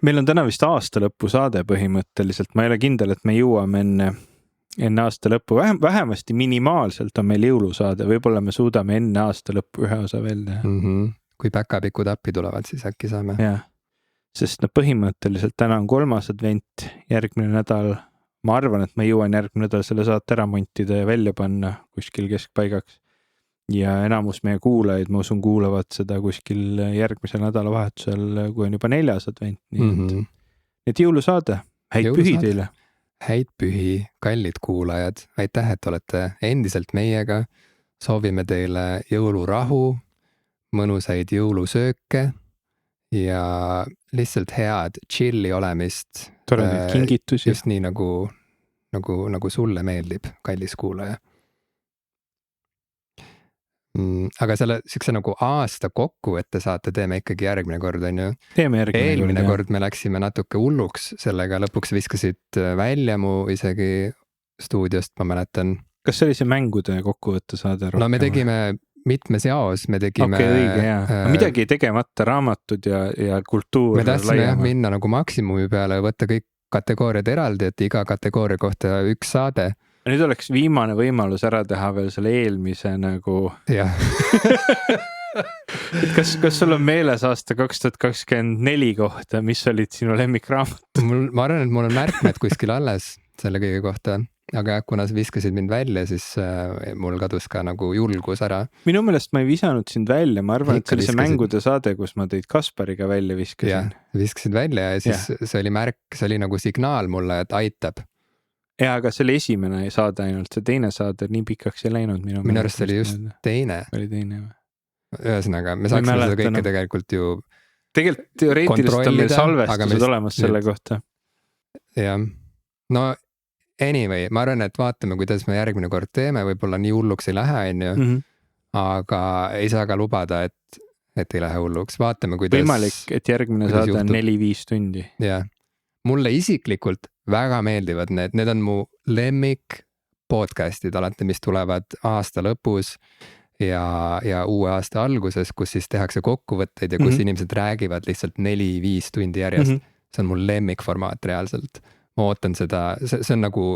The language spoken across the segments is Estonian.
meil on täna vist aasta lõpu saade põhimõtteliselt, ma ei ole kindel, et me jõuame enne aasta lõppu, vähemasti minimaalselt on meil jõulusaade, võib-olla me suudame enne aasta lõppu ühe osa veel teha. Kui päkapikud appi tulevad, siis äkki saame. Jah, sest põhimõtteliselt täna on 3. advent, järgmine nädal, ma arvan, et ma jõuan järgmine nädal selle saate ära montida ja välja panna kuskil keskpaigaks. Ja enamus meie kuulajaid, ma usun, kuulavad seda kuskil järgmisel nädalavahetusel, kui on juba 4. advent. Nii et jõulusaade, häid pühi teile. Häid pühi, kallid kuulajad, aitäh, et olete endiselt meiega. Soovime teile jõulurahu, mõnusaid jõulusööke ja lihtsalt head chilli olemist. Toredaid kingitusi. Just nii nagu sulle meeldib, kallis kuulaja. Aga selle siukse nagu aasta kokkuvõtte saate teeme ikkagi järgmine kord, on ju? Teeme järgmine Eelmine kord me läksime natuke hulluks sellega, lõpuks viskasid välja mu isegi stuudiost, ma mäletan. Kas see oli see mängude kokkuvõtte saade? No me tegime mitmes jaos, me tegime... Okei, õige, jaa. Midagi tegemata raamatud ja kultuur. Me tahtsime minna nagu maksimumi peale, võtta kõik kategooriad eraldi, et iga kategooria kohta üks saade. Nüüd oleks viimane võimalus ära teha veel selle eelmise nagu... Jah. Kas sul on meeles aasta 2024 kohta, mis olid sinu lemmikraamat? Ma arvan, et mul on märkmed kuskil alles selle kõige kohta, aga kuna sa viskasid mind välja, siis mul kadus ka nagu julgus ära. Minu meelest ma ei visanud sind välja, ma arvan, et see oli see mängude saade, kus ma teid Kaspariga välja viskasin. Ja, viskasid välja ja siis see oli märk, see oli nagu signaal mulle, et aitab. Ja, aga see oli esimene saade ainult, see teine saade nii pikaks ei läinud minu arust oli just teine. Oli teine või? Ühesõnaga, me saaksime seda kõike tegelikult ju tegelikult teoreetiliselt on meil salvestused olemas selle kohta. Jah, no anyway, ma arvan, et vaatame, kuidas me järgmine kord teeme, võib-olla nii hulluks ei lähe, on ju, aga ei saa ka lubada, et ei lähe hulluks. Vaatame, kuidas... Võimalik, et järgmine saade on 4-5 tundi. Jah, mulle isiklikult väga meeldivad need on mu lemmik podcastid alati, mis tulevad aasta lõpus ja uue aasta alguses, kus siis tehakse kokkuvõtteid ja kus inimesed räägivad lihtsalt 4-5 tundi järjest. See on mul lemmikformaat reaalselt. Ma ootan seda, see on nagu,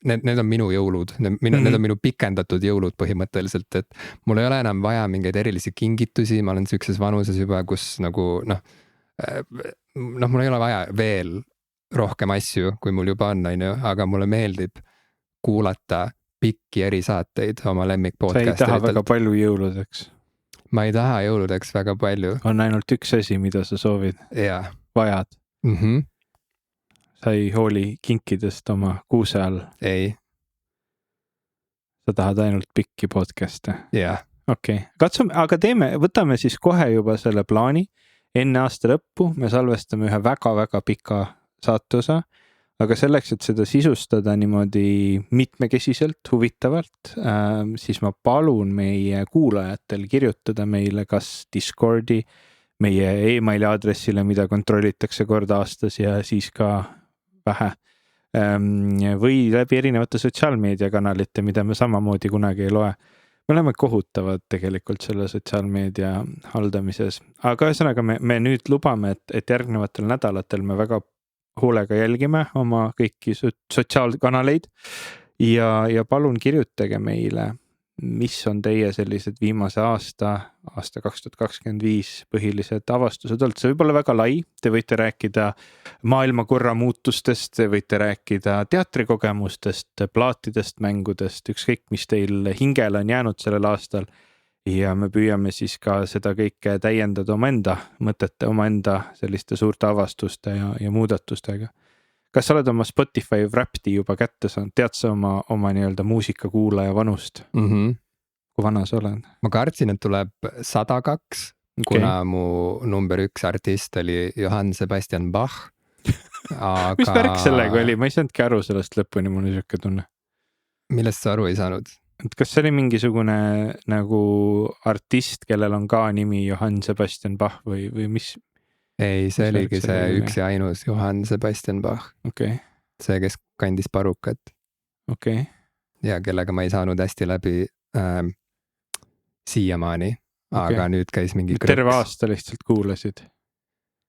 need on minu jõulud, need on minu pikendatud jõulud põhimõtteliselt, et mul ei ole enam vaja mingeid erilisi kingitusi, ma olen sükses vanuses juba, kus nagu mul ei ole vaja veel rohkem asju, kui mul juba on, aga mulle meeldib kuulata pikki erisaateid oma lemmik podcast'eritelt. Sa ei taha väga palju jõuludeks? Ma ei taha jõuludeks väga palju. On ainult üks asi, mida sa soovid? Jaa. Vajad? Sa ei hooli kinkidest oma kuuse all? Ei. Sa tahad ainult pikki podcast'e? Jaa. Okei. Katsume, aga võtame siis kohe juba selle plaani. Enne aasta lõppu me salvestame ühe väga-väga pika saatusa, aga selleks, et seda sisustada niimoodi mitmekesiselt, huvitavalt, siis ma palun meie kuulajatel kirjutada meile kas Discordi, meie emaili aadressile, mida kontrollitakse kord aastas ja siis ka vähe, või läbi erinevate sotsiaalmeediakanalite, mida me samamoodi kunagi ei loe. Me oleme kohutavad tegelikult selle sotsiaalmeedia haldamises, aga ühesõnaga me nüüd lubame, et järgnevatel nädalatel me väga hoolega jälgime oma kõiki sotsiaalkanaleid ja palun kirjutage meile, mis on teie sellised viimase aasta 2025 põhilised avastused olnud. See võib olla väga lai, te võite rääkida maailmakorra muutustest, te võite rääkida teatrikogemustest, plaatidest, mängudest, ükskõik mis teil hingele on jäänud sellel aastal. Ja me püüame siis ka seda kõike täiendada omaenda mõtete, omaenda selliste suurte avastuste ja muudatustega. Kas sa oled oma Spotify Wrapped'i juba kätte saanud? Tead sa oma nii-öelda muusikakuulaja vanust? Kui vana sa oled? Ma kartsin, et tuleb 102, kuna mu number 1 artist oli Johann Sebastian Bach. Aga... Mis värk sellega oli? Ma ei saanudki aru sellest lõpuni, mul on siuke tunne. Millest sa aru ei saanud? Et kas see oli mingisugune nagu artist, kellel on ka nimi Johann Sebastian Bach või mis? Ei, see oligi see üks ja ainus Johann Sebastian Bach. Okay. See, kes kandis parukat. Okay. Ja kellega ma ei saanud hästi läbi siiamaani, aga nüüd käis mingi terve aasta lihtsalt kuulasid?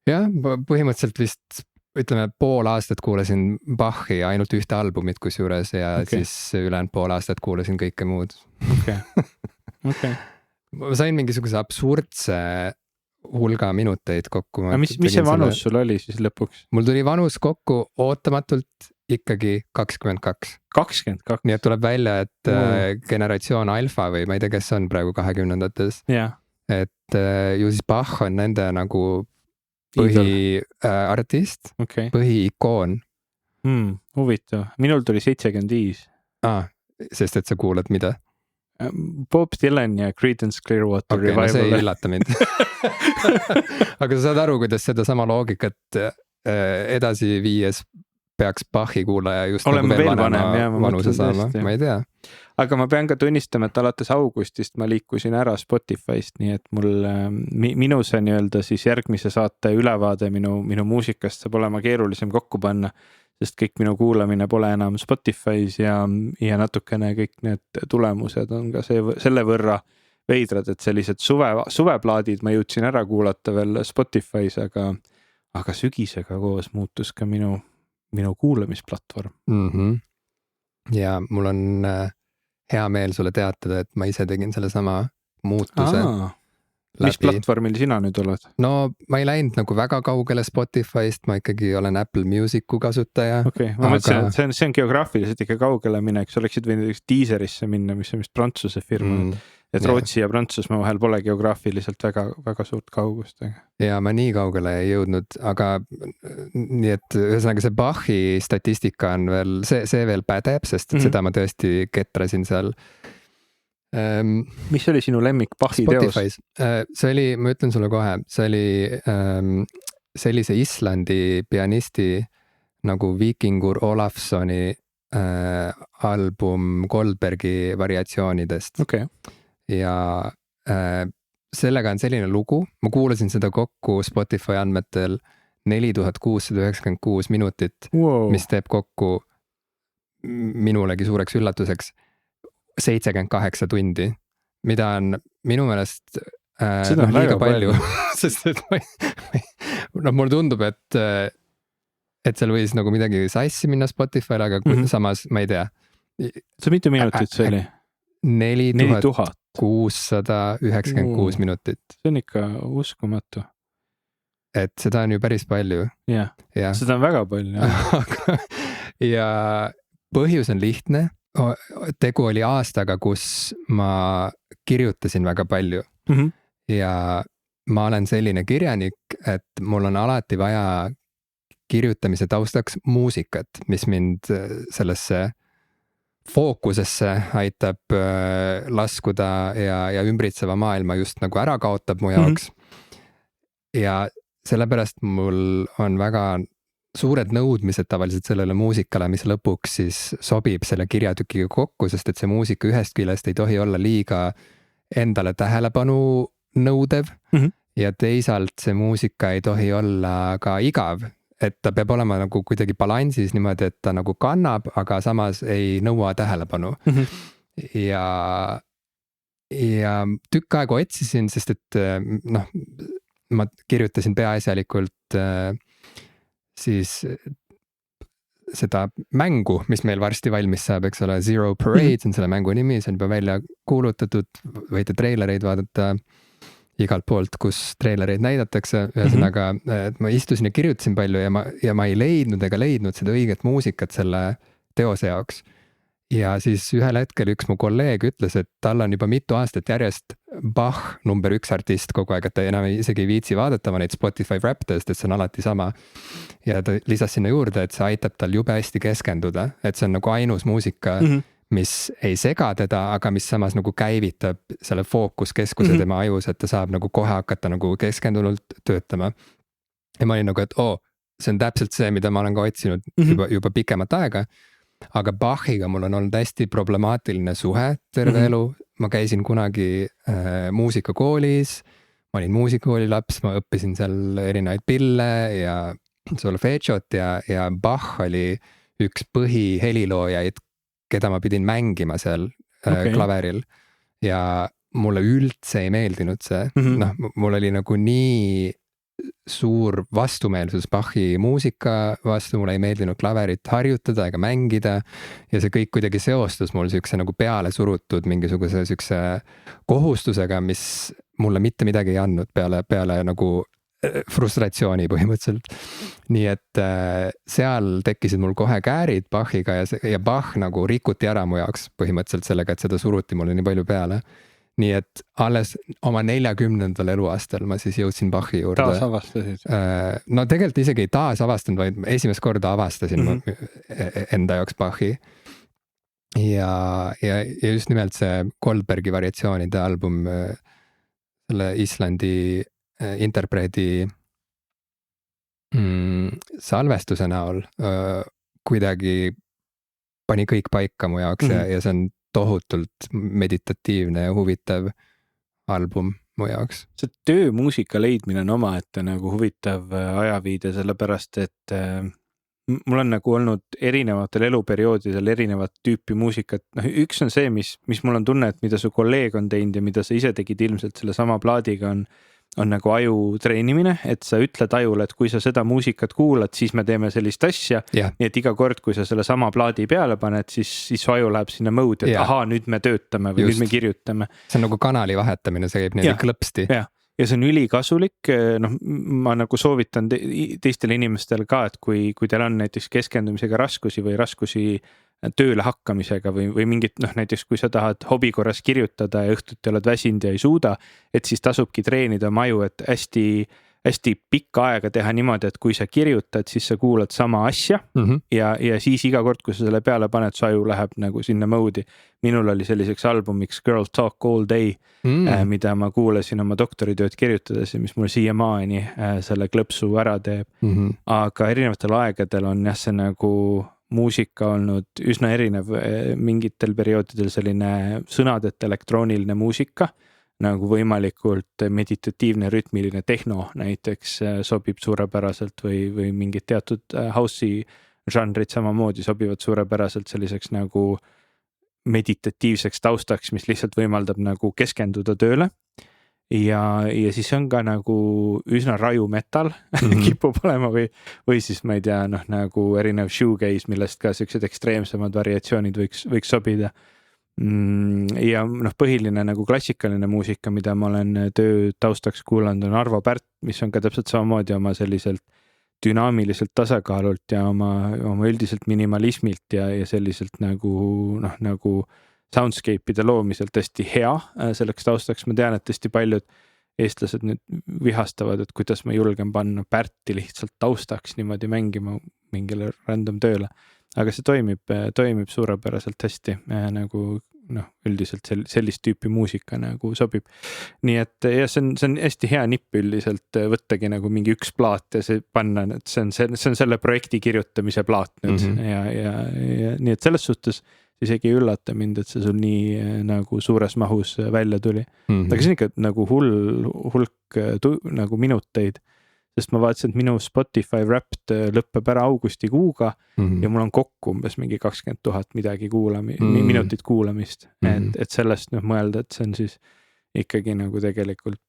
jah, põhimõtteliselt vist ütleme pool aastat kuulasin Bachi ainult ühte albumit kusjuures ja siis ülejäänud pool aastat kuulasin kõike muud. Okay. Ma sain mingisuguse absurdse hulga minuteid kokku. Aga mis see vanus sul oli siis lõpuks? Mul tuli vanus kokku ootamatult ikkagi 22. 22? Nii et tuleb välja, et generatsioon alfa või ma ei tea, kes on praegu 20-ndates. Et ju siis Bach on nende nagu põhiartist, põhiikoon. Huvitav. Minul tuli 75. Sest et sa kuulad mida? Bob Dylan ja Creedence Clearwater Revival. No see ei üllata mind. Aga sa saad aru, kuidas seda sama loogikat edasi viies peaks Bachi kuulaja just olema nagu veel vanem vanuse saama, ma ei tea. Aga ma pean ka tunnistama, et alates augustist ma liikusin ära Spotify'st, nii et mul minu see nii-öelda siis järgmise saate ülevaade minu muusikast saab olema keerulisem kokku panna, sest kõik minu kuulamine pole enam Spotify's ja natukene kõik need tulemused on ka selle võrra veidrad, et sellised suveplaadid ma jõudsin ära kuulata veel Spotify's, aga sügisega koos muutus ka minu kuulamisplatvorm. Ja mul on hea meel sulle teatada, et ma ise tegin selle sama muutuse. Mis platvormil sina nüüd oled? No ma ei läinud nagu väga kaugele Spotify'st, ma ikkagi olen Apple Music'u kasutaja. Ma mõtlesin, see on geograafiliselt ikka kaugele mineks, oleksid võinud Deezerisse minna, mis on vist Prantsuse firma. Et Rootsi ja Prantsusmaa vahel pole geograafiliselt väga suurt kaugust. Ja ma nii kaugele ei jõudnud, aga nii et ühesõnaga see Bachi statistika on veel, see veel pädeb, sest seda ma tõesti ketrasin seal. Mis oli sinu lemmik Bachi teos? See oli, ma ütlen sulle kohe, see oli sellise Islandi pianisti nagu Vikingur Olafssoni album Goldbergi variatsioonidest. Ja sellega on selline lugu, ma kuulasin seda kokku Spotify andmetel 4696 minutit, mis teeb kokku minulegi suureks üllatuseks 78 tundi, mida on minu meelest liiga palju. Sest et mulle tundub, et seal võis nagu midagi sassi minna Spotify'le, aga samas ma ei tea. See mitu minutit see oli? 4696 minutit. See on ikka uskumatu. Et seda on ju päris palju. Ja. Seda on väga palju. Ja põhjus on lihtne. Tegu oli aastaga, kus ma kirjutasin väga palju. Ja ma olen selline kirjanik, et mul on alati vaja kirjutamise taustaks muusikat, mis mind sellesse fookusesse aitab laskuda ja ümbritseva maailma just nagu ära kaotab mu jaoks. Ja sellepärast mul on väga suured nõudmised tavaliselt sellele muusikale, mis lõpuks siis sobib selle kirjatükiga kokku, sest et see muusika ühest küljest ei tohi olla liiga endale tähelepanu nõudev ja teisalt see muusika ei tohi olla ka igav. Et ta peab olema nagu kuidagi balansis niimoodi, et ta nagu kannab, aga samas ei nõua tähelepanu. Ja tükk aega otsisin, sest et ma kirjutasin peaasjalikult siis seda mängu, mis meil varsti valmis saab, eks ole, Zero Parade, see on selle mängu nimi, see on juba välja kuulutatud, võite treilereid vaadata igalt poolt, kus treilereid näidatakse, ühesõnaga, et ma istusin ja kirjutasin palju ja ma ei leidnud seda õiget muusikat selle teose jaoks. Ja siis ühel hetkel üks mu kolleeg ütles, et tal on juba mitu aastat järjest Bach number 1 artist kogu aeg, et ta enam isegi ei viitsi vaadata neid Spotify Wrappedest, et see on alati sama. Ja ta lisas sinna juurde, et see aitab tal jube hästi keskenduda, et see on nagu ainus muusika, mis ei sega teda, aga mis samas nagu käivitab selle fookuskeskuse tema ajus, et ta saab nagu kohe hakata nagu keskendunult töötama. Ja ma olin nagu, et see on täpselt see, mida ma olen ka otsinud juba pikemat aega, aga Bachiga mul on olnud hästi problemaatiline suhe terve elu. Ma käisin kunagi muusikakoolis, ma olin muusikakooli laps, ma õppisin seal erinevaid pille ja solfedžot ja Bach oli üks põhiheliloojaid, keda ma pidin mängima seal klaveril ja mulle üldse ei meeldinud see. Mul oli nagu nii suur vastumeelsus Bachi muusika vastu, mulle ei meeldinud klaverit harjutada ega mängida. Ja see kõik kuidagi seostus mul siukse nagu peale surutud mingisuguse siukse kohustusega, mis mulle mitte midagi ei andnud peale nagu frustratsiooni põhimõtteliselt. Nii et seal tekkisid mul kohe käärid Bachiga ja Bach nagu rikuti ära mu jaoks põhimõtteliselt sellega, et seda suruti mulle nii palju peale. Nii et alles oma 40. eluaastal ma siis jõudsin Bachi juurde. Taasavastasid? No tegelikult isegi ei taasavastanud, vaid esimest korda avastasin enda jaoks Bachi. Ja just nimelt see Goldbergi variatsioonide album, selle Islandi interpreedi salvestuse näol kuidagi pani kõik paika mu jaoks ja see on tohutult meditatiivne ja huvitav album mu jaoks. See töömuusika leidmine on omaette nagu huvitav ajaviide, sellepärast et mul on nagu olnud erinevatel eluperioodidel erinevat tüüpi muusikat. Üks on see, mis mul on tunne, et mida su kolleeg on teinud ja mida sa ise tegid ilmselt selle sama plaadiga on nagu aju treenimine, et sa ütled ajule, et kui sa seda muusikat kuulad, siis me teeme sellist asja. Nii et iga kord, kui sa selle sama plaadi peale paned, siis su aju läheb sinna mode, et ahaa, nüüd me töötame või nüüd me kirjutame. See on nagu kanali vahetamine, see käib nii klõpsti. Ja see on ülikasulik. Ma nagu soovitan teistele inimestele ka, et kui teil on näiteks keskendumisega raskusi või raskusi tööle hakkamisega või mingit, näiteks kui sa tahad hobi korras kirjutada ja õhtuti oled väsinud ja ei suuda, et siis tasubki treenida oma aju, et hästi pikka aega teha niimoodi, et kui sa kirjutad, siis sa kuulad sama asja ja siis iga kord, kui sa selle peale paned, su aju läheb nagu sinna mode'i. Minul oli selliseks albumiks Girl Talk All Day, mida ma kuulasin oma doktoritööd kirjutades ja mis mul siiamaani selle klõpsu ära teeb. Aga erinevatel aegadel on jah, see nagu muusika olnud üsna erinev, mingitel perioodidel selline sõnadeta elektrooniline muusika, nagu võimalikult meditatiivne rütmiline tehno näiteks sobib suurepäraselt või mingid teatud house'i žanrid samamoodi sobivad suurepäraselt selliseks nagu meditatiivseks taustaks, mis lihtsalt võimaldab nagu keskenduda tööle. Ja siis on ka nagu üsna raju metal kipub olema või siis ma ei tea, nagu erinev shoegaze, millest ka sellised ekstreemsemad variatsioonid võiks sobida. Ja põhiline nagu klassikaline muusika, mida ma olen töö taustaks kuulanud, on Arvo Pärt, mis on ka täpselt samamoodi oma selliselt dünaamiliselt tasakaalult ja oma üldiselt minimalismilt ja selliselt nagu soundscape'ide loomiselt hästi hea selleks taustaks. Ma tean, et hästi paljud eestlased nüüd vihastavad, et kuidas ma julgen panna Pärti lihtsalt taustaks niimoodi mängima mingile random tööle. Aga see toimib suurepäraselt hästi, nagu üldiselt sellist tüüpi muusika nagu sobib. Nii et ja see on hästi hea nipp üldiselt võttagi nagu mingi üks plaat ja see panna, et see on selle projekti kirjutamise plaat nüüd ja nii et selles suhtes isegi ei üllata mind, et see sul nii nagu suures mahus välja tuli. Aga see on ikka nagu hulk nagu minuteid, sest ma vaatasin, et minu Spotify Wrapped lõppeb ära augustikuuga ja mul on kokku umbes mingi 20 000 midagi minutit kuulamist. Et sellest mõelda, et see on siis ikkagi nagu tegelikult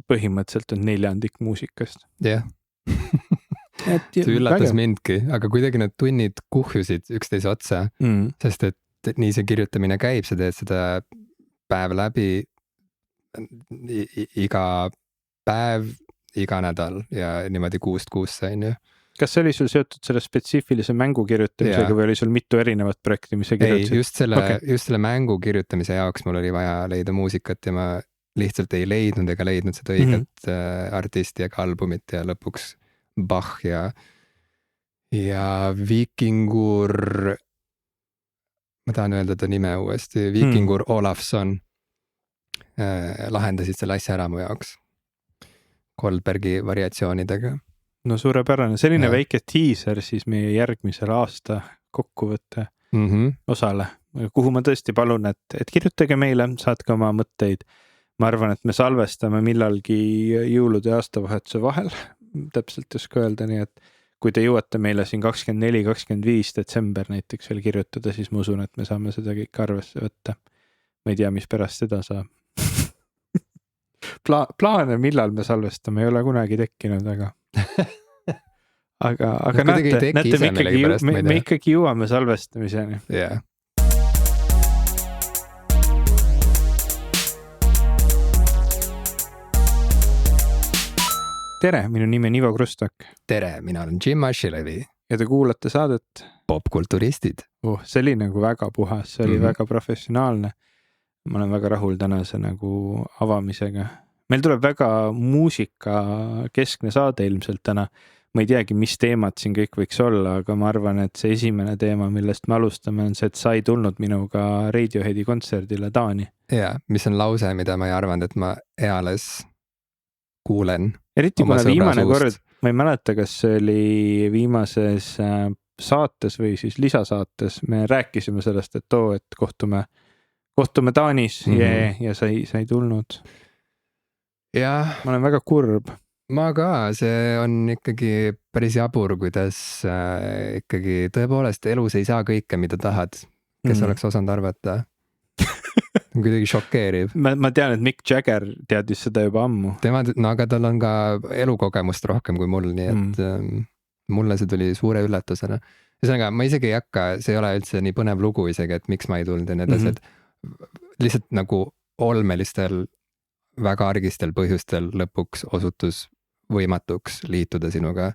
põhimõtteliselt on 1/4 muusikast. Jah. See üllatas mindki, aga kuidagi need tunnid kuhjusid üksteise otsa, sest et nii see kirjutamine käib, sa teed seda päev läbi iga päev, iga nädal ja niimoodi 6 kuusse, on ju. Kas see oli sul seotud selle spetsiifilise mängu kirjutamisega või oli sul mitu erinevat projekti, mis sa kirjutasid? Ei, just selle mängu kirjutamise jaoks mul oli vaja leida muusikat ja ma lihtsalt ei leidnud seda õiget artisti ega albumit ja lõpuks Bach ja Vikingur, ma tahan öelda ta nime uuesti, Vikingur Olafsson lahendasid selle asja ära mu jaoks Goldbergi variatsioonidega. No suurepärane, selline väike teaser siis meie järgmisel aasta kokkuvõtte osale, kuhu ma tõesti palun, et kirjutage meile, saatke oma mõtteid. Ma arvan, et me salvestame millalgi jõulude ja aastavahetuse vahel, täpselt ei oska öelda, nii et kui te jõuate meile siin 24-25 detsember näiteks veel kirjutada, siis ma usun, et me saame seda kõik arvesse võtta. Ma ei tea, mis pärast seda saab. plaane, millal me salvestame, ei ole kunagi tekkinud, aga näete, me ikkagi jõuame salvestamiseni. Yeah. Tere, minu nimi on Ivo Krustok. Tere, mina olen Jim Ashilevi. Ja te kuulate saadet Popkulturistid. See oli nagu väga puhas, see oli väga professionaalne. Ma olen väga rahul tänase nagu avamisega. Meil tuleb väga muusika keskne saade ilmselt täna. Ma ei teagi, mis teemad siin kõik võiks olla, aga ma arvan, et see esimene teema, millest me alustame, on see, et sa ei tulnud minuga Radioheadi kontserdile Taani. Ja, mis on lause, mida ma ei arvanud, et ma eales kuulen. Eriti kuna viimane kord, ma ei mäleta, kas see oli viimases saates või siis lisasaates, me rääkisime sellest, et kohtume Taanis ja sa ei tulnud. Ja. Ma olen väga kurb. Ma ka, see on ikkagi päris jabur, kuidas ikkagi tõepoolest elus ei saa kõike, mida tahad, kes oleks osanud arvata. Kuidagi šokeeriv. Ma tean, et Mick Jagger teadis seda juba ammu. Aga tal on ka elukogemust rohkem kui mul, nii et mulle see tuli suure üllatusena. Ühesõnaga, ma isegi ei hakka, see ei ole üldse nii põnev lugu isegi, et miks ma ei tulnud ja need asjad. Lihtsalt nagu olmelistel, väga argistel põhjustel lõpuks osutus võimatuks liituda sinuga.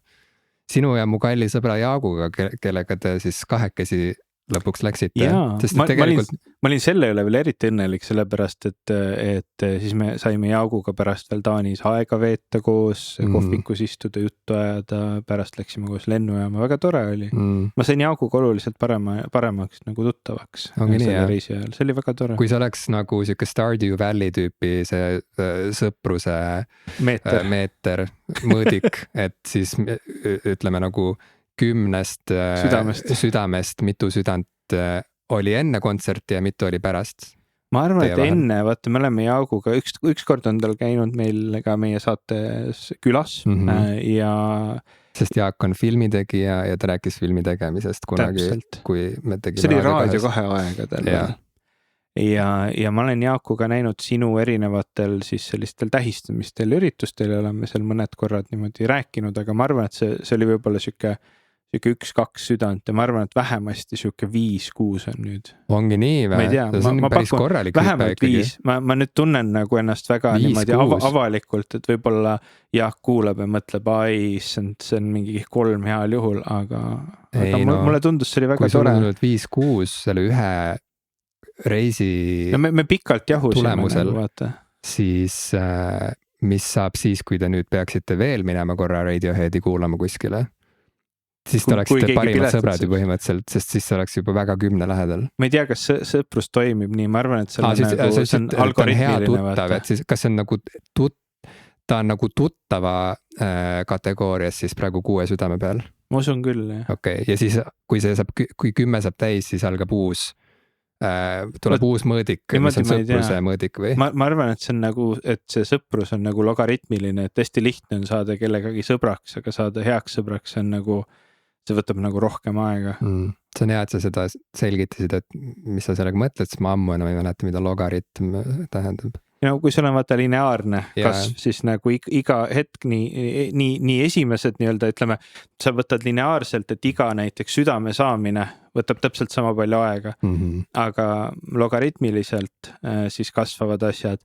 Sinu ja mu kalli sõbra Jaaguga, kellega te siis kahekesi lõpuks läksite. Ma olin selle üle veel eriti õnnelik, sellepärast, et siis me saime Jaaguga pärast veel Taanis aega veeta koos, kohvikus istuda, juttu ajada, pärast läksime koos lennujaama, väga tore oli. Ma sain Jaaguga oluliselt paremaks nagu tuttavaks. See oli väga tore. Kui see oleks nagu siuke Stardew Valley tüüpi see sõpruse meeter mõõdik, et siis ütleme nagu 10 südamest, mitu südant oli enne kontserti ja mitu oli pärast. Ma arvan, et enne, vaata, me oleme Jaaguga, ükskord on tal käinud meil ka meie saates külas ja... Sest Jaak on filmitegija ja ta rääkis filmi tegemisest kunagi, kui me tegime... See oli Raadio 2 aegadel. Ja ma olen Jaakuga näinud sinu erinevatel siis sellistel tähistamistel ja üritustel ja oleme seal mõned korrad niimoodi rääkinud, aga ma arvan, et see oli võib-olla siuke 1-2 südant ja ma arvan, et vähemasti siuke 5-6 on nüüd. Ongi nii või? Ma ei tea, ma pakun vähemalt 5. Ma nüüd tunnen nagu ennast väga niimoodi avalikult, et võib-olla Jaak kuulab ja mõtleb, see on mingi 3 heal juhul, aga mulle tundus, see oli väga tore. Kui sul on 5-6 selle ühe reisi me pikalt jahusime tulemusel, siis mis saab siis, kui te nüüd peaksite veel minema korra Radioheadi kuulama kuskile? Siis te oleksite parimad sõbrad ju põhimõtteliselt, sest siis see oleks juba väga 10 lähedal. Ma ei tea, kas sõprus toimib nii, ma arvan, et see on algoritmiline. Kas see on nagu ta on nagu tuttava kategoorias siis praegu 6 südame peal? Ma usun küll, jah. Okei, ja siis kui 10 saab täis, siis algab tuleb uus mõõdik, mis on sõpruse mõõdik või? Ma arvan, et see on nagu, et see sõprus on nagu logaritmiline, et hästi lihtne on saada kellegagi sõbraks, aga saada heaks sõbraks on nagu, see võtab nagu rohkem aega. See on hea, et sa seda selgitasid, et mis sa sellega mõtled, sest ma ammu enam ei mäleta, mida logaritm tähendab. Kui sul on vaata lineaarne kasv, siis nagu iga hetk nii esimesed nii-öelda, ütleme, sa võtad lineaarselt, et iga näiteks südame saamine võtab täpselt sama palju aega, aga logaritmiliselt siis kasvavad asjad,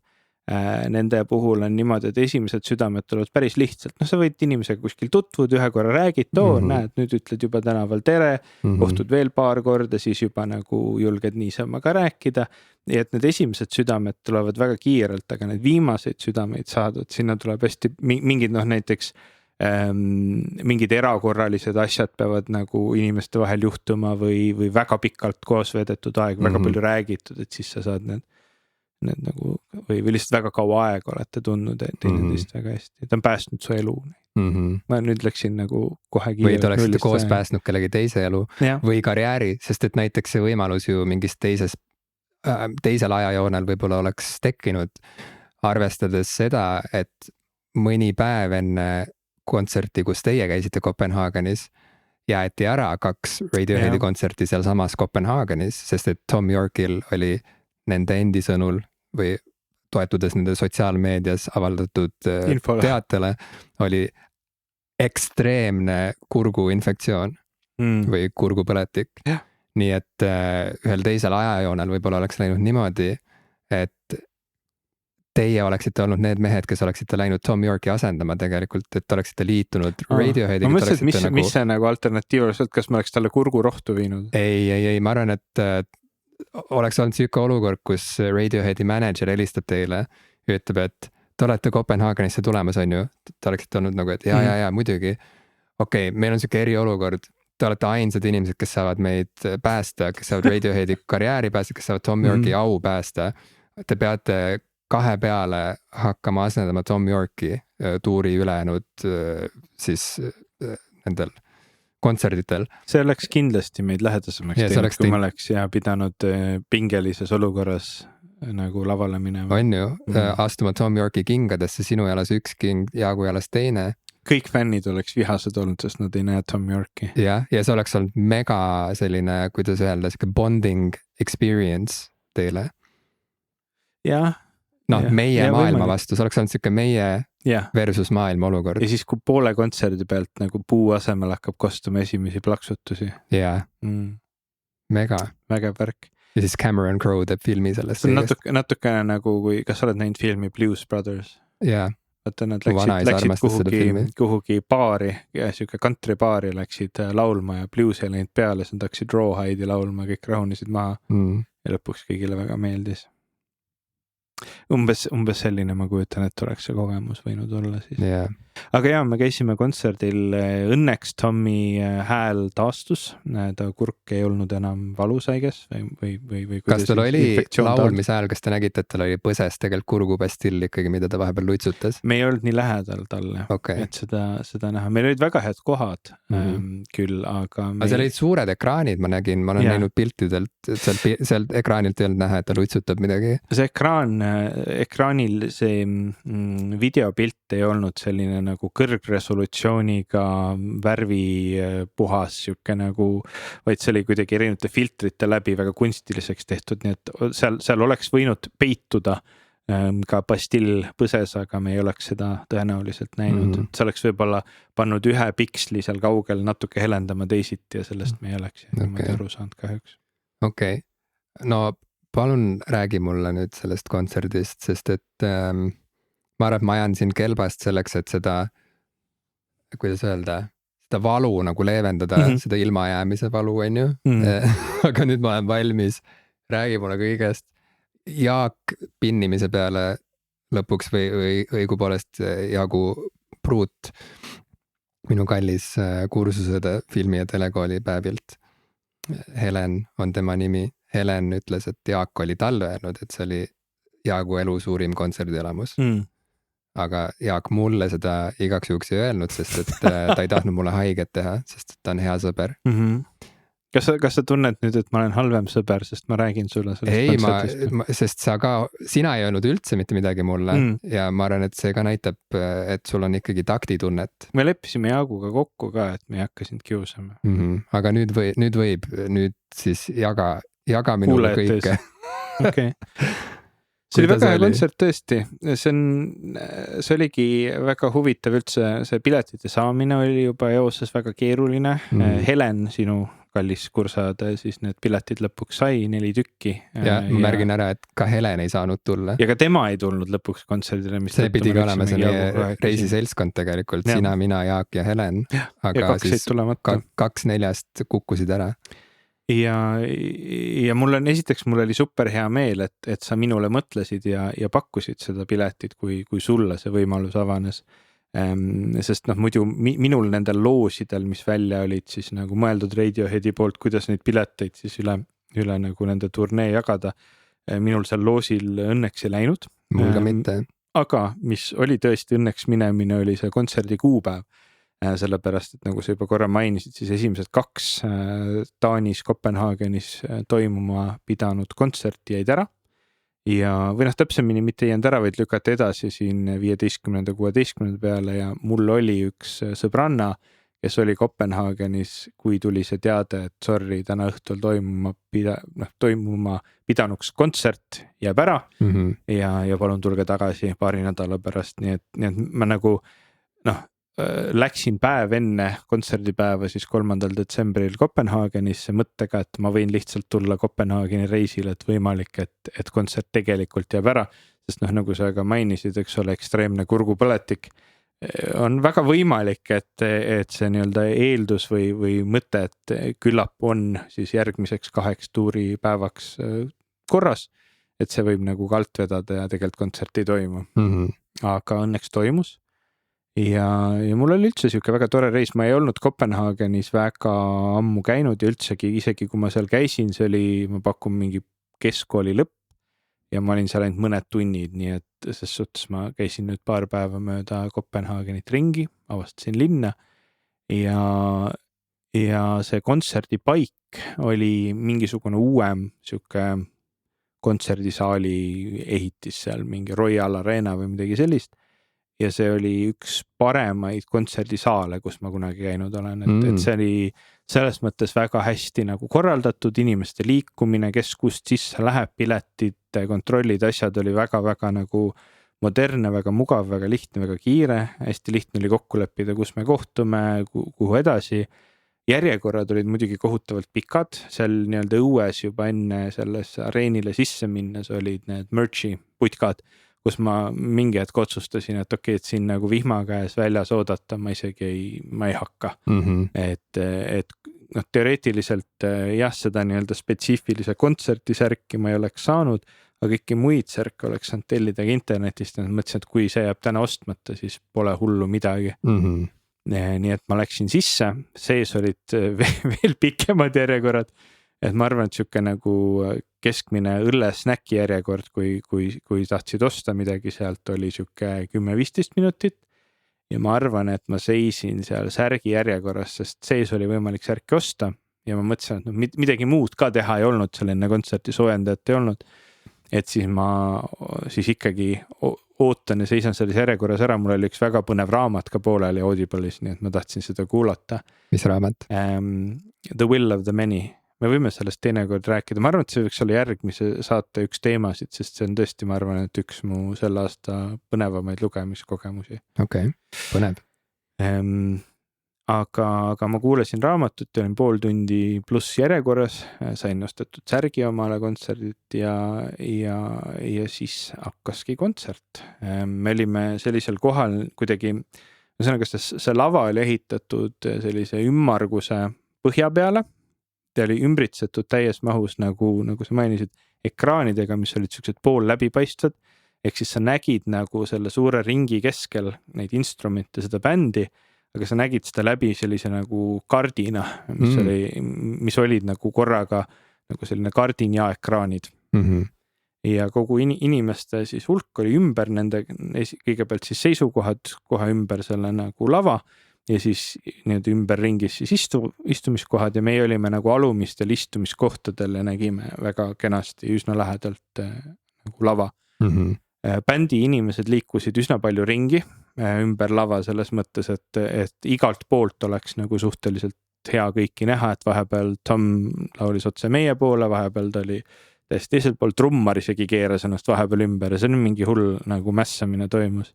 nende puhul on niimoodi, et esimesed südamed tulevad päris lihtsalt. Sa võid inimesega kuskil tutvud, ühe korra räägid, näed, nüüd ütled juba tänaval tere, kohtud veel paar korda, siis juba nagu julged niisama ka rääkida. Ja et need esimesed südamed tulevad väga kiirelt, aga need viimaseid südameid saadud, sinna tuleb hästi mingid näiteks mingid erakorralised asjad peavad nagu inimeste vahel juhtuma või väga pikalt koos vedetud aeg, väga palju räägitud, et siis sa saad need nagu või lihtsalt väga kaua aega olete tundnud teineteist väga hästi. Ta on päästnud su elu. Ma nüüd läksin nagu kohe kiirelt. Või te oleksite koos päästnud kellegi teise elu või karjääri, sest et näiteks see võimalus ju mingis teisel ajajoonel võib-olla oleks tekkinud, arvestades seda, et mõni päev enne kontserti, kus teie käisite Kopenhaagenis, jäeti ära 2 Radioheadi kontserti seal samas Kopenhaagenis, sest et Tom Yorkil oli nende endi sõnul või toetudes nende sotsiaalmeedias avaldatud Infole. teatele, oli ekstreemne kurguinfektsioon või kurgupõletik. Jah. Nii et ühel teisel ajajoonel võib-olla oleks läinud niimoodi, et teie oleksite olnud need mehed, kes oleksite läinud Tom Yorki asendama tegelikult, et oleksite liitunud Radioheadiga. Ma mõtlesin, et mis see nagu alternatiiv oleks, kas ma oleks talle kurgurohtu viinud? Ei, ma arvan, et oleks olnud siuke olukord, kus Radioheadi manager helistab teile ja ütleb, et te olete Kopenhaagenisse tulemas, on ju? Te oleksite olnud nagu, et ja, muidugi. Okei, meil on siuke eriolukord. Te olete ainsad inimesed, kes saavad meid päästa, kes saavad Radioheadi karjääri päästa, kes saavad Tom Yorki au päästa. Te peate 2 peale hakkama asendama Tom Yorki tuuri ülejäänud siis nendel kontserditel. See oleks kindlasti meid lähedasemaks teinud, kui ma oleks pidanud pingelises olukorras nagu lavale minema. On ju, astuma Tom Yorki kingadesse, sinu jalas üks king, Jaagu jalas teine. Kõik fännid oleks vihased olnud, sest nad ei näe Tom Yorki. Ja see oleks olnud mega selline, kuidas öelda, siuke bonding experience teile. Jah. Meie maailma vastu, see oleks olnud siuke meie versus maailma olukord. Ja siis, kui poole kontserdi pealt nagu puu asemel hakkab kostuma esimesi plaksutusi. Jaa, mega. Vägev värk. Ja siis Cameron Crowe teeb filmi sellest. Natukene nagu, kui kas sa oled näinud filmi Blues Brothers? Jaa. Vaata, nad läksid kuhugi baari, siuke country baari läksid laulma ja blues ei läinud peale, siis nad hakkasid Rawhide'i laulma, kõik rahunesid maha ja lõpuks kõigile väga meeldis. Umbes selline ma kujutan, et oleks see kogemus võinud olla siis. Aga me käisime kontserdil, õnneks Tommi hääl taastus, ta kurk ei olnud enam valusaiges või kas tal oli laulmise hääl, kas te nägite, et tal oli põses tegelikult kurgupastill ikkagi, mida ta vahepeal luitsutas? Me ei olnud nii lähedal talle, et seda näha. Meil olid väga head kohad küll, aga seal olid suured ekraanid, ma olen näinud piltidelt, sealt ekraanilt ei olnud näha, et ta luitsutab midagi. See ekraanil see videopilt ei olnud selline nagu kõrgresolutsiooniga värvipuhas siuke nagu, vaid see oli kuidagi erinevate filtrite läbi väga kunstiliseks tehtud, nii et seal oleks võinud peituda ka pastill põses, aga me ei oleks seda tõenäoliselt näinud. See oleks võib-olla pannud ühe piksli seal kaugel natuke helendama teisiti ja sellest me ei oleks aru saanud kahjuks. Okei. No palun räägi mulle nüüd sellest kontserdist, sest et ma arvan, et ma ajan siin kelbast selleks, et seda, kuidas öelda, seda valu nagu leevendada, seda ilmajäämise valu, on ju. Aga nüüd ma olen valmis, räägi mulle kõigest. Jaak pinnimise peale lõpuks või õigupoolest Jaagu Pruut, minu kallis kursusõde filmi- ja telekooli päevilt. Helen on tema nimi. Helen ütles, et Jaak oli talle öelnud, et see oli Jaagu elu suurim kontserdielamus. Aga Jaak mulle seda igaks juhuks ei öelnud, sest et ta ei tahtnud mulle haiget teha, sest ta on hea sõber. Kas sa tunned nüüd, et ma olen halvem sõber, sest ma räägin sulle sellest kontserdist? Sest sina ei öelnud üldse mitte midagi mulle ja ma arvan, et see ka näitab, et sul on ikkagi taktitunnet. Me leppisime Jaaguga kokku ka, et me ei hakka sind kiusama. Aga nüüd võib siis jaga minuga kõike. Okei. See oli väga hea kontsert tõesti. See oligi väga huvitav üldse, see piletite saamine oli juba eoses väga keeruline. Helen, sinu kallis kursad, siis need piletid lõpuks sai 4 tükki. Ja ma märgin ära, et ka Helen ei saanud tulla. Ja ka tema ei tulnud lõpuks kontserdile. See pidi ka olema see reisiselskond tegelikult, sina, mina, Jaak ja Helen. Aga siis 2 4 kukkusid ära. Ja mul oli super hea meel, et sa minule mõtlesid ja pakkusid seda piletit, kui sulle see võimalus avanes. Sest muidu minul nendel loosidel, mis välja olid siis nagu mõeldud Radioheadi poolt, kuidas neid pileteid siis üle nagu nende turnee jagada. Minul seal loosil õnneks ei läinud. Mul ka mitte. Aga mis oli tõesti õnneks minemine, oli see kontserdi kuupäev. Sellepärast, et nagu sa juba korra mainisid, siis esimesed 2 Taanis, Kopenhaagenis toimuma pidanud kontserti jäid ära. Või täpsemini mitte jäänud ära, vaid lükati edasi siin 15. 16. peale ja mul oli üks sõbranna, kes oli Kopenhaagenis, kui tuli see teade, et sorry, täna õhtul toimuma pidanuks kontsert jääb ära ja palun tulge tagasi paari nädala pärast, nii et ma nagu läksin päev enne kontserdipäeva siis 3. detsembril Kopenhaagenisse mõttega, et ma võin lihtsalt tulla Kopenhaageni reisile, et võimalik, et kontsert tegelikult jääb ära, sest nagu sa ka mainisid, eks ole, ekstreemne kurgupõletik on väga võimalik, et see nii-öelda eeldus või mõte, et küllap on siis järgmiseks 2 tuuripäevaks korras, et see võib nagu kalt vedada ja tegelikult kontsert ei toimu. Aga õnneks toimus ja mul oli üldse siuke väga tore reis, ma ei olnud Kopenhaagenis väga ammu käinud ja üldsegi, isegi kui ma seal käisin, see oli, ma pakun mingi keskkooli lõpp ja ma olin seal ainult mõned tunnid, nii et ses suhtes ma käisin nüüd paar päeva mööda Kopenhaagenit ringi, avastasin linna ja see kontserdipaik oli mingisugune uuem siuke kontserdisaali ehitis seal, mingi Royal Arena või midagi sellist. Ja see oli üks paremaid kontserdisaale, kus ma kunagi käinud olen, et see oli selles mõttes väga hästi nagu korraldatud, inimeste liikumine, kes kust sisse läheb, piletid, kontrollid, asjad oli väga-väga nagu modernne, väga mugav, väga lihtne, väga kiire, hästi lihtne oli kokku leppida, kus me kohtume, kuhu edasi. Järjekorrad olid muidugi kohutavalt pikad, seal nii-öelda õues juba enne sellesse areenile sisse minnes olid need merch'i putkad, kus ma mingi hetk otsustasin, et okei, et siin nagu vihma käes väljas oodata, ma isegi ei hakka. Et teoreetiliselt jah, seda nii-öelda spetsiifilise kontsertisärki ma ei oleks saanud, aga kõiki muid särke oleks saanud tellida internetist ja mõtlesin, et kui see jääb täna ostmata, siis pole hullu midagi. Nii et ma läksin sisse, sees olid veel pikemad järjekorrad, et ma arvan, et siuke nagu keskmine õlle-snäki järjekord, kui tahtsid osta midagi, sealt oli siuke 10-15 minutit ja ma arvan, et ma seisin seal särgi järjekorras, sest sees oli võimalik särki osta ja ma mõtlesin, et midagi muud ka teha ei olnud, selline kontserti soojendajat ei olnud, et siis ma siis ikkagi ootan ja seisan selles järjekorras ära, mul oli üks väga põnev raamat ka pooleli Audible'is, nii et ma tahtsin seda kuulata. Mis raamat? The Will of the Many. Me võime sellest teinekord rääkida, ma arvan, et see võiks olla järgmise saate üks teemasid, sest see on tõesti, ma arvan, et üks mu selle aasta põnevamaid lugemiskogemusi. Okei, põnev. Aga ma kuulasin raamatut ja olin pool tundi pluss järjekorras, sain ostetud särgi omale kontserdit ja siis hakkaski kontsert. Me olime sellisel kohal kuidagi, see lava oli ehitatud sellise ümmarguse põhja peale, ta oli ümbritsetud täies mahus, nagu sa mainisid, ekraanidega, mis olid sellised pool läbipaistvad, ehk siis sa nägid nagu selle suure ringi keskel neid instrumente, seda bändi, aga sa nägid seda läbi sellise nagu kardina, mis olid nagu korraga nagu selline kardin ja ekraanid. Ja kogu inimeste siis hulk oli ümber nende, kõigepealt siis seisukohad kohe ümber selle nagu lava ja siis need ümber ringis siis istumiskohad ja meie olime nagu alumistel istumiskohtadel ja nägime väga kenasti üsna lähedalt nagu lava. Bändi inimesed liikusid üsna palju ringi ümber lava selles mõttes, et igalt poolt oleks nagu suhteliselt hea kõiki näha, et vahepeal Tom laulis otse meie poole, vahepeal ta oli täiesti teiselt poolt, trummar isegi keeras ennast vahepeal ümber ja see on mingi hull nagu mässamine toimus.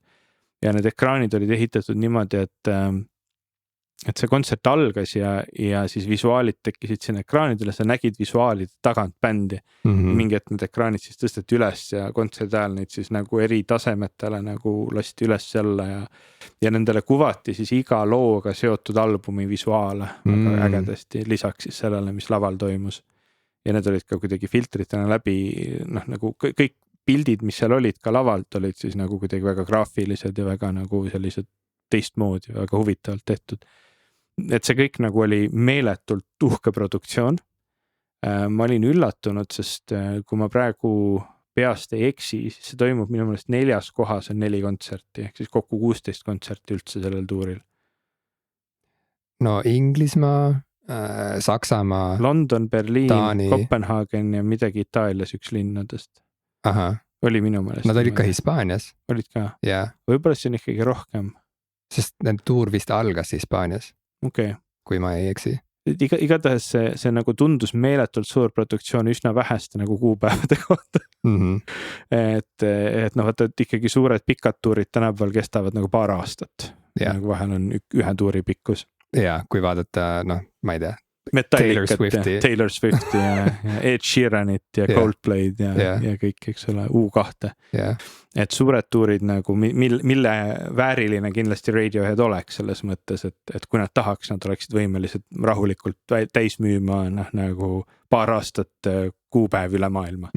Ja need ekraanid olid ehitatud niimoodi, et see kontsert algas ja siis visuaalid tekkisid siin ekraanidele, sa nägid visuaalid tagant bändi. Mingi et need ekraanid siis tõsteti üles ja kontserdi ajal neid siis nagu eri tasemetele nagu lasti üles jälle ja nendele kuvati siis iga looga seotud albumi visuaale väga ägedasti, lisaks siis sellele, mis laval toimus. Ja need olid ka kuidagi filtritena läbi, nagu kõik pildid, mis seal olid ka lavalt, olid siis nagu kuidagi väga graafilised ja väga nagu sellised teistmoodi, väga huvitavalt tehtud. Et see kõik nagu oli meeletult uhke produktsioon. Ma olin üllatunud, sest kui ma praegu peast ei eksi, siis see toimub minu meelest 4 kohas on 4 kontserti, ehk siis kokku 16 kontserti üldse sellel tuuril. No Inglismaa, Saksamaa, London, Berliin, Taani. Kopenhaagen ja midagi Itaalias üks linnadest. Aha. Oli minu meelest. Nad olid ka Hispaanias. Olid ka? Yeah. Võib-olla see on ikkagi rohkem. Sest need tuur vist algas Hispaanias. okei. kui ma ei eksi. Igatahes see nagu tundus meeletult suur produktsioon üsna väheste nagu kuupäevade kohta. Et noh, vaata, et ikkagi suured pikad tuurid tänapäeval kestavad nagu paar aastat. Nagu vahel on ühe tuuri pikkus. Ja, kui vaadata, noh, ma ei tea. Taylor Swifti ja Ed Sheeranit ja Coldplay'd ja kõik, eks ole, U2. Et suured tuurid nagu, mille vääriline kindlasti Radiohead oleks selles mõttes, et kui nad tahaks, nad oleksid võimelised rahulikult täis müüma nagu paar aastat kuupäev üle maailma.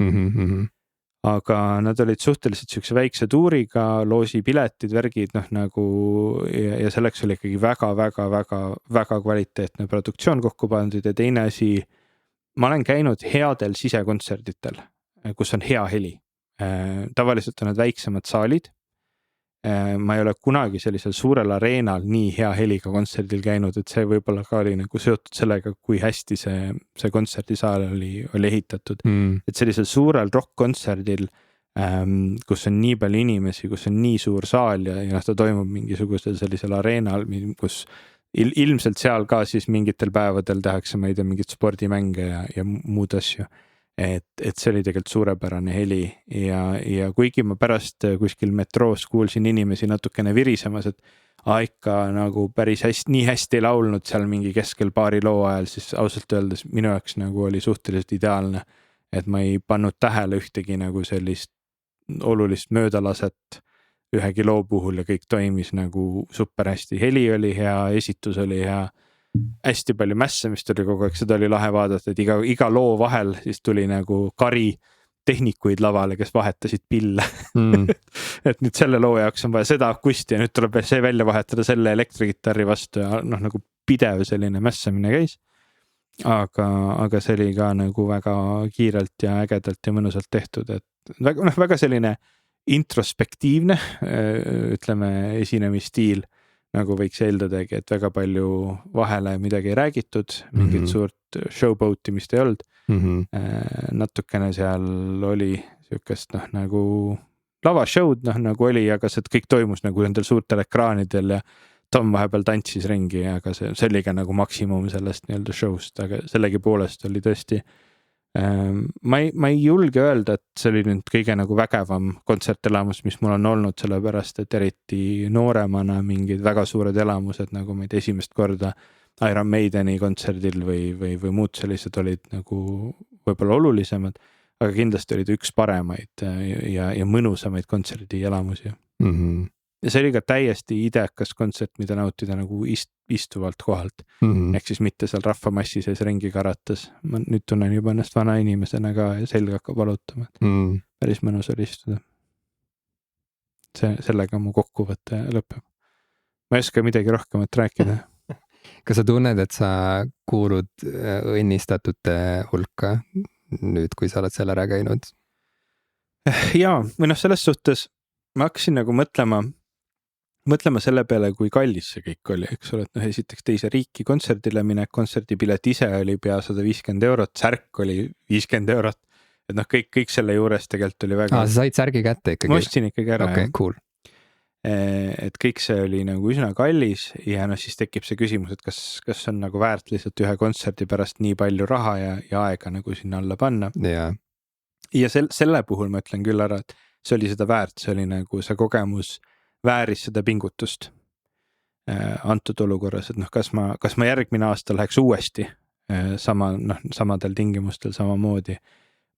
Aga nad olid suhteliselt siukse väikse tuuriga, loosipiletid, värgid, noh nagu ja selleks oli ikkagi väga kvaliteetne produktsioon kokku pandud ja teine asi, ma olen käinud headel sisekontserditel, kus on hea heli. Tavaliselt on need väiksemad saalid. Ma ei ole kunagi sellisel suurel areenal nii hea heliga kontserdil käinud, et see võib-olla ka oli nagu seotud sellega, kui hästi see kontserdisaal oli ehitatud. Et sellisel suurel rock-kontserdil, kus on nii palju inimesi, kus on nii suur saal ja ta toimub mingisugusel sellisel areenal, kus ilmselt seal ka siis mingitel päevadel tehakse, ma ei tea, mingit spordimänge ja muud asju. Et see oli tegelikult suurepärane heli ja kuigi ma pärast kuskil metroos kuulsin inimesi natukene virisemas, et ikka nagu päris nii hästi ei laulnud seal mingi keskel paari loo ajal, siis ausalt öeldes minu jaoks nagu oli suhteliselt ideaalne, et ma ei pannud tähele ühtegi nagu sellist olulist möödalaset ühegi loo puhul ja kõik toimis nagu super hästi. Heli oli hea, esitus oli hea. Hästi palju mässamist oli kogu aeg, seda oli lahe vaadata, et iga loo vahel siis tuli nagu kari tehnikuid lavale, kes vahetasid pille. Et nüüd selle loo jaoks on vaja seda akusti ja nüüd tuleb see välja vahetada selle elektrigitarri vastu ja noh, nagu pidev selline mässamine käis. Aga see oli ka nagu väga kiirelt ja ägedalt ja mõnusalt tehtud, et väga selline introspektiivne, ütleme, esinemisstiil. Nagu võiks eeldadagi, et väga palju vahele midagi ei räägitud, mingit suurt showboatimist ei olnud. Natukene seal oli siukest nagu lavashow'd nagu oli, aga see kõik toimus nagu nendel suurtel ekraanidel ja Tom vahepeal tantsis ringi, aga see oli ka nagu maksimum sellest nii-öelda show'st, aga sellegi poolest oli tõesti ma ei julge öelda, et see oli nüüd kõige nagu vägevam kontsertelamus, mis mul on olnud, sellepärast, et eriti nooremana mingid väga suured elamused, nagu meid esimest korda Iron Maideni kontserdil või muud sellised olid nagu võib-olla olulisemad, aga kindlasti olid üks paremaid ja mõnusamaid kontserdielamusi. Ja see oli ka täiesti idekas kontsert, mida nautida nagu istuvalt kohalt. Ehk siis mitte seal rahvamassi sees ringi karatas. Ma nüüd tunnen juba ennast vana inimesena ka ja selge hakkab valutama. Päris mõnus oli istuda. Sellega mu kokkuvõte lõpeb. Ma ei oska midagi rohkemat rääkida. Kas sa tunned, et sa kuulud õnnistatute hulka nüüd, kui sa oled seal ära käinud? Jaa, või selles suhtes ma hakkasin nagu mõtlema selle peale, kui kallis see kõik oli, eks ole, et esiteks teise riiki kontserdile minek, kontserdipilet ise oli pea 150 €, särk oli 50 €, et kõik selle juures tegelikult oli väga... Sa said särgi kätte ikkagi? Ma ostsin ikkagi ära. Okay, cool. Et kõik see oli nagu üsna kallis ja siis tekib see küsimus, et kas on nagu väärt lihtsalt ühe kontserdi pärast nii palju raha ja aega nagu sinna alla panna. Ja selle puhul ma ütlen küll ära, et see oli seda väärt, see oli nagu see kogemus vääris seda pingutust antud olukorras, et kas ma järgmine aasta läheks uuesti samadel tingimustel samamoodi.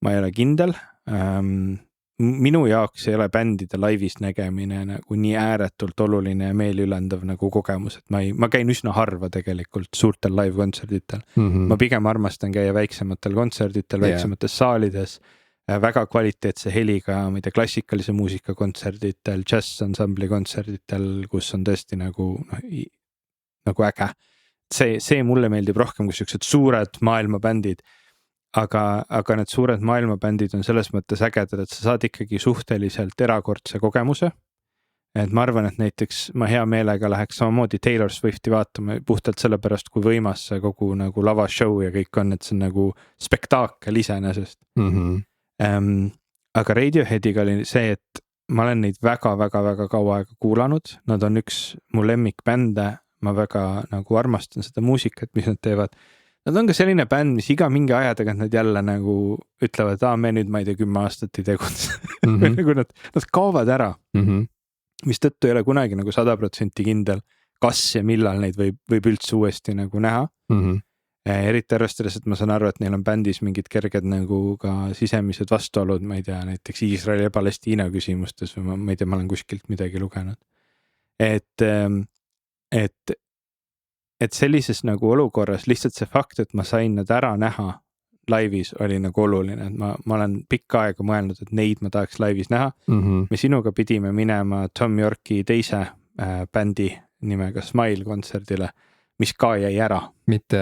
Ma ei ole kindel. Minu jaoks ei ole bändide laivis nägemine nagu nii ääretult oluline ja meeliülendav nagu kogemus, et ma käin üsna harva tegelikult suurtel live-kontserditel. Ma pigem armastan käia väiksematel kontserditel, väiksemates saalides, väga kvaliteetse heliga, ma ei tea, klassikalise muusika kontserditel, jazz-ensembli kontserditel, kus on tõesti nagu äge. See mulle meeldib rohkem kui sellised suured maailmabändid, aga need suured maailmabändid on selles mõttes ägedad, et sa saad ikkagi suhteliselt erakordse kogemuse. Et ma arvan, et näiteks ma hea meelega läheks samamoodi Taylor Swifti vaatama puhtalt sellepärast, kui võimas see kogu nagu lavashow ja kõik on, et see on nagu spektaakel iseenesest. Aga Radioheadiga oli see, et ma olen neid väga kaua aega kuulanud, nad on üks mu lemmikbände, ma väga nagu armastan seda muusikat, mis nad teevad. Nad on ka selline bänd, mis iga mingi aja tagant nad jälle nagu ütlevad, me nüüd, ma ei tea, 10 aastat ei tegutse. Nagu nad kaovad ära, mis tõttu ei ole kunagi nagu 100% kindel, kas ja millal neid võib üldse uuesti nagu näha. Eriti arvestades, et ma saan aru, et neil on bändis mingid kerged nagu ka sisemised vastuolud, ma ei tea, näiteks Iisraeli ja Palestiina küsimustes või ma ei tea, ma olen kuskilt midagi lugenud. Et sellises nagu olukorras lihtsalt see fakt, et ma sain nad ära näha laivis oli nagu oluline, et ma olen pikka aega mõelnud, et neid ma tahaks laivis näha. Me sinuga pidime minema Tom Yorki teise bändi nimega Smile kontserdile, mis ka jäi ära. Mitte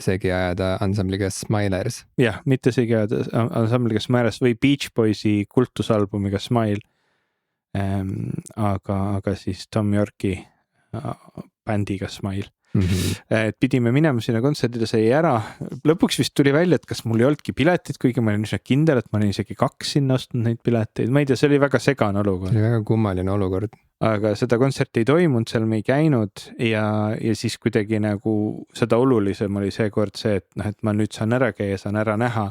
segi ajada ansambliga Smilers. Jah, mitte segi ajada ansambliga Smilers või Beach Boysi kultusalbumiga Smile. Aga siis Tom Yorki bändiga Smile. Et pidime minema sinna kontserdile, see jäi ära. Lõpuks vist tuli välja, et kas mul ei olnudki piletit, kuigi ma olin üsna kindel, et ma olin isegi 2 sinna ostnud neid pileteid. Ma ei tea, see oli väga segane olukord. See oli väga kummaline olukord. Aga seda kontserti ei toimunud, seal me ei käinud ja siis kuidagi nagu seda olulisem oli seekord see, et ma nüüd saan ära käia, saan ära näha.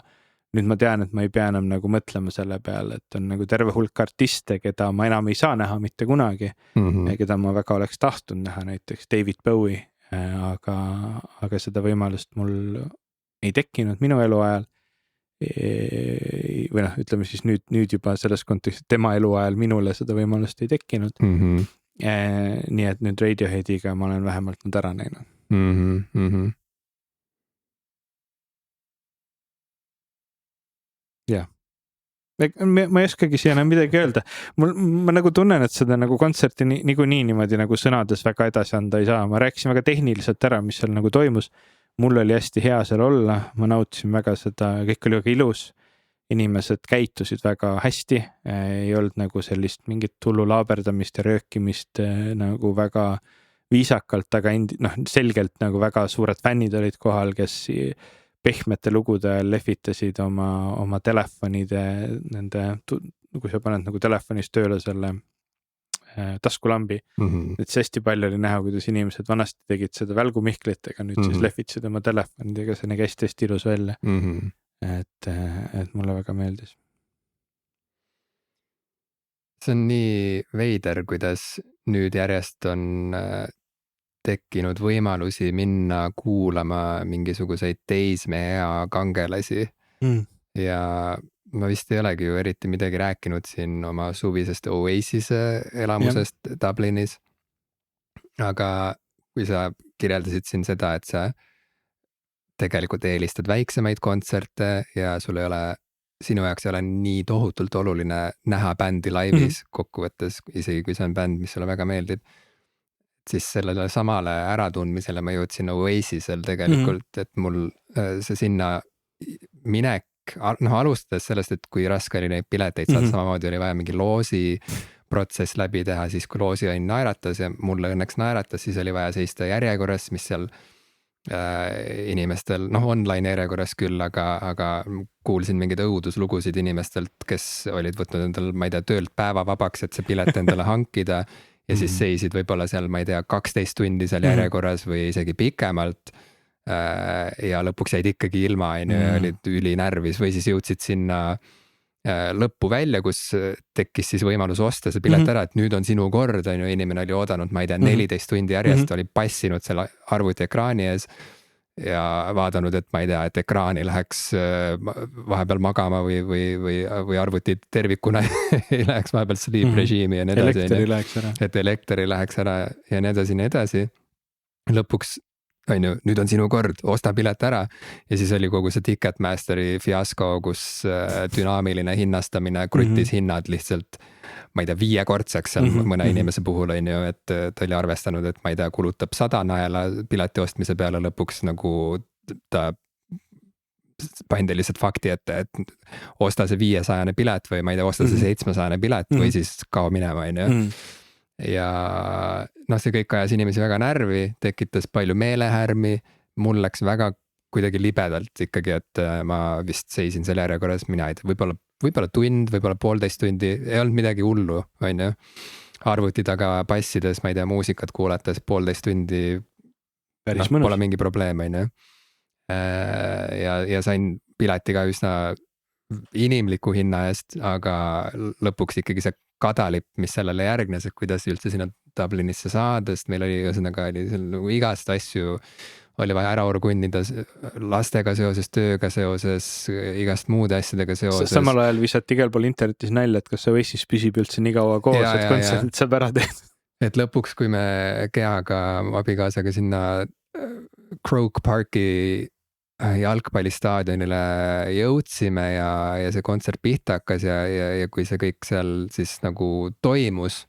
Nüüd ma tean, et ma ei pea enam nagu mõtlema selle peale, et on nagu terve hulk artiste, keda ma enam ei saa näha mitte kunagi, keda ma väga oleks tahtnud näha, näiteks David Bowie, aga seda võimalust mul ei tekkinud minu eluajal. Või ütleme siis nüüd juba selles kontekstis, tema eluajal minule seda võimalust ei tekkinud. Nii et nüüd Radioheadiga ma olen vähemalt nüüd ära näinud. Jah. Ma ei oskagi siia enam midagi öelda. Ma nagu tunnen, et seda nagu kontserti niimoodi nagu sõnades väga edasi anda ei saa. Ma rääkisin väga tehniliselt ära, mis seal nagu toimus. Mul oli hästi hea seal olla, ma nautisin väga seda, kõik oli väga ilus, inimesed käitusid väga hästi, ei olnud nagu sellist mingit hullu laaberdamist ja röökimist nagu väga viisakalt, aga selgelt nagu väga suured fännid olid kohal, kes pehmete lugude lehvitasid oma telefonide, kui sa paned nagu telefonis tööle selle taskulambi, et see hästi palju oli näha, kuidas inimesed vanasti tegid seda välgumihklitega, nüüd siis lehvitasid oma telefonidega, see nägi hästi ilus välja. Et mulle väga meeldis. See on nii veider, kuidas nüüd järjest on tekkinud võimalusi minna kuulama mingisuguseid teismeea kangelasi ja ma vist ei olegi ju eriti midagi rääkinud siin oma suvisest Oasis elamusest Dublinis. Aga kui sa kirjeldasid siin seda, et sa tegelikult eelistad väiksemaid kontserte ja sul ei ole, sinu jaoks ei ole nii tohutult oluline näha bändi laivis kokkuvõttes, isegi kui see on bänd, mis sulle väga meeldib, siis sellele samale äratundmisele ma jõudsin Oasisel tegelikult, et mul see sinna minek, alustades sellest, et kui raske oli neid pileteid saada, samamoodi oli vaja mingi loosi protsess läbi teha, siis kui loosi oli naeratas ja mulle õnneks naeratas, siis oli vaja seista järjekorras, mis seal inimestel, online järjekorras küll, aga kuulsin mingeid õuduslugusid inimestelt, kes olid võtnud endal, ma ei tea, töölt päeva vabaks, et see pilet endale hankida ja siis seisid võib-olla seal, ma ei tea, 12 tundi seal järjekorras või isegi pikemalt. Ja lõpuks jäid ikkagi ilma ja olid ülinärvis või siis jõudsid sinna lõppu välja, kus tekkis siis võimalus osta see pilet ära, et nüüd on sinu kord, inimene oli oodanud, ma ei tea, 14 tundi järjest oli passinud selle arvuti ekraani ees ja vaadanud, et ma ei tea, et ekraani läheks vahepeal magama või arvuti tervikuna ei läheks vahepeal sleep režiimi ja nii edasi. Et elekter ei läheks ära ja nii edasi. Lõpuks nüüd on sinu kord, osta pilet ära ja siis oli kogu see Ticketmasteri fiasko, kus dünaamiline hinnastamine kruttis hinnad lihtsalt, ma ei tea, 5-kordseks seal mõne inimese puhul et ta oli arvestanud, et ma ei tea, kulutab 100 naela pileti ostmise peale, lõpuks nagu ta pandi lihtsalt fakti, et osta see 500 pilet või ma ei tea, osta see 700 pilet või siis kao minema, ja see kõik ajas inimesi väga närvi, tekitas palju meelehärmi, mul läks väga kuidagi libedalt ikkagi, et ma vist seisin selle järjekorras, mina ei tea, võib-olla tund, võib-olla 1,5 tundi, ei olnud midagi hullu, arvuti taga passides, ma ei tea, muusikat kuulates 1,5 tundi päris mõnus. Pole mingi probleem, on ju. Ja sain pileti ka üsna inimliku hinna eest, aga lõpuks ikkagi see kadalipp, mis sellele järgnes, et kuidas üldse sinna Dublinisse saada, sest meil oli ühesõnaga seal nagu igast asju oli vaja ära orgunnida lastega seoses, tööga seoses, igast muude asjadega seoses. Samal ajal visati igal pool internetis nalja, et kas see Oasis püsib üldse nii kaua koos, et kontserdid saab ära tehtud. Et lõpuks, kui me Keaga abikaasaga sinna Croke Parki jalgpallistaadionile jõudsime ja see kontsert pihta hakkas ja kui see kõik seal siis nagu toimus,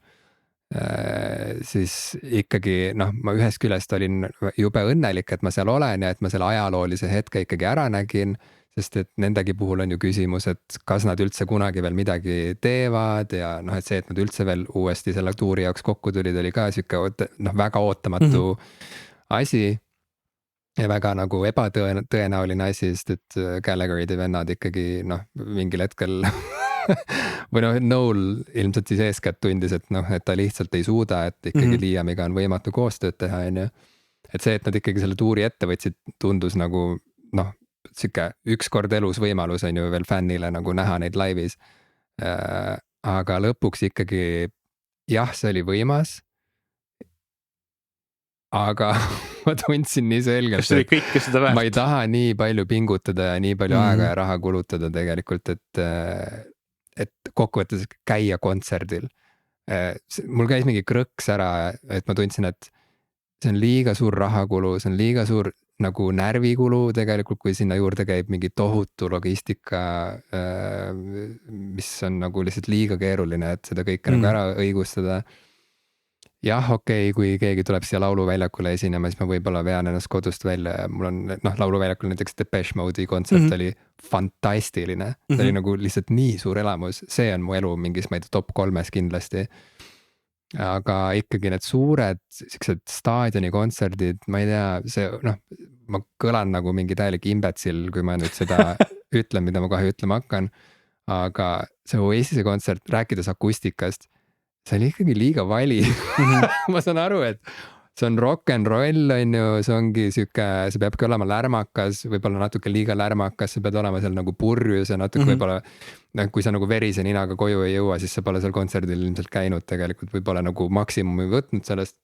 siis ikkagi ma ühest küljest olin jube õnnelik, et ma seal olen ja et ma selle ajaloolise hetke ikkagi ära nägin, sest et nendegi puhul on ju küsimus, et kas nad üldse kunagi veel midagi teevad ja et see, et nad üldse veel uuesti selle tuuri jaoks kokku tulid, oli ka siuke väga ootamatu asi ja väga nagu ebatõenäoline asi, sest et Gallagheride vennad ikkagi mingil hetkel või Noel ilmselt siis eeskätt tundis, et et ta lihtsalt ei suuda, et ikkagi Liamiga on võimatu koostööd teha, on ju. Et see, et nad ikkagi selle tuuri ette võtsid, tundus nagu siuke ükskord elus võimalus on ju veel fännile nagu näha neid laivis. Aga lõpuks ikkagi jah, see oli võimas. Aga ma tundsin nii selgelt, kas see oli kõike seda väärt? Ma ei taha nii palju pingutada ja nii palju aega ja raha kulutada tegelikult, et kokkuvõttes käia kontserdil. Mul käis mingi krõks ära, et ma tundsin, et see on liiga suur rahakulu, see on liiga suur nagu närvikulu tegelikult, kui sinna juurde käib mingi tohutu logistika, mis on nagu lihtsalt liiga keeruline, et seda kõike nagu ära õigustada. Jah, okei, kui keegi tuleb siia lauluväljakule esinema, siis ma võib-olla vean ennast kodust välja ja mul on, lauluväljakul näiteks Depeche Mode'i kontsert oli fantastiline. See oli nagu lihtsalt nii suur elamus. See on mu elu mingis, ma ei tea, top 3 kindlasti. Aga ikkagi need suured siuksed staadioni kontserdid, ma ei tea, see, ma kõlan nagu mingi täielik imbetsil, kui ma nüüd seda ütlen, mida ma kohe ütlema hakkan. Aga see Oasise kontsert, rääkides akustikast, see oli ikkagi liiga vali. Ma saan aru, et see on rock and roll, on ju, see ongi siuke, see peabki olema lärmakas, võib-olla natuke liiga lärmakas, see peab olema seal nagu purjus ja natuke võib-olla, kui sa nagu verise ninaga koju ei jõua, siis sa pole seal kontserdil ilmselt käinud tegelikult, võib-olla nagu maksimumi võtnud sellest.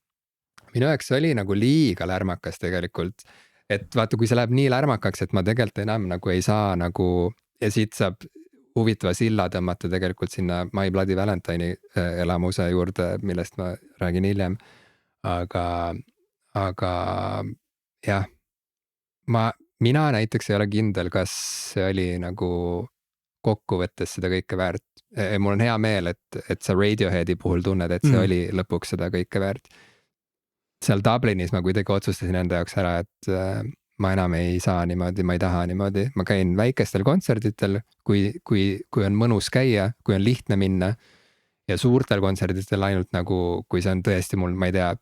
Minu jaoks oli nagu liiga lärmakas tegelikult, et vaata, kui see läheb nii lärmakaks, et ma tegelikult enam nagu ei saa nagu, ja siit saab huvitava silla tõmmata tegelikult sinna My Bloody Valentine'i elamuse juurde, millest ma räägin hiljem. Aga jah, mina näiteks ei ole kindel, kas see oli nagu kokkuvõttes seda kõike väärt. Mul on hea meel, et sa Radioheadi puhul tunned, et see oli lõpuks seda kõike väärt. Seal Dublinis ma kuidagi otsustasin enda jaoks ära, et ma enam ei saa niimoodi, ma ei taha niimoodi. Ma käin väikestel kontserditel, kui on mõnus käia, kui on lihtne minna ja suurtel kontserditel ainult nagu, kui see on tõesti mul, ma ei tea,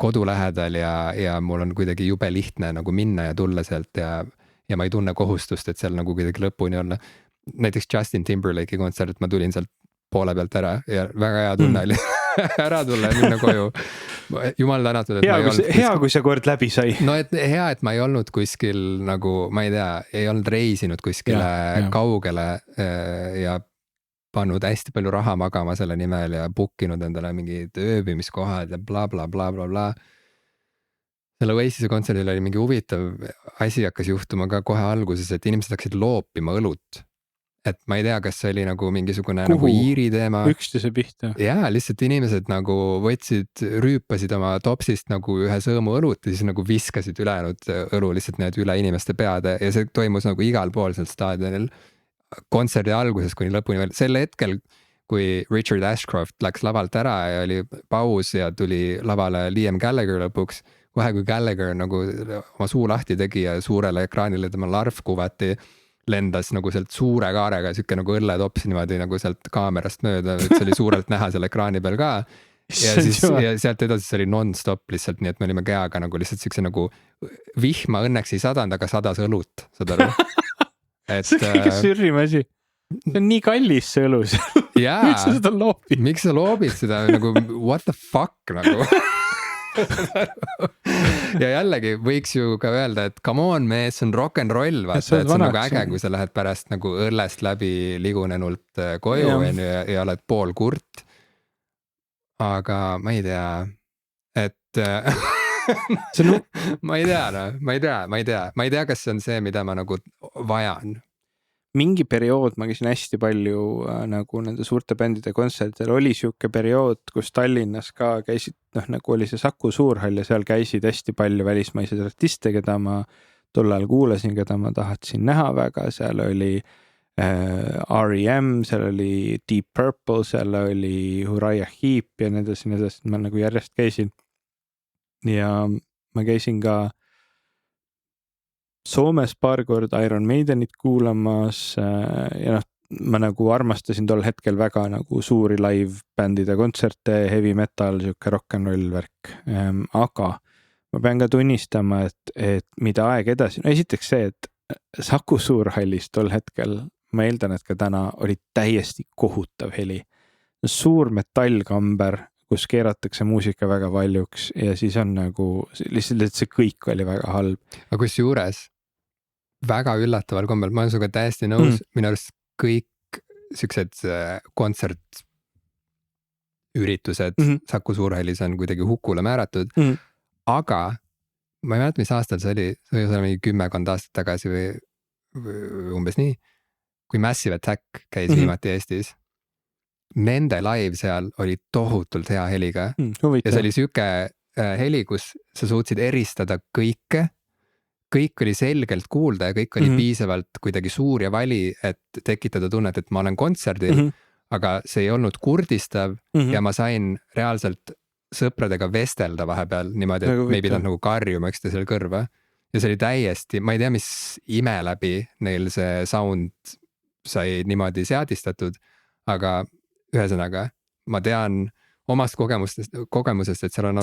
kodu lähedal ja mul on kuidagi jube lihtne nagu minna ja tulla sealt ja ma ei tunne kohustust, et seal nagu kuidagi lõpuni olla. Näiteks Justin Timberlake'i kontsert, ma tulin sealt poole pealt ära ja väga hea tunne oli ära tulla ja minna koju. Jumal tänatud, et hea, kui see kord läbi sai. No et hea, et ma ei olnud kuskil nagu, ma ei tea, ei olnud reisinud kuskile kaugele ja pannud hästi palju raha magama selle nimel ja bookinud endale mingid ööbimiskohad ja bla bla bla bla bla. Selle Oasise kontserdil oli mingi huvitav asi hakkas juhtuma ka kohe alguses, et inimesed hakkasid loopima õlut. Et ma ei tea, kas see oli nagu mingisugune nagu Iiri teema. Üksteise pihta. Jaa, lihtsalt inimesed nagu rüüpasid oma topsist nagu ühe sõõmu õlut ja siis nagu viskasid ülejäänud õlu lihtsalt need üle inimeste peade ja see toimus nagu igal pool seal staadionil kontserdi alguses kuni lõpuni veel. Sel hetkel, kui Richard Ashcroft läks lavalt ära ja oli paus ja tuli lavale Liam Gallagher lõpuks, kohe kui Gallagher nagu oma suu lahti tegi ja suurele ekraanile tema larv kuvati, lendas nagu sealt suure kaarega, siuke nagu õlletops niimoodi nagu sealt kaamerast mööda, et see oli suurelt näha seal ekraani peal ka. Ja sealt edasi see oli non-stop lihtsalt, nii et me olime Keaga nagu lihtsalt siukse nagu vihma õnneks ei sadanud, aga sadas õlut, saad aru? See on kõige sürrim asi. See on nii kallis see õlus. Miks sa seda loobid? Miks sa loobid seda nagu what the fuck nagu? ja jällegi võiks ju ka öelda, et come on mees, see on rock n roll, vaata, et see on nagu äge, kui sa lähed pärast nagu õllest läbi ligunenult koju ja oled pool kurt. Aga ma ei tea, et ma ei tea, kas see on see, mida ma nagu vajan. Mingi periood ma käisin hästi palju nagu nende suurte bändide kontsertidel, oli siuke periood, kus Tallinnas ka käisid, nagu oli see Saku Suurhall ja seal käisid hästi palju välismaiseid artiste, keda ma tol ajal kuulasin, keda ma tahtsin näha väga, seal oli R.E.M., seal oli Deep Purple, seal oli Uriah Heep ja nii edasi, ma nagu järjest käisin. Ja ma käisin ka Soomes paar korda Iron Maidenit kuulamas ja ma nagu armastasin tol hetkel väga nagu suuri live-bändide kontserte, heavy metal, siuke rock n roll värk. Aga ma pean ka tunnistama, et mida aeg edasi, esiteks see, et Saku Suurhallis tol hetkel, ma eeldan, et ka täna oli täiesti kohutav heli. Suur metallkamber, kus keeratakse muusika väga paljuks ja siis on nagu lihtsalt, et see kõik oli väga halb. Aga kus juures väga üllataval kombel, ma olen suga täiesti nõus, minu arust kõik siuksed kontsertüritused Saku Suurhallis on kuidagi hukule määratud, aga ma ei mäleta, mis aastal see oli mingi 10 aastat tagasi või umbes nii, kui Massive Attack käis viimati Eestis. Nende live seal oli tohutult hea heliga ja see oli siuke heli, kus sa suutsid eristada kõike. Kõik oli selgelt kuulda ja kõik oli piisavalt kuidagi suur ja vali, et tekitada tunnet, et ma olen kontserdil, aga see ei olnud kurdistav ja ma sain reaalselt sõpradega vestelda vahepeal niimoodi, et me ei pidanud nagu karjuma üksteisele kõrva. Ja see oli täiesti, ma ei tea, mis ime läbi neil see sound sai niimoodi seadistatud, aga ühesõnaga, ma tean omast kogemusest, et seal on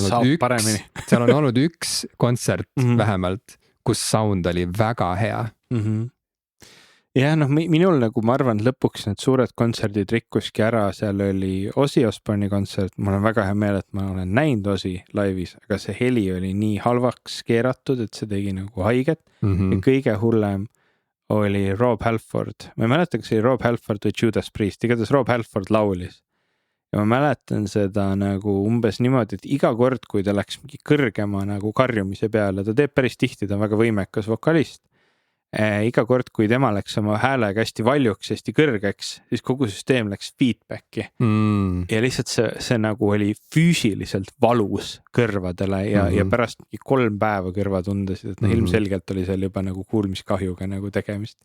olnud üks kontsert vähemalt, kus sound oli väga hea. Ja minul nagu ma arvan, lõpuks need suured kontserdid rikkuski ära, seal oli Ozzy Osbourne'i kontsert, mul on väga hea meel, et ma olen näinud Ozzy laivis, aga see heli oli nii halvaks keeratud, et see tegi nagu haiget ja kõige hullem oli Rob Halford. Ma ei mäleta, kas oli Rob Halford või Judas Priest, igatahes Rob Halford laulis. Ja ma mäletan seda nagu umbes niimoodi, et iga kord, kui ta läks mingi kõrgema nagu karjumise peale, ta teeb päris tihti, ta on väga võimekas vokalist. Iga kord, kui tema läks oma häälega hästi valjuks, hästi kõrgeks, siis kogu süsteem läks feedbacki. Ja lihtsalt see nagu oli füüsiliselt valus kõrvadele ja pärast 3 päeva kõrva tundesid, et ilmselgelt oli seal juba nagu kuulmiskahjuga nagu tegemist.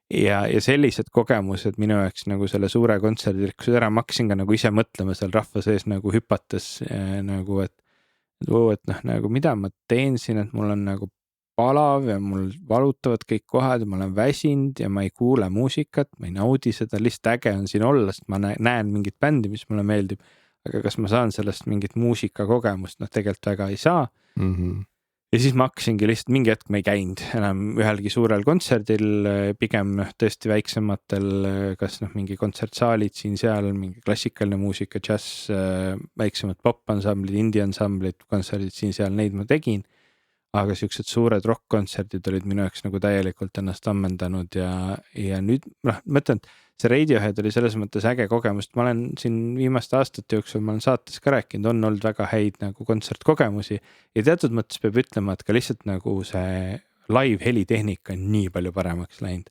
Ja sellised kogemused minu jaoks nagu selle suure kontserdi rikkused ära, ma hakkasin ka nagu ise mõtlema seal rahva sees nagu hüpates nagu, et nagu mida ma teen siin, et mul on nagu palav ja mul valutavad kõik kohad ja ma olen väsinud ja ma ei kuule muusikat, ma ei naudi seda, lihtsalt äge on siin olla, sest ma näen mingit bändi, mis mulle meeldib, aga kas ma saan sellest mingit muusikakogemust, tegelikult väga ei saa. Ja siis ma hakkasingi lihtsalt mingi hetk ma ei käinud enam ühelgi suurel kontserdil, pigem tõesti väiksematel, kas mingi kontsertsaalid siin-seal, mingi klassikaline muusika, džäss, väiksemad pop-ansamblid, indie-ansamblid, kontserdid siin-seal, neid ma tegin. Aga siuksed suured rock-kontserdid olid minu jaoks nagu täielikult ennast ammendanud ja nüüd, ma ütlen, see Radiohead oli selles mõttes äge kogemus, ma olen siin viimaste aastate jooksul, ma olen saates ka rääkinud, on olnud väga häid nagu kontsertkogemusi ja teatud mõttes peab ütlema, et ka lihtsalt nagu see live helitehnika on nii palju paremaks läinud.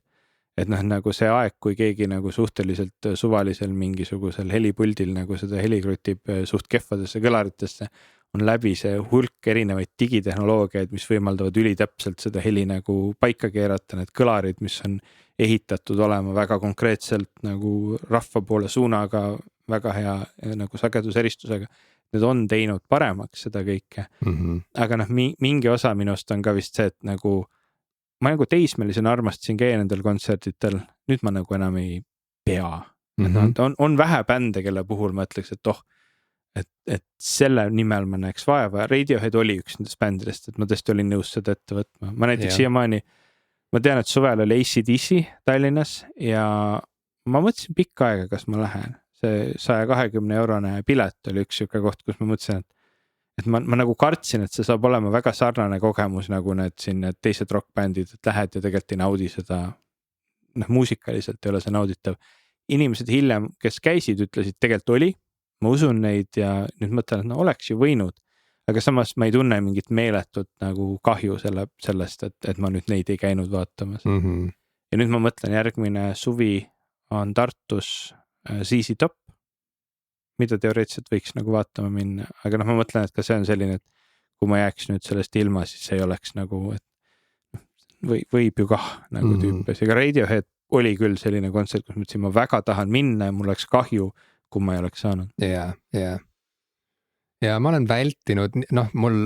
Et nagu see aeg, kui keegi nagu suhteliselt suvalisel mingisugusel helipuldil nagu seda heli krutib suht kehvadesse kõlaritesse, on läbi see hulk erinevaid digitehnoloogiaid, mis võimaldavad ülitäpselt seda heli nagu paika keerata, need kõlarid, mis on ehitatud olema väga konkreetselt nagu rahva poole suunaga, väga hea nagu sageduseristusega, need on teinud paremaks seda kõike. Aga mingi osa minust on ka vist see, et nagu ma nagu teismelisena armastasin käia nendel kontsertitel, nüüd ma nagu enam ei pea. On vähe bände, kelle puhul ma ütleks, et selle nimel ma näeks vaeva. Radiohead oli üks nendest bändidest, et ma tõesti olin nõus seda ette võtma. Ma näiteks siiamaani, ma tean, et suvel oli AC/DC Tallinnas ja ma mõtlesin pikka aega, kas ma lähen. See 120 € pilet oli üks siuke koht, kus ma mõtlesin, et ma nagu kartsin, et see saab olema väga sarnane kogemus nagu need siin need teised rokkbändid, et lähed ja tegelikult ei naudi seda, noh muusikaliselt ei ole see nauditav. Inimesed hiljem, kes käisid, ütlesid tegelikult oli, ma usun neid ja nüüd mõtlen, et no oleks ju võinud, aga samas ma ei tunne mingit meeletut nagu kahju sellest, et ma nüüd neid ei käinud vaatamas. Ja nüüd ma mõtlen, järgmine suvi on Tartus ZZ Top, mida teoreetiliselt võiks nagu vaatama minna, aga noh, ma mõtlen, et ka see on selline, et kui ma jääks nüüd sellest ilma, siis ei oleks nagu, et võib ju kah nagu tüüpes, ega Radiohead oli küll selline kontsert, kus ma ütlesin, ma väga tahan minna ja mul oleks kahju, kui ma ei oleks saanud. Ja ma olen vältinud, noh, mul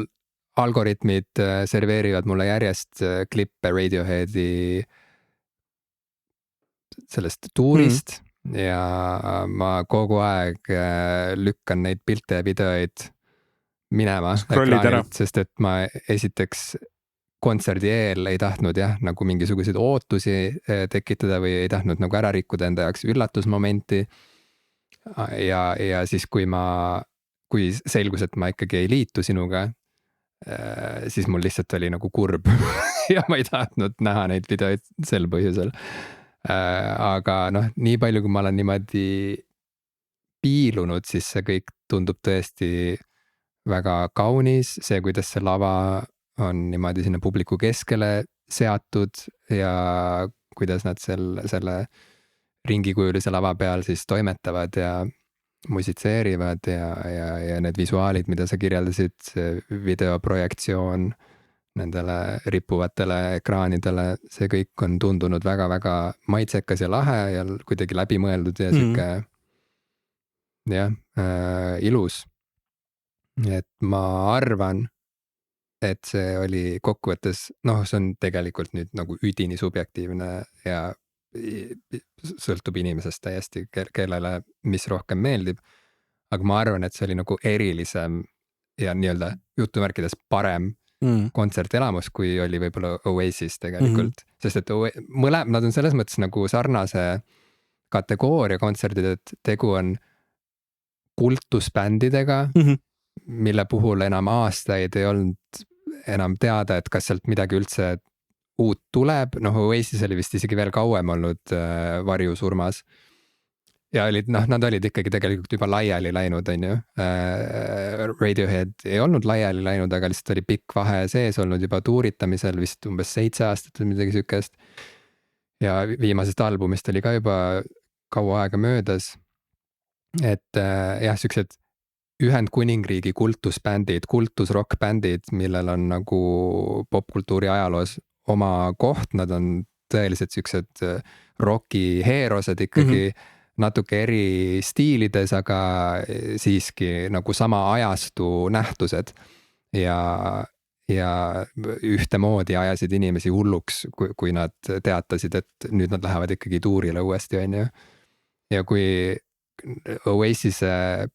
algoritmid serveerivad mulle järjest klippe Radioheadi sellest tuurist ja ma kogu aeg lükkan neid pilte ja videoid minema ekraanilt, sest et ma esiteks kontserdi eel ei tahtnud nagu mingisuguseid ootusi tekitada või ei tahtnud nagu ära rikkuda enda jaoks üllatusmomenti. Ja siis kui selgus, et ma ikkagi ei liitu sinuga, siis mul lihtsalt oli nagu kurb ja ma ei tahtnud näha neid videoid sel põhjusel. Aga noh, nii palju kui ma olen niimoodi piilunud, siis see kõik tundub tõesti väga kaunis, see kuidas see lava on niimoodi sinna publiku keskele seatud ja kuidas nad selle ringikujulise lava peal siis toimetavad ja musitseerivad ja need visuaalid, mida sa kirjeldasid, videoprojektsioon nendele rippuvatele ekraanidele, see kõik on tundunud väga-väga maitsekas ja lahe ja kuidagi läbimõeldud ja siuke ilus. Et ma arvan, et see oli kokkuvõttes, noh, see on tegelikult nüüd nagu üdini subjektiivne ja sõltub inimesest täiesti, kellele mis rohkem meeldib. Aga ma arvan, et see oli nagu erilisem ja nii-öelda jutumärkides parem kontsertelamus, kui oli võib-olla Oasis tegelikult. Sest et nad on selles mõttes nagu sarnase kategooria kontserdid, et tegu on kultusbändidega, mille puhul enam aastaid ei olnud enam teada, et kas sealt midagi üldse uut tuleb. Noh, Oasis oli vist isegi veel kauem olnud varjusurmas. Ja nad olid ikkagi tegelikult juba laiali läinud, on ju. Radiohead ei olnud laiali läinud, aga lihtsalt oli pikk vahe sees olnud juba tuuritamisel vist umbes 7 aastat või midagi sükest. Ja viimasest albumist oli ka juba kaua aega möödas. Et süksed Ühendkuningriigi kultusbändid, kultusrockbändid, millel on nagu popkultuuri ajaloos oma koht, nad on tõeliselt süksed rocki heerosed ikkagi, natuke eri stiilides, aga siiski nagu sama ajastu nähtused ja ühtemoodi ajasid inimesi hulluks, kui nad teatasid, et nüüd nad lähevad ikkagi tuurile uuesti, on ju. Ja kui Oasise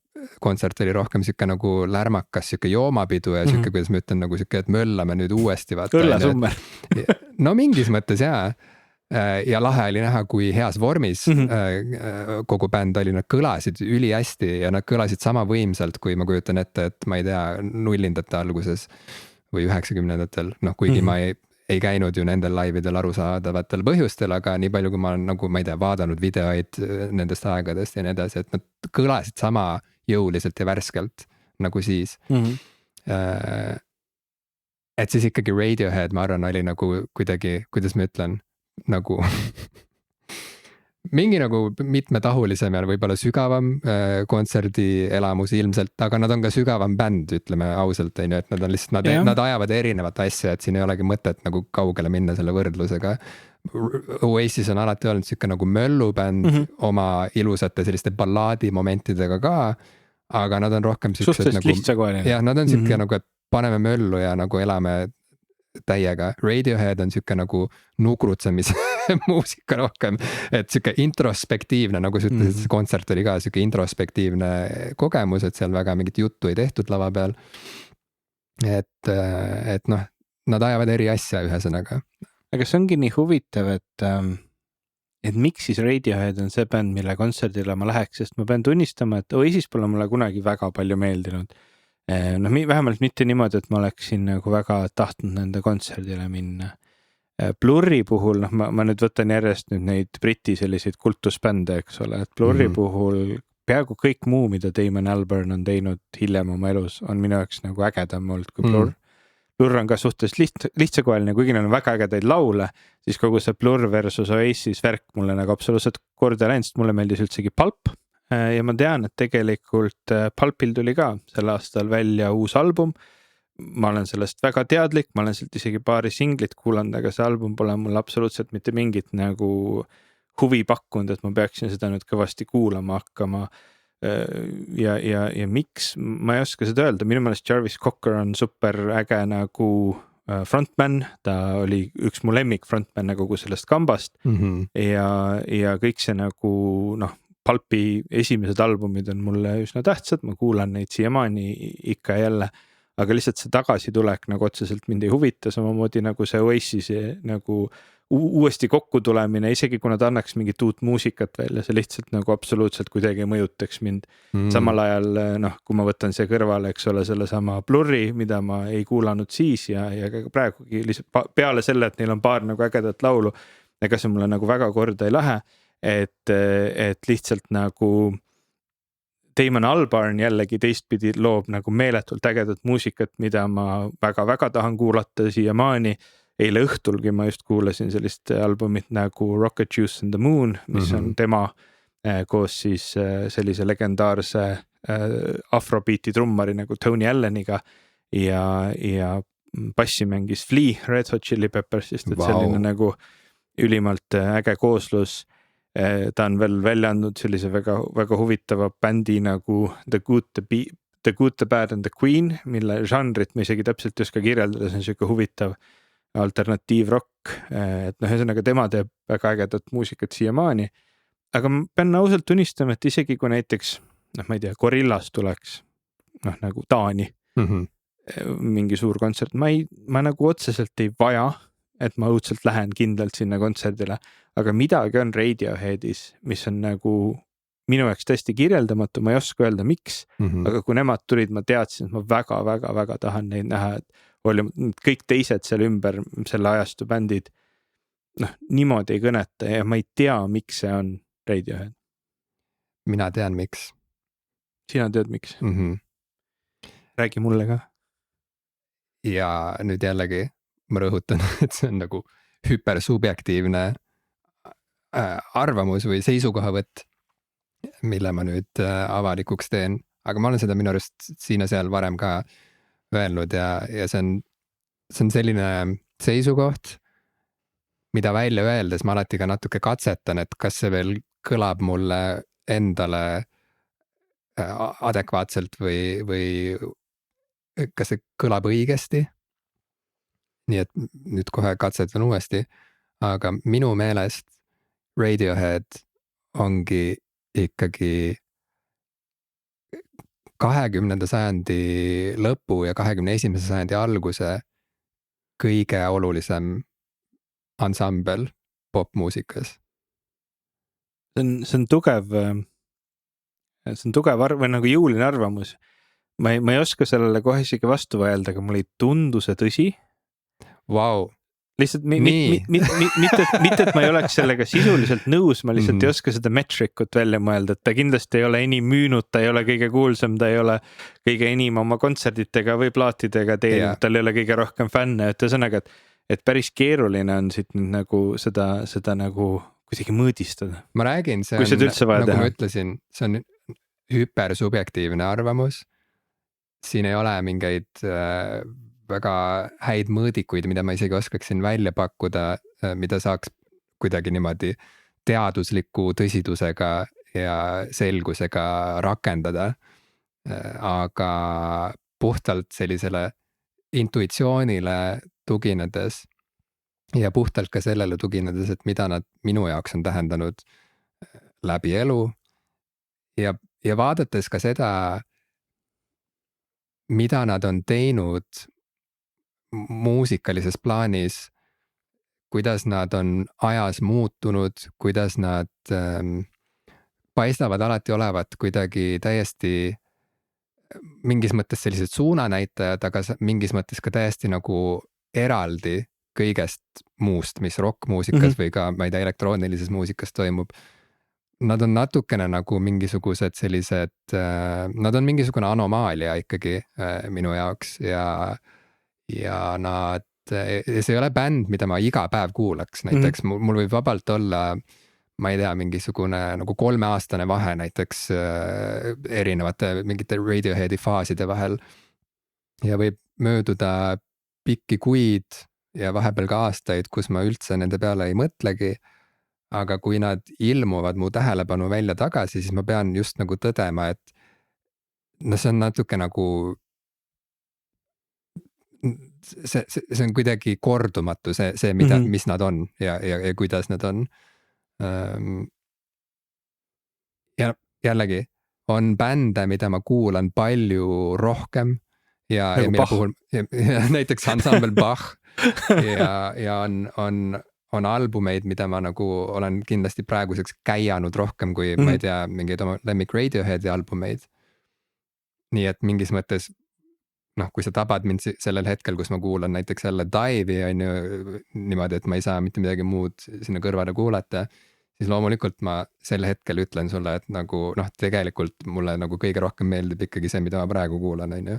kontsert oli rohkem siuke nagu lärmakas, siuke joomapidu ja siuke, kuidas ma ütlen, nagu siuke, et möllame nüüd uuesti. Õllesummer. No mingis mõttes jaa. Ja lahe oli näha, kui heas vormis kogu bänd oli, nad kõlasid üli hästi ja nad kõlasid sama võimsalt, kui ma kujutan ette, et ma ei tea, 0ndate alguses või 90ndatel, noh kuigi ma ei käinud ju nendel laividel arusaadavatel põhjustel, aga nii palju, kui ma olen nagu, ma ei tea, vaadanud videoid nendest aegadest ja nii edasi, et nad kõlasid sama jõuliselt ja värskelt nagu siis. Et siis ikkagi Radiohead, ma arvan, oli nagu kuidagi, kuidas ma ütlen, nagu mingi nagu mitmetahulisem ja võib-olla sügavam kontserdi elamus ilmselt, aga nad on ka sügavam bänd, ütleme ausalt, on ju, et nad on lihtsalt, nad ajavad erinevat asja, et siin ei olegi mõtet nagu kaugele minna selle võrdlusega. Oasis on alati olnud siuke nagu möllubänd oma ilusate selliste ballaadi momentidega ka, aga nad on rohkem siuksed nagu, nad on siuke nagu, et paneme möllu ja nagu elame täiega. Radiohead on siuke nagu nukrutsemise muusika rohkem, et siuke introspektiivne, nagu sa ütlesid, see kontsert oli ka siuke introspektiivne kogemus, et seal väga mingit juttu ei tehtud lava peal. Et noh, nad ajavad eri asja ühesõnaga. Aga see ongi nii huvitav, et miks siis Radiohead on see bänd, mille kontserdile ma läheks, sest ma pean tunnistama, et Oasis pole mulle kunagi väga palju meeldinud. noh, vähemalt mitte niimoodi, et ma oleksin nagu väga tahtnud nende kontserdile minna. Blurri puhul, noh, ma nüüd võtan järjest nüüd neid Briti selliseid kultusbände, eks ole, et Blurri puhul peaaegu kõik muu, mida Damon Albarn on teinud hiljem oma elus, on minu jaoks nagu ägedam olnud kui Blur. Blur on ka suhteliselt lihtsakoeline, kuigi neil on väga ägedaid laule, siis kogu see Blur versus Oasis värk mulle nagu absoluutselt korda läinud, sest mulle meeldis üldsegi Pulp. Ja ma tean, et tegelikult Pulpil tuli ka sel aastal välja uus album. Ma olen sellest väga teadlik, ma olen sealt isegi paari singlit kuulanud, aga see album pole mulle absoluutselt mitte mingit nagu huvi pakkunud, et ma peaksin seda nüüd kõvasti kuulama hakkama. Ja miks, ma ei oska seda öelda, minu meelest Jarvis Cocker on super äge nagu frontman, ta oli üks mu lemmik frontman kogu sellest kambast ja kõik see nagu noh, Pulpi esimesed albumid on mulle üsna tähtsad, ma kuulan neid siiamaani ikka ja jälle, aga lihtsalt see tagasitulek nagu otseselt mind ei huvita, samamoodi nagu see Oasisi nagu uuesti kokku tulemine, isegi kui nad annaks mingit uut muusikat välja, see lihtsalt nagu absoluutselt kuidagi mõjutaks mind. Samal ajal, noh, kui ma võtan see kõrvale, eks ole, selle sama Blurri, mida ma ei kuulanud siis ja praegugi lihtsalt peale selle, et neil on paar nagu ägedat laulu, ega see mulle nagu väga korda ei lähe, et lihtsalt nagu Damon Albarn jällegi teistpidi loob nagu meeletult ägedat muusikat, mida ma väga-väga tahan kuulata siiamaani. Eile õhtulgi ma just kuulasin sellist albumit nagu Rocket Juice and the Moon, mis on tema koos siis sellise legendaarse afrobeati trummari nagu Tony Alleniga ja bassi mängis Flea Red Hot Chili Peppersist, et selline nagu ülimalt äge kooslus. Ta on veel välja andnud sellise väga, väga huvitava bändi nagu The Good, The Bad and the Queen, mille žanrit ma isegi täpselt ei oska kirjeldada, see on selline huvitav alternatiivrock, et noh, ühesõnaga tema teeb väga ägedat muusikat siiamaani, aga ma pean ausalt tunnistama, et isegi kui näiteks, noh, ma ei tea, Gorillaz tuleks, noh, nagu Taani mingi suur kontsert, ma nagu otseselt ei vaja, et ma õudselt lähen kindlalt sinna kontserdile, aga midagi on Radioheadis, mis on nagu minu jaoks tõesti kirjeldamatu, ma ei oska öelda miks, aga kui nemad tulid, ma teadsin, et ma väga tahan neid näha, et oli kõik teised seal ümber selle ajastu bändid, noh, niimoodi ei kõneta ja ma ei tea, miks see on Radiohead. Mina tean, miks. Sina tead, miks? Räägi mulle ka. Ja nüüd jällegi ma rõhutan, et see on nagu hüpersubjektiivne arvamus või seisukohavõtt, mille ma nüüd avalikuks teen, aga ma olen seda minu arust siin ja seal varem ka öelnud ja see on selline seisukoht, mida välja öeldes ma alati ka natuke katsetan, et kas see veel kõlab mulle endale adekvaatselt või kas see kõlab õigesti. Nii et nüüd kohe katsetan uuesti, aga minu meelest Radiohead ongi ikkagi 20. sajandi lõpu ja 21. sajandi alguse kõige olulisem ansambel popmuusikas. See on tugev või nagu jõuline arvamus. Ma ei oska sellele kohe isegi vastu vaielda, aga mulle ei tundu see tõsi. Vau. Lihtsalt mitte, et ma ei oleks sellega sisuliselt nõus, ma lihtsalt ei oska seda metrikut välja mõelda, et ta kindlasti ei ole enim müünud, ta ei ole kõige kuulsam, ta ei ole kõige enim oma kontserditega või plaatidega teeninud, tal ei ole kõige rohkem fänne, et ühesõnaga, et päris keeruline on siit nüüd nagu seda nagu kuidagi mõõdistada. Ma räägin, see on, nagu ma ütlesin, see on hüpersubjektiivne arvamus. Siin ei ole mingeid väga häid mõõdikuid, mida ma isegi oskaksin välja pakkuda, mida saaks kuidagi niimoodi teadusliku tõsidusega ja selgusega rakendada. Aga puhtalt sellisele intuitsioonile tuginedes ja puhtalt ka sellele tuginedes, et mida nad minu jaoks on tähendanud läbi elu ja vaadates ka seda, mida nad on teinud muusikalises plaanis, kuidas nad on ajas muutunud, kuidas nad paistavad alati olevat kuidagi täiesti mingis mõttes sellised suunanäitajad, aga mingis mõttes ka täiesti nagu eraldi kõigest muust, mis rokkmuusikas või ka, ma ei tea, elektroonilises muusikas toimub. Nad on natukene nagu mingisugused sellised, nad on mingisugune anomaalia ikkagi minu jaoks ja nad, see ei ole bänd, mida ma iga päev kuulaks, näiteks mul võib vabalt olla, ma ei tea, mingisugune nagu 3-aastane vahe näiteks erinevate mingite Radioheadi faaside vahel ja võib mööduda pikki kuid ja vahepeal ka aastaid, kus ma üldse nende peale ei mõtlegi. Aga kui nad ilmuvad mu tähelepanu välja tagasi, siis ma pean just nagu tõdema, et no see on natuke nagu, see on kuidagi kordumatu, see mida, mis nad on ja kuidas nad on. Ja jällegi on bände, mida ma kuulan palju rohkem ja nagu mille puhul näiteks Ensemble Bach ja on albumeid, mida ma nagu olen kindlasti praeguseks käianud rohkem kui ma ei tea, mingeid oma lemmik Radioheadi albumeid. Nii et mingis mõttes, noh, kui sa tabad mind sellel hetkel, kus ma kuulan näiteks jälle Dive'i on ju niimoodi, et ma ei saa mitte midagi muud sinna kõrvale kuulata, siis loomulikult ma sel hetkel ütlen sulle, et nagu noh, tegelikult mulle nagu kõige rohkem meeldib ikkagi see, mida ma praegu kuulan, on ju.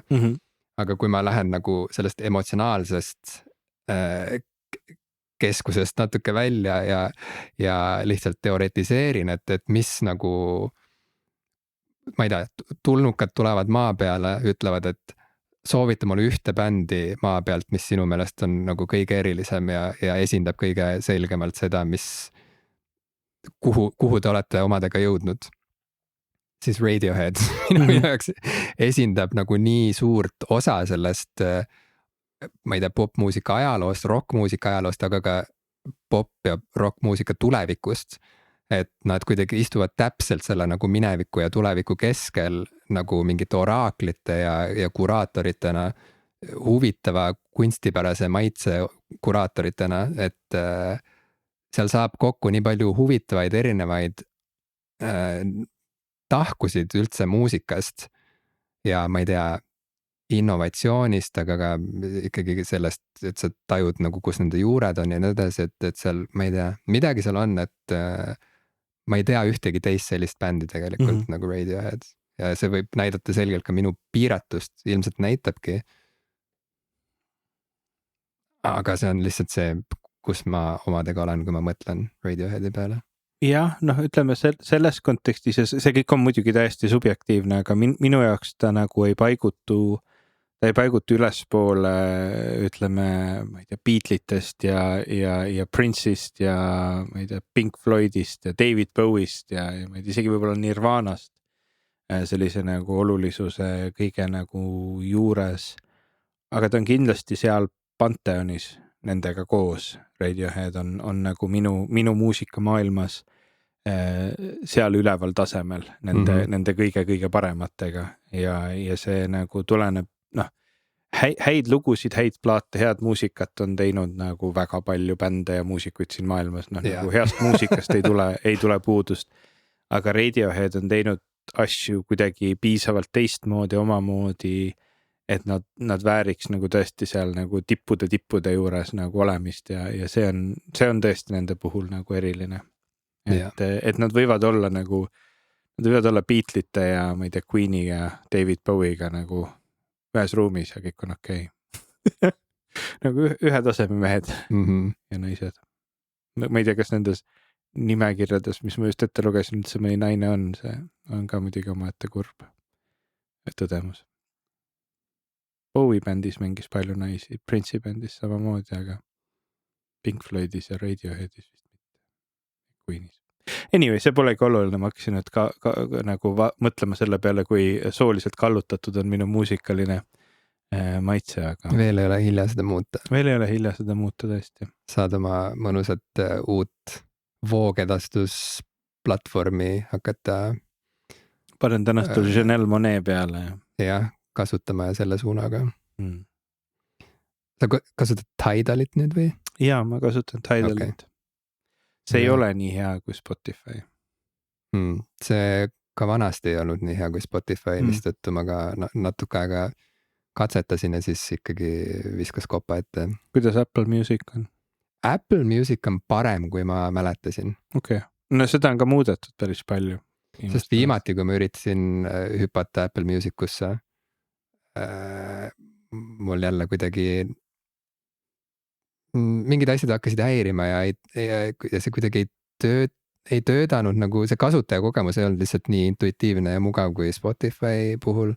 Aga kui ma lähen nagu sellest emotsionaalsest keskusest natuke välja ja lihtsalt teoretiseerin, et mis nagu, ma ei tea, tulnukad tulevad maa peale, ütlevad, et soovita mulle ühte bändi maa pealt, mis sinu meelest on nagu kõige erilisem ja esindab kõige selgemalt seda, kuhu te olete omadega jõudnud. Siis Radiohead minu jaoks esindab nagu nii suurt osa sellest, ma ei tea, popmuusika ajaloost, rockmuusika ajaloost, aga ka pop ja rockmuusika tulevikust. Et nad kuidagi istuvad täpselt selle nagu mineviku ja tuleviku keskel nagu mingite oraaklite ja kuraatoritena, huvitava kunstipärase maitse kuraatoritena, et seal saab kokku nii palju huvitavaid erinevaid tahkusid üldse muusikast ja ma ei tea, innovatsioonist, aga ka ikkagi sellest, et sa tajud nagu, kus nende juured on ja nii edasi, et seal, ma ei tea, midagi seal on, et ma ei tea ühtegi teist sellist bändi tegelikult nagu Radiohead ja see võib näidata selgelt ka minu piiratust, ilmselt näitabki. Aga see on lihtsalt see, kus ma omadega olen, kui ma mõtlen Radioheadi peale. Jah, noh, ütleme selles kontekstis ja see kõik on muidugi täiesti subjektiivne, aga minu jaoks ta nagu ei paigutu ülespoole, ütleme, ma ei tea, Beatles'ist ja Prince'ist ja ma ei tea, Pink Floydist ja David Bowie'st ja ma ei tea, isegi võib-olla Nirvanast sellise nagu olulisuse kõige nagu juures. Aga ta on kindlasti seal panteonis nendega koos. Radiohead on nagu minu muusikamaailmas seal üleval tasemel nende kõige parematega ja see nagu tuleneb, noh, häid lugusid, häid plaate, head muusikat on teinud nagu väga palju bände ja muusikuid siin maailmas, noh, nagu heast muusikast ei tule puudust, aga Radiohead on teinud asju kuidagi piisavalt teistmoodi, omamoodi, et nad vääriks nagu tõesti seal nagu tippude juures nagu olemist ja see on tõesti nende puhul nagu eriline. Et nad võivad olla nagu, nad võivad olla Beatles'ite ja ma ei tea, Queeniga ja David Bowie'ga nagu ühes ruumis ja kõik on okei. Nagu ühe taseme mehed ja naised. Ma ei tea, kas nendes nimekirjades, mis ma just ette lugesin, üldse mõni naine on, see on ka muidugi omaette kurb tõdemus. Bowie bändis mängis palju naisi, Prince'i bändis samamoodi, aga Pink Floydis ja Radioheadis vist mitte. Queenis. Anyway, see polegi oluline, ma hakkasin nüüd ka nagu mõtlema selle peale, kui sooliselt kallutatud on minu muusikaline maitse, aga veel ei ole hilja seda muuta. Veel ei ole hilja seda muuta tõesti. Saad oma mõnusat uut voogedastusplatvormi hakata. Panen tänastul Janelle Monáe peale. Jah, kasutama ja selle suunaga. Sa kasutad Tidalit nüüd või? Jaa, ma kasutan Tidalit. See ei ole nii hea kui Spotify. See ka vanasti ei olnud nii hea kui Spotify, mistõttu ma ka natuke aega katsetasin ja siis ikkagi viskas kopa ette. kuidas Apple Music on? Apple Music on parem, kui ma mäletasin. Okei. No seda on ka muudetud päris palju. Sest viimati, kui ma üritasin hüpata Apple Music usse, mul jälle kuidagi mingid asjad hakkasid häirima ja see kuidagi ei töötanud, nagu see kasutajakogemus ei olnud lihtsalt nii intuitiivne ja mugav kui Spotify puhul.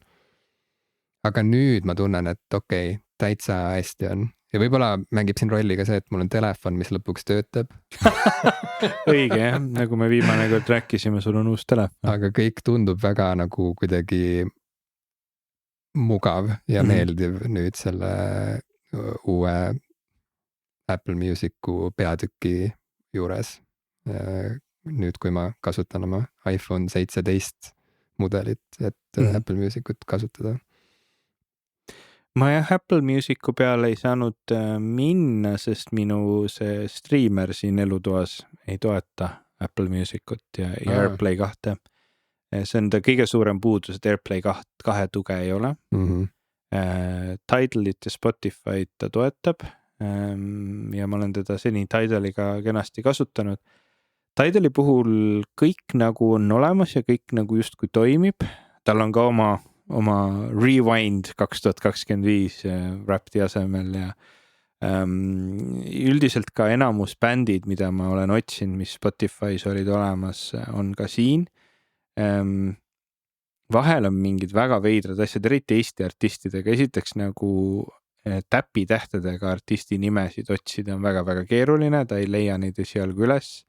Aga nüüd ma tunnen, et okei, täitsa hästi on. Ja võib-olla mängib siin rolli ka see, et mul on telefon, mis lõpuks töötab. Õige jah, nagu me viimane kord rääkisime, sul on uus telefon. Aga kõik tundub väga nagu kuidagi mugav ja meeldiv nüüd selle uue Apple Musicu peatüki juures. Nüüd, kui ma kasutan oma iPhone 17 mudelit, et Apple Musicut kasutada. Ma jah Apple Musicu peale ei saanud minna, sest minu see streamer siin elutoas ei toeta Apple Musicut ja AirPlay 2. See on ta kõige suurem puudus, et AirPlay 2 tuge ei ole. Tidalit ja Spotify't ta toetab ja ma olen teda seni Tidaliga kenasti kasutanud. Tidali puhul kõik nagu on olemas ja kõik nagu justkui toimib. Tal on ka oma Rewind 2025 Wrapped'i asemel ja üldiselt ka enamus bändid, mida ma olen otsinud, mis Spotify's olid olemas, on ka siin. Vahel on mingid väga veidrad asjad, eriti Eesti artistidega. Esiteks nagu täpitähtedega artisti nimesid otsida on väga-väga keeruline, ta ei leia neid esialgu üles.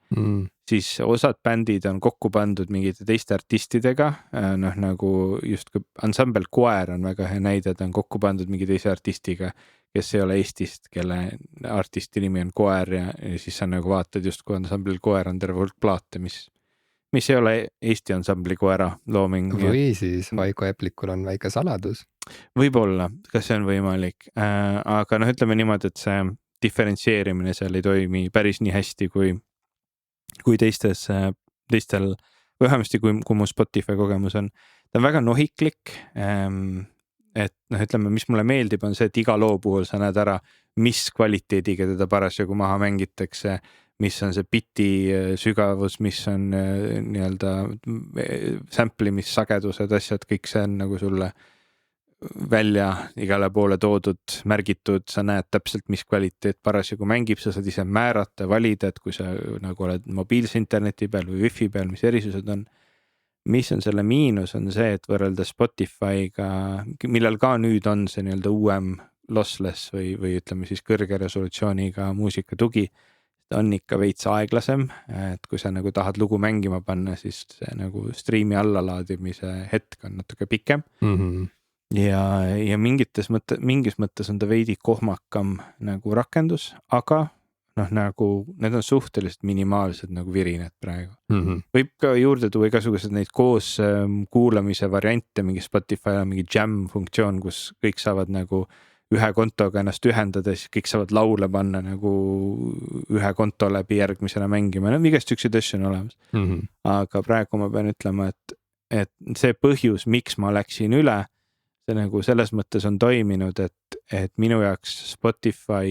Siis osad bändid on kokku pandud mingite teiste artistidega, nagu just Ensemble Koer on väga hea näide, ta on kokku pandud mingi teise artistiga, kes ei ole Eestist, kelle artisti nimi on Koer ja siis sa nagu vaatad just kui Ensemble Koer on terve hulk plaate, mis ei ole Eesti Ensembli Koera looming. Või siis Vaiko Eplikul on väike saladus. Võib-olla, kas see on võimalik, aga ütleme niimoodi, et see diferentseerimine seal ei toimi päris nii hästi kui teistel või vähemasti kui mu Spotify kogemus on. Ta on väga nohiklik, et ütleme, mis mulle meeldib on see, et iga loo puhul sa näed ära, mis kvaliteediga teda parasjagu maha mängitakse, mis on see biti sügavus, mis on nii-öelda samplimissagedused, asjad, kõik see on nagu sulle välja igale poole toodud, märgitud, sa näed täpselt, mis kvaliteet parasjagu mängib, sa saad ise määrata, valida, et kui sa nagu oled mobiilse interneti peal või wifi peal, mis erisused on. Mis on selle miinus, on see, et võrreldes Spotify'ga, millal ka nüüd on see nii-öelda uuem lossless või ütleme siis kõrge resolutsiooniga muusika tugi, on ikka veits aeglasem, et kui sa nagu tahad lugu mängima panna, siis see nagu striimi allalaadimise hetk on natuke pikem. Ja mingis mõttes on ta veidi kohmakam nagu rakendus, aga nagu need on suhteliselt minimaalsed nagu virined praegu. Võib ka juurde tuua igasugused neid koos kuulamise variante, mingi Spotify on mingi jam funktsioon, kus kõik saavad nagu ühe kontoga ennast ühendades, kõik saavad laule panna nagu ühe konto läbi järgmisena mängima, igast üksid asju on olemas. Aga praegu ma pean ütlema, et see põhjus, miks ma läksin üle, see nagu selles mõttes on toiminud, et minu jaoks Spotify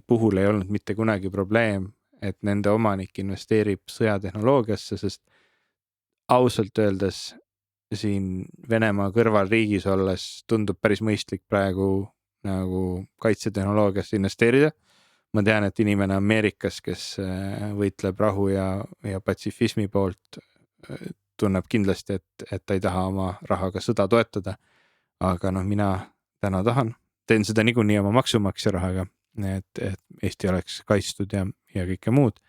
puhul ei olnud mitte kunagi probleem, et nende omanik investeerib sõjatehnoloogiasse, sest ausalt öeldes siin Venemaa kõrvalriigis olles tundub päris mõistlik praegu nagu kaitsetehnoloogiasse investeerida. Ma tean, et inimene Ameerikas, kes võitleb rahu ja patsifismi poolt, tunneb kindlasti, et ta ei taha oma rahaga sõda toetada. Aga mina täna teen seda niikuinii oma maksumaksja rahaga, et Eesti oleks kaitstud ja kõike muud.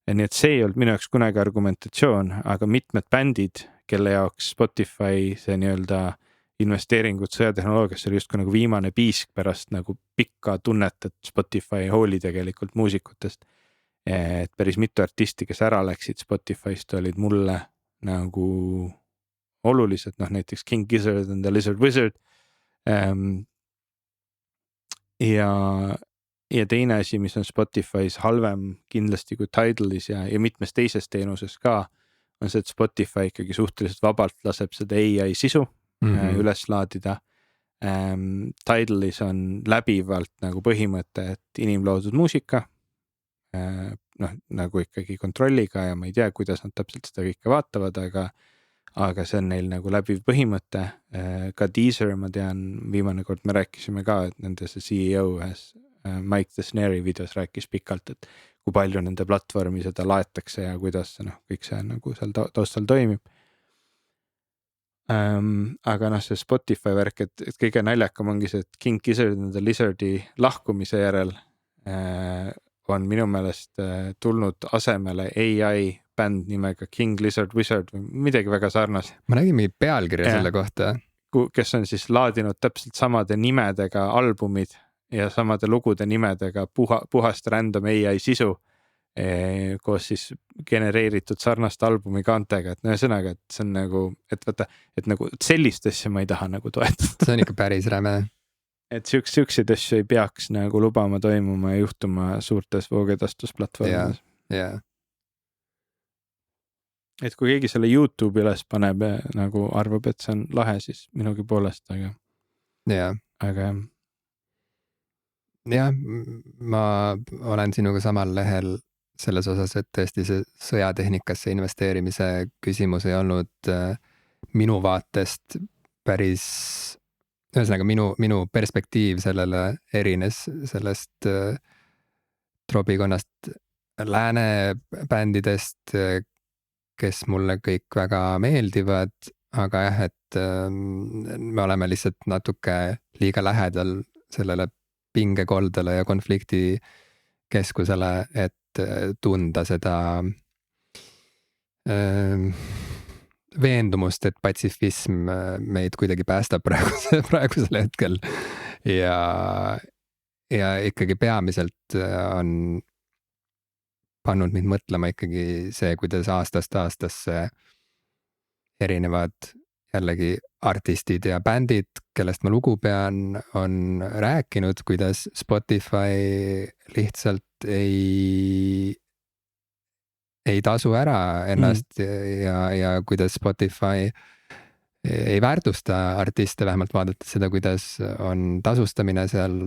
Nii et see ei olnud minu jaoks kunagi argumentatsioon, aga mitmed bändid, kelle jaoks Spotify see nii-öelda investeeringud sõjatehnoloogiasse oli just nagu viimane piisk pärast nagu pikka tunnet, et Spotify ei hooli tegelikult muusikutest. Et päris mitu artisti, kes ära läksid Spotify'st, olid mulle nagu olulised, näiteks King Gizzard and the Lizard Wizard. Ja teine asi, mis on Spotify's halvem kindlasti kui Tidalis ja mitmes teises teenuses ka, on see, et Spotify ikkagi suhteliselt vabalt laseb seda AI sisu üles laadida. Tidal'is on läbivalt nagu põhimõte, et inimloodud muusika, noh nagu ikkagi kontrolliga ja ma ei tea, kuidas nad täpselt seda kõike vaatavad, aga see on neil nagu läbiv põhimõte. Ka Deezer, ma tean, viimane kord me rääkisime ka, et nende see CEO ühes Mike Desneri videos rääkis pikalt, et kui palju nende platvormi seda laetakse ja kuidas see kõik see nagu seal taustal toimib. Aga noh, see Spotify värk, et kõige naljakam ongi see, et King Gizzard and the Lizardi lahkumise järel on minu meelest tulnud asemele AI bänd nimega King Lizard Wizard või midagi väga sarnast. Ma nägin mingi pealkirja selle kohta. Kes on siis laadinud täpselt samade nimedega albumid ja samade lugude nimedega puhast random AI sisu koos siis genereeritud sarnaste albumi kaantega, et ühesõnaga, et see on nagu, et vaata, et nagu sellist asja ma ei taha nagu toetada. See on ikka päris räme. Et siukseid asju ei peaks nagu lubama toimuma ja juhtuma suurtes voogedastusplatvormides. Yeah. Et kui keegi selle YouTube üles paneb ja nagu arvab, et see on lahe, siis minugi poolest, aga jah, ma olen sinuga samal lehel selles osas, et tõesti see sõjatehnikasse investeerimise küsimus ei olnud minu vaatest päris, ühesõnaga minu perspektiiv sellele erines sellest trobikonnast lääne bändidest, kes mulle kõik väga meeldivad, aga jah, et me oleme lihtsalt natuke liiga lähedal sellele pingekoldele ja konflikti keskusele, et tunda seda veendumust, et patsifism meid kuidagi päästab praegusel hetkel ja ikkagi peamiselt on pannud mind mõtlema ikkagi see, kuidas aastast aastasse erinevad jällegi artistid ja bändid, kellest ma lugu pean, on rääkinud, kuidas Spotify lihtsalt ei tasu ära ennast ja kuidas Spotify ei väärtusta artiste, vähemalt vaadates seda, kuidas on tasustamine seal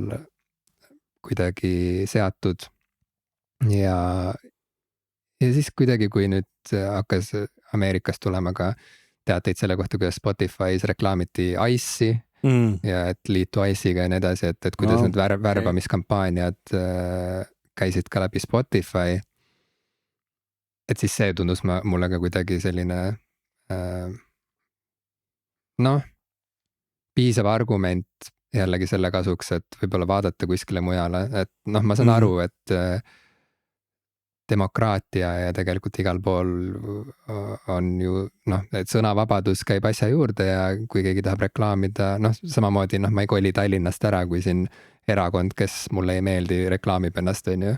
kuidagi seatud. Ja siis kuidagi, kui nüüd hakkas Ameerikas tulema ka teateid selle kohta, kuidas Spotify's reklaamiti Ice'i ja et liitu Ice'iga ja nii edasi, et kuidas need värbamiskampaaniad käisid ka läbi Spotify. Et siis see tundus mulle ka kuidagi selline piisav argument jällegi selle kasuks, et võib-olla vaadata kuskile mujale, et ma saan aru, et demokraatia ja tegelikult igal pool on ju et sõnavabadus käib asja juurde ja kui keegi tahab reklaamida, samamoodi ma ei koli Tallinnast ära, kui siin erakond, kes mulle ei meeldi, reklaamib ennast, on ju.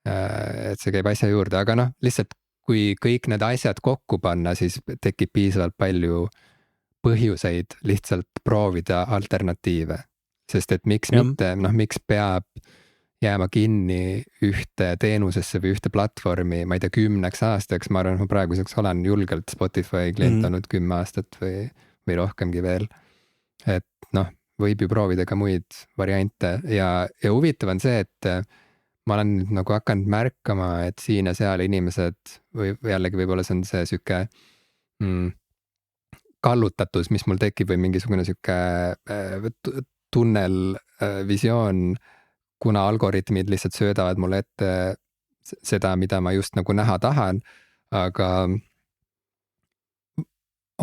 Et see käib asja juurde, aga lihtsalt kui kõik need asjad kokku panna, siis tekib piisavalt palju põhjuseid lihtsalt proovida alternatiive, sest et miks mitte, miks peab jääma kinni ühte teenusesse või ühte platvormi, ma ei tea, 10 aastaks, ma arvan, et ma praeguseks olen julgelt Spotify klient olnud 10 aastat või rohkemgi veel. Et võib ju proovida ka muid variante ja huvitav on see, et ma olen nüüd nagu hakanud märkama, et siin ja seal inimesed või jällegi võib-olla see on see süke kallutatus, mis mul tekib või mingisugune süke tunnelvisioon, kuna algoritmid lihtsalt söödavad mulle ette seda, mida ma just nagu näha tahan, aga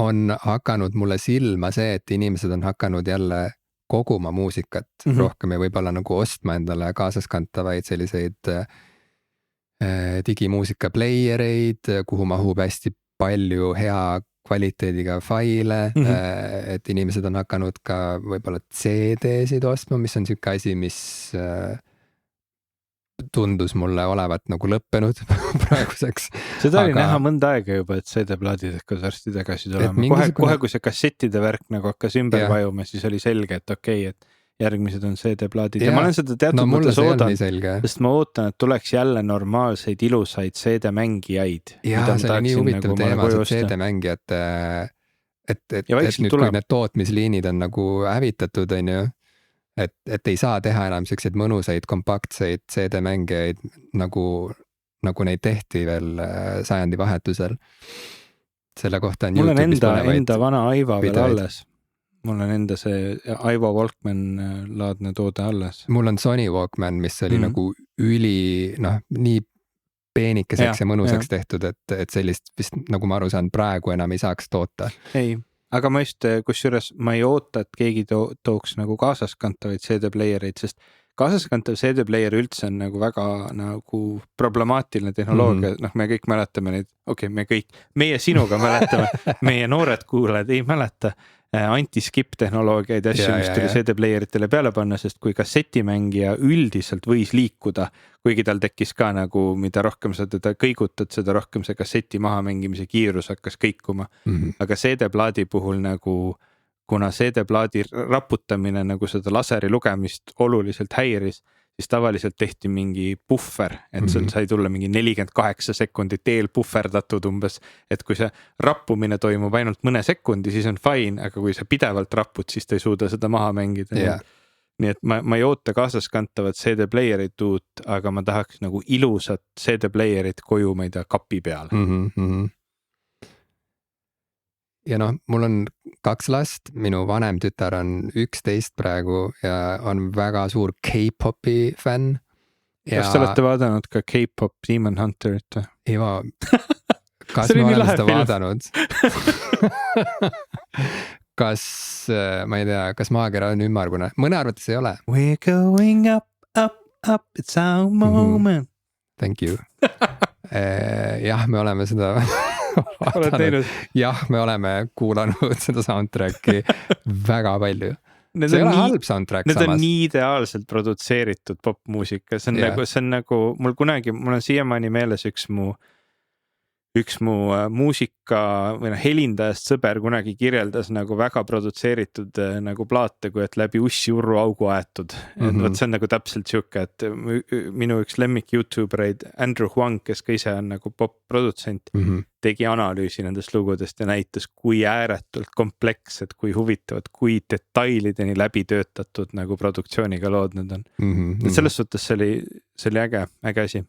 on hakanud mulle silma see, et inimesed on hakanud jälle koguma muusikat rohkem ja võib-olla nagu ostma endale kaasaskantavaid selliseid digimuusika playereid, kuhu mahub hästi palju hea kvaliteediga faile, et inimesed on hakanud ka võib-olla CD-sid ostma, mis on siuke asi, mis tundus mulle olevat nagu lõppenud praeguseks. Seda oli näha mõnda aega juba, et CD-plaadid hakkas varsti tagasi tulema. Kohe, kui see kassettide värk nagu hakkas ümber vajuma, siis oli selge, et okei, et järgmised on CD-plaadid ja ma olen seda teatud mulle mõttes see ei olnud oodan, nii selge. sest ma ootan, et tuleks jälle normaalseid ilusaid CD-mängijaid. Jaa, see oli nii huvitav teema, see CD-mängijad, et nüüd kui need tootmisliinid on nagu hävitatud, on ju, et ei saa teha enam selliseid mõnusaid, kompaktseid CD-mängijaid nagu neid tehti veel sajandi vahetusel. Selle kohta on mul on YouTube'is enda vana Aiva veel alles. Mul on enda see Aiva Walkman laadne toode alles. Mul on Sony Walkman, mis oli nagu nii peenikeseks ja mõnusaks tehtud, et sellist vist, nagu ma aru saan, praegu enam ei saaks toota. Ei, aga ma just, kusjuures ma ei oota, et keegi tooks nagu kaasaskantavaid CD-playereid, sest kaasaskantav CD-player üldse on nagu väga nagu problemaatiline tehnoloogia, me kõik mäletame neid, meie sinuga mäletame, meie noored kuulajad ei mäleta anti-skip tehnoloogiaid ja asju, mis tuli CD-playeritele peale panna, sest kui kassetimängija üldiselt võis liikuda, kuigi tal tekkis ka nagu, mida rohkem sa teda kõigutad, seda rohkem see kasseti maha mängimise kiirus hakkas kõikuma. Aga CD-plaadi puhul nagu, kuna CD-plaadi raputamine nagu seda laseri lugemist oluliselt häiris, siis tavaliselt tehti mingi puhver, et sul sai tulla mingi 48 sekundit eelpuhverdatud umbes, et kui see rappumine toimub ainult mõne sekundi, siis on fine, aga kui sa pidevalt rapud, siis ta ei suuda seda maha mängida. Nii et ma ei oota kaasaskantavat CD-playerit uut, aga ma tahaks nagu ilusat CD-playerit koju, ma ei tea, kapi peale. Ja mul on 2 last, minu vanem tütar on 11 praegu ja on väga suur K-popi fänn. Kas te olete vaadanud ka K-pop Demon Hunterit? Iva, kas ma olen seda vaadanud? Kas, ma ei tea, kas maakera on ümmargune? Mõne arvates ei ole. We're going up, up, up, it's our moment. Thank you. Jah, me oleme seda jah, me oleme kuulanud seda soundtracki väga palju. See ei ole halb soundtrack samas. Need on nii ideaalselt produtseeritud popmuusika. See on nagu, mul on siiamaani meeles üks mu muusika või helindajast sõber kunagi kirjeldas nagu väga produtseeritud nagu plaate, kui et läbi ussi urru augu aetud. Võt see on nagu täpselt siuke, et minu üks lemmik YouTubereid Andrew Huang, kes ka ise on nagu pop-produtsent, tegi analüüsi nendest lugudest ja näitas, kui ääretult komplekssed, kui huvitavad, kui detailideni läbi töötatud nagu produktsiooniga lood need on. Selles suhtes see oli äge asi.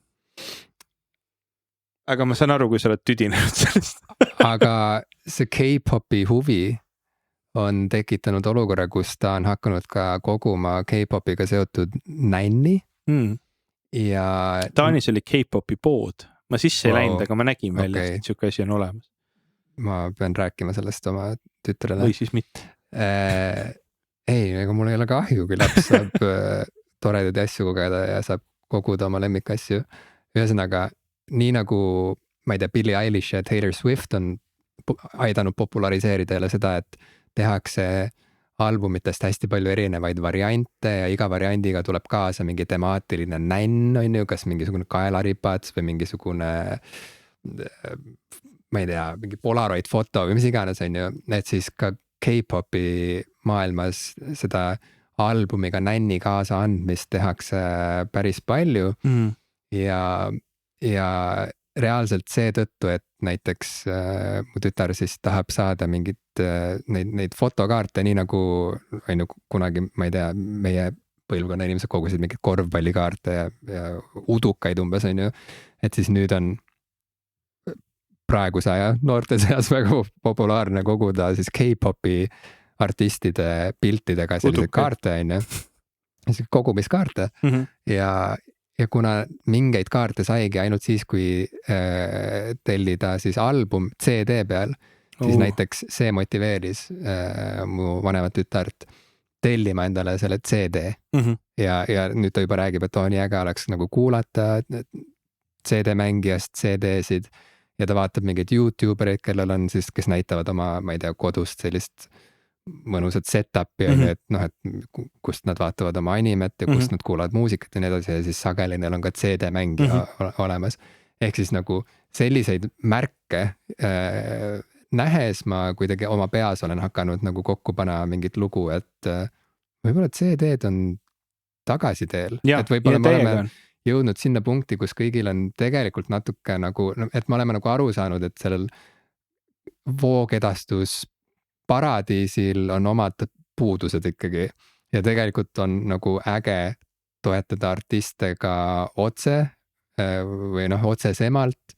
Aga ma saan aru, kui sa oled tüdinenud sellest. Aga see K-popi huvi on tekitanud olukorra, kus ta on hakanud ka koguma K-popiga seotud nänni. Ja Taanis oli K-popi pood. Ma sisse ei läinud, aga ma nägin välja, et siuke asi on olemas. Ma pean rääkima sellest oma tütrele. Või siis mitte. Ei, ega mul ei ole kahju, kui laps saab toredaid asju kogeda ja saab koguda oma lemmikasju. Ühesõnaga, nii nagu, ma ei tea, Billie Eilish ja Taylor Swift on aidanud populariseerida jälle seda, et tehakse albumitest hästi palju erinevaid variante ja iga variandiga tuleb kaasa mingi temaatiline nänn, on ju, kas mingisugune kaelaripats või mingisugune, ma ei tea, mingi Polaroid foto või mis iganes, on ju, et siis ka K-popi maailmas seda albumiga nänni kaasa andmist tehakse päris palju ja reaalselt seetõttu, et näiteks mu tütar siis tahab saada mingit neid fotokaarte, nii nagu kunagi, ma ei tea, meie põlvkonna inimesed kogusid mingit korvpallikaarte ja udukaid umbes, on ju, et siis nüüd on praeguse aja noorte seas väga populaarne koguda siis K-popi artistide piltidega selliseid kaarte, on ju, kogumiskaarte ja kuna mingeid kaarte saigi ainult siis, kui tellida siis album CD peal, siis näiteks see motiveeris mu vanemat tütart tellima endale selle CD ja nüüd ta juba räägib, et nii äge oleks nagu kuulata CD-mängijast CD-sid ja ta vaatab mingeid YouTubereid, kellel on siis, kes näitavad oma, ma ei tea, kodust sellist mõnusat set-up'i, et kust nad vaatavad oma animet ja kust nad kuulavad muusikat ja nii edasi ja siis sageli neil on ka CD-mängija olemas. Ehk siis nagu selliseid märke nähes ma kuidagi oma peas olen hakanud nagu kokku panema mingit lugu, et võib-olla CD-d on tagasiteel, ja, et võib-olla ja me täiega oleme jõudnud sinna punkti, kus kõigil on tegelikult natuke nagu, et me oleme nagu aru saanud, et sellel voogedastus paradiisil on omad puudused ikkagi ja tegelikult on nagu äge toetada artiste ka otse või noh, otsesemalt.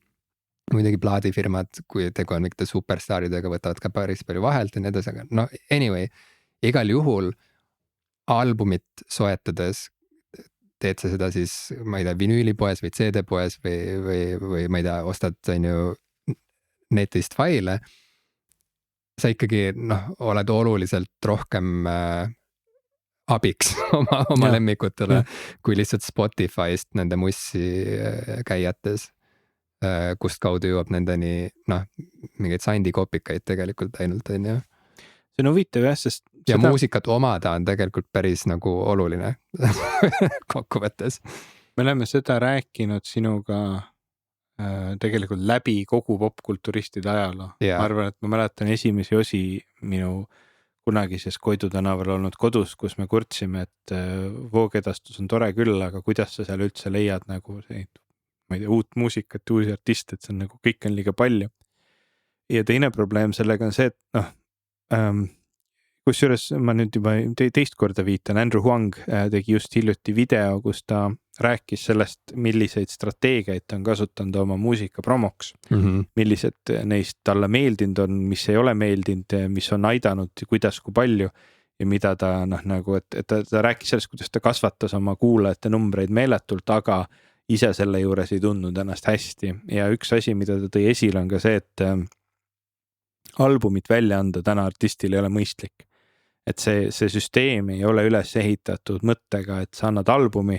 Muidugi plaadifirmad, kui tegu on mingite superstaaridega, võtavad ka päris palju vahelt ja nii edasi, aga no anyway, igal juhul albumit soetades teed sa seda siis, ma ei tea, vinüülipoes või CD-poes või ma ei tea, ostad on ju netist faile. Sa ikkagi oled oluliselt rohkem abiks oma lemmikutele kui lihtsalt Spotify'st nende mussi käijates, kust kaudu jõuab nendeni mingeid sandikopikaid tegelikult ainult on ju. See on huvitav jah, sest ja muusikat omada on tegelikult päris nagu oluline kokkuvõttes. Me oleme seda rääkinud sinuga tegelikult läbi kogu popkulturistide ajaloo. Ma arvan, et ma mäletan esimesi osi minu kunagises Koidu tänaval olnud kodus, kus me kurtsime, et voogedastus on tore küll, aga kuidas sa seal üldse leiad nagu ma ei tea, uut muusikat, uusi artiste, et see on nagu kõik on liiga palju. Ja teine probleem sellega on see, et kusjuures ma nüüd juba teist korda viitan, Andrew Huang tegi just hiljuti video, kus ta rääkis sellest, milliseid strateegiaid ta on kasutanud oma muusika promoks, millised neist talle meeldinud on, mis ei ole meeldinud, mis on aidanud, kuidas, kui palju ja mida ta nagu, et ta rääkis sellest, kuidas ta kasvatas oma kuulajate numbreid meeletult, aga ise selle juures ei tundnud ennast hästi ja üks asi, mida ta tõi esile on ka see, et albumit välja anda täna artistil ei ole mõistlik. Et see süsteem ei ole üles ehitatud mõttega, et sa annad albumi,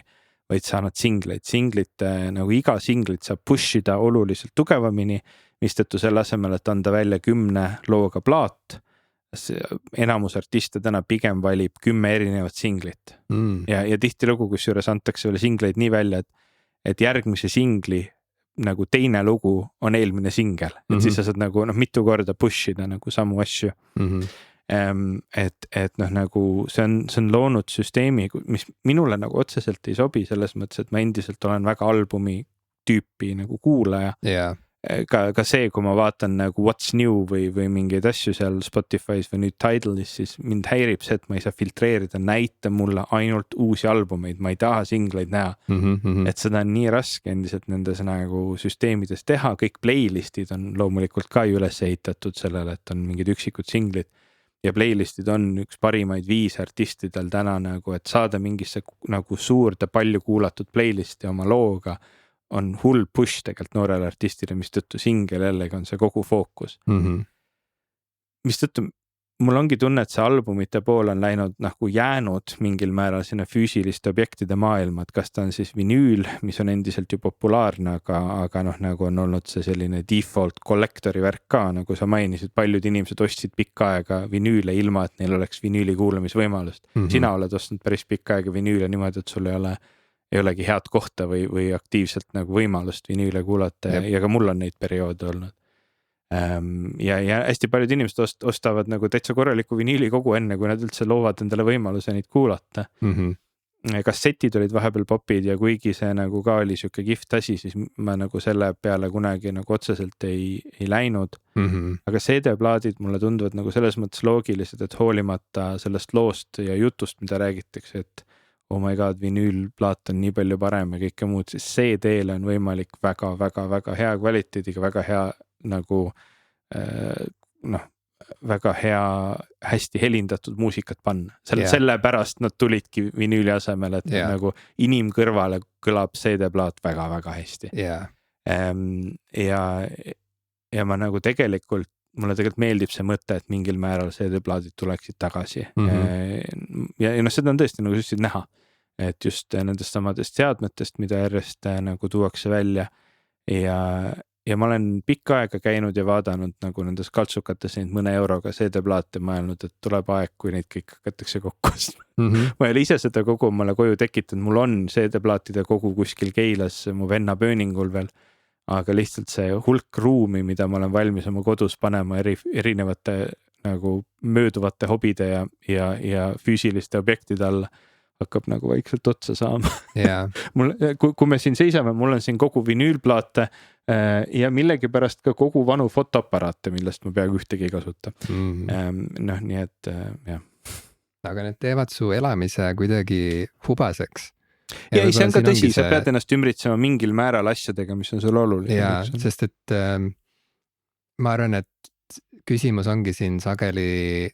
vaid sa annad singleid. Singlit, nagu iga singlit saab pushida oluliselt tugevamini, mistõttu selle asemel, et anda välja 10 looga plaat, enamus artiste täna pigem valib 10 erinevat singlit. Ja tihtilugu, kusjuures antakse veel singleid nii välja, et järgmise singli nagu teine lugu on eelmine singel. Et siis sa saad nagu mitu korda pushida nagu samu asju. Et nagu see on loonud süsteemi, mis minule nagu otseselt ei sobi selles mõttes, et ma endiselt olen väga albumi tüüpi nagu kuulaja. Ka see, kui ma vaatan nagu What's New või mingeid asju seal Spotify's või nüüd Tidal'is, siis mind häirib see, et ma ei saa filtreerida, näita mulle ainult uusi albumeid, ma ei taha singleid näha. Et seda on nii raske endiselt nendes nagu süsteemides teha, kõik playlistid on loomulikult ka üles ehitatud sellele, et on mingid üksikud singlid ja playlistid on üks parimaid viis artistidel täna nagu, et saada mingisse nagu suurde palju kuulatud playlisti oma looga on hull push tegelikult noorele artistile, mis tõttu singel jällegi on see kogu fookus. Mis tõttu mul ongi tunne, et see albumite pool on läinud nagu jäänud mingil määral sinna füüsiliste objektide maailma, et kas ta on siis vinüül, mis on endiselt ju populaarne, aga nagu on olnud see selline default kollektori värk ka, nagu sa mainisid, paljud inimesed ostsid pikka aega vinüüle ilma, et neil oleks vinüüli kuulamisvõimalust. Sina oled ostnud päris pikka aega vinüüle niimoodi, et sul ei olegi head kohta või aktiivselt nagu võimalust vinüüle kuulata ja ka mul on neid perioode olnud. Ja hästi paljud inimesed ostavad nagu täitsa korraliku vinüüli kogu enne, kui nad üldse loovad endale võimaluse neid kuulata. Kassetid olid vahepeal popid ja kuigi see nagu ka oli siuke kihvt asi, siis ma nagu selle peale kunagi nagu otseselt ei läinud. Aga CD-plaadid mulle tunduvad nagu selles mõttes loogilised, et hoolimata sellest loost ja jutust, mida räägitakse, et oh my god, vinüülplaat on nii palju parem ja kõike muud, siis CD-le on võimalik väga hea kvaliteediga, väga hea nagu väga hea, hästi helindatud muusikat panna. Sellepärast nad tulidki vinüüli asemel, et nagu inimkõrvale kõlab CD-plaat väga hästi. Ja ma nagu mulle tegelikult meeldib see mõte, et mingil määral CD-plaadid tuleksid tagasi. Ja seda on tõesti nagu just näha, et just nendest samadest seadmetest, mida järjest nagu tuuakse välja ja ma olen pikka aega käinud ja vaadanud nagu nendes kaltsukates neid mõne euroga CD-plaate mõelnud, et tuleb aeg, kui neid kõik hakatakse kokku ostma. Ma ei ole ise seda kogu omale koju tekitanud, mul on CD-plaatide kogu kuskil Keilas mu venna pööningul veel, aga lihtsalt see hulk ruumi, mida ma olen valmis oma kodus panema erinevate nagu mööduvate hobide ja füüsiliste objektide alla hakkab nagu vaikselt otsa saama. Jaa. kui me siin seisame, mul on siin kogu vinüülplaate ja millegipärast ka kogu vanu fotoaparaate, millest ma peaaegu ühtegi ei kasuta. Noh, nii et jah. Aga need teevad su elamise kuidagi hubaseks. Ja ei, see on ka tõsi, sa pead ennast ümbritsema mingil määral asjadega, mis on sul oluline. Jaa, sest et ma arvan, et küsimus ongi siin sageli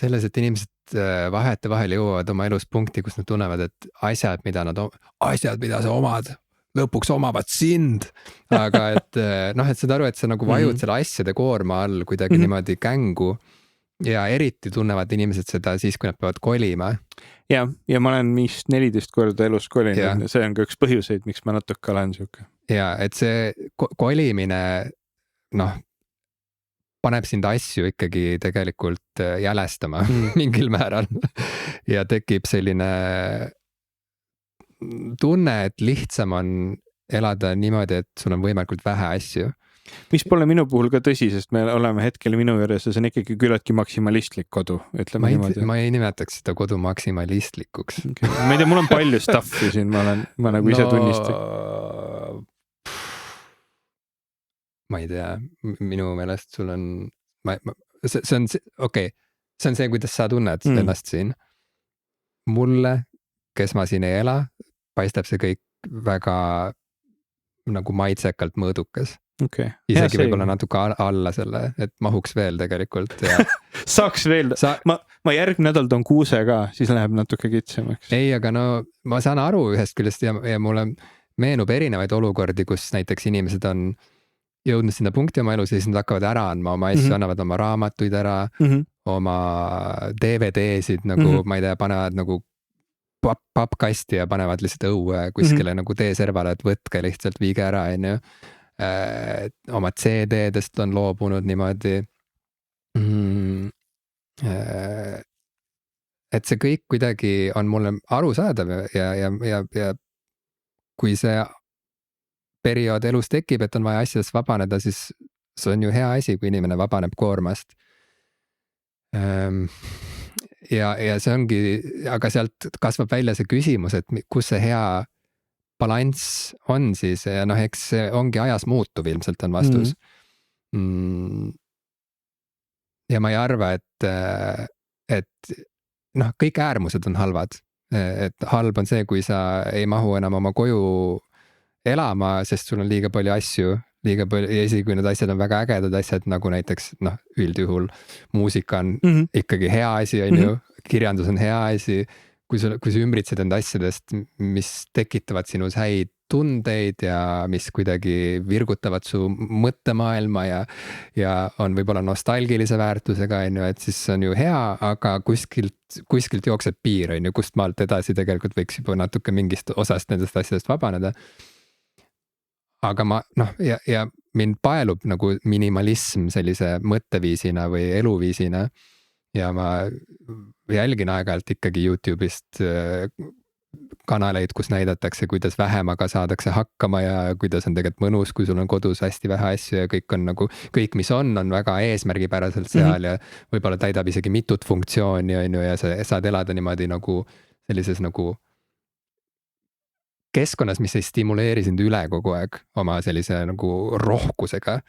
selles, et inimesed vahetevahel jõuavad oma elus punkti, kus nad tunnevad, et asjad, mida sa omad, lõpuks omavad sind. Aga et noh, et saad aru, et sa nagu vajud selle asjade koorma all kuidagi niimoodi kängu. Ja eriti tunnevad inimesed seda siis, kui nad peavad kolima. Ja ma olen 14 korda elus kolinud. See on ka üks põhjuseid, miks ma natuke olen siuke. Ja et see kolimine, noh, paneb sind asju ikkagi tegelikult jälestama mingil määral. Ja tekib selline tunne, et lihtsam on elada niimoodi, et sul on võimalikult vähe asju. Mis pole minu puhul ka tõsi, sest me oleme hetkel minu juures ja see on ikkagi küllaltki maksimalistlik kodu, ütleme niimoodi. Ma ei nimetaks seda kodu maksimalistikuks. Okay. Ma ei tea, mul on palju stuffi siin, ma nagu ise tunnistan. Ma ei tea, minu meelest sul on, see on see, kuidas sa tunned ennast siin. Mulle, kes ma siin ei ela, paistab see kõik väga nagu maitsekalt mõõdukas. Okay. Isegi võib-olla natuke alla selle, et mahuks veel tegelikult. Ja... Saaks veel, ma järgmine nädal toon kuuse ka, siis läheb natuke kitsamaks. Ei, aga no ma saan aru ühest küljest ja mulle meenub erinevaid olukordi, kus näiteks inimesed on jõudnud sinna punkti oma elus ja siis nad hakkavad ära andma oma asju, annavad oma raamatuid ära, oma DVD-sid nagu, ma ei tea, panevad nagu pappkasti ja panevad lihtsalt õue kuskile nagu teeservale, et võtke lihtsalt, viige ära, onju. Oma CD-dest on loobunud niimoodi. Et see kõik kuidagi on mulle arusaadav ja kui see periood elus tekib, et on vaja asjadest vabaneda, siis see on ju hea asi, kui inimene vabaneb koormast. Ja see ongi, aga sealt kasvab välja see küsimus, et kus see hea balanss on siis ja noh, eks see ongi ajas muutuv ilmselt on vastus. Ja ma ei arva, et noh, kõik äärmused on halvad. Et halb on see, kui sa ei mahu enam oma koju elama, sest sul on liiga palju asju, ja isegi kui need asjad on väga ägedad asjad, nagu näiteks noh, üldjuhul muusika on ikkagi hea asi, on ju, kirjandus on hea asi. Kui sa ümbritsed enda asjadest, mis tekitavad sinus häid tundeid ja mis kuidagi virgutavad su mõttemaailma ja on võib-olla nostalgilise väärtusega, on ju, et siis on ju hea, aga kuskilt jookseb piir, on ju, kust maalt edasi tegelikult võiks juba natuke mingist osast nendest asjadest vabaneda. Aga ma, noh, ja mind paelub nagu minimalism sellise mõtteviisina või eluviisina ja ma jälgin aeg-ajalt ikkagi YouTube'ist kanaleid, kus näidatakse, kuidas vähemaga saadakse hakkama ja kuidas on tegelikult mõnus, kui sul on kodus hästi vähe asju ja kõik on nagu, kõik mis on väga eesmärgipäraselt seal ja võib-olla täidab isegi mitut funktsiooni, on ju, ja sa saad elada niimoodi nagu sellises nagu keskkonnas, mis ei stimuleeri sind üle kogu aeg oma sellise nagu rohkusega.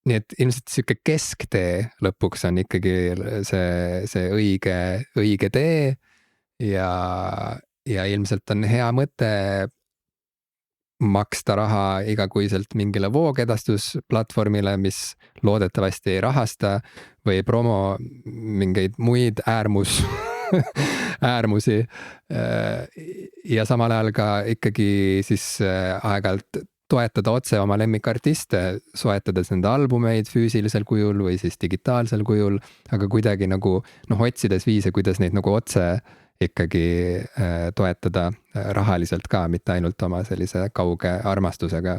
Nii et ilmselt siuke kesktee lõpuks on ikkagi see õige tee ja ilmselt on hea mõte maksta raha igakuiselt mingile voogedastusplatvormile, mis loodetavasti ei rahasta või promo mingeid muid äärmusi ja samal ajal ka ikkagi siis aeg-ajalt toetada otse oma lemmikartiste, soetades nende albumeid füüsilisel kujul või siis digitaalsel kujul, aga kuidagi nagu otsides viise, kuidas neid nagu otse ikkagi toetada rahaliselt ka, mitte ainult oma sellise kauge armastusega,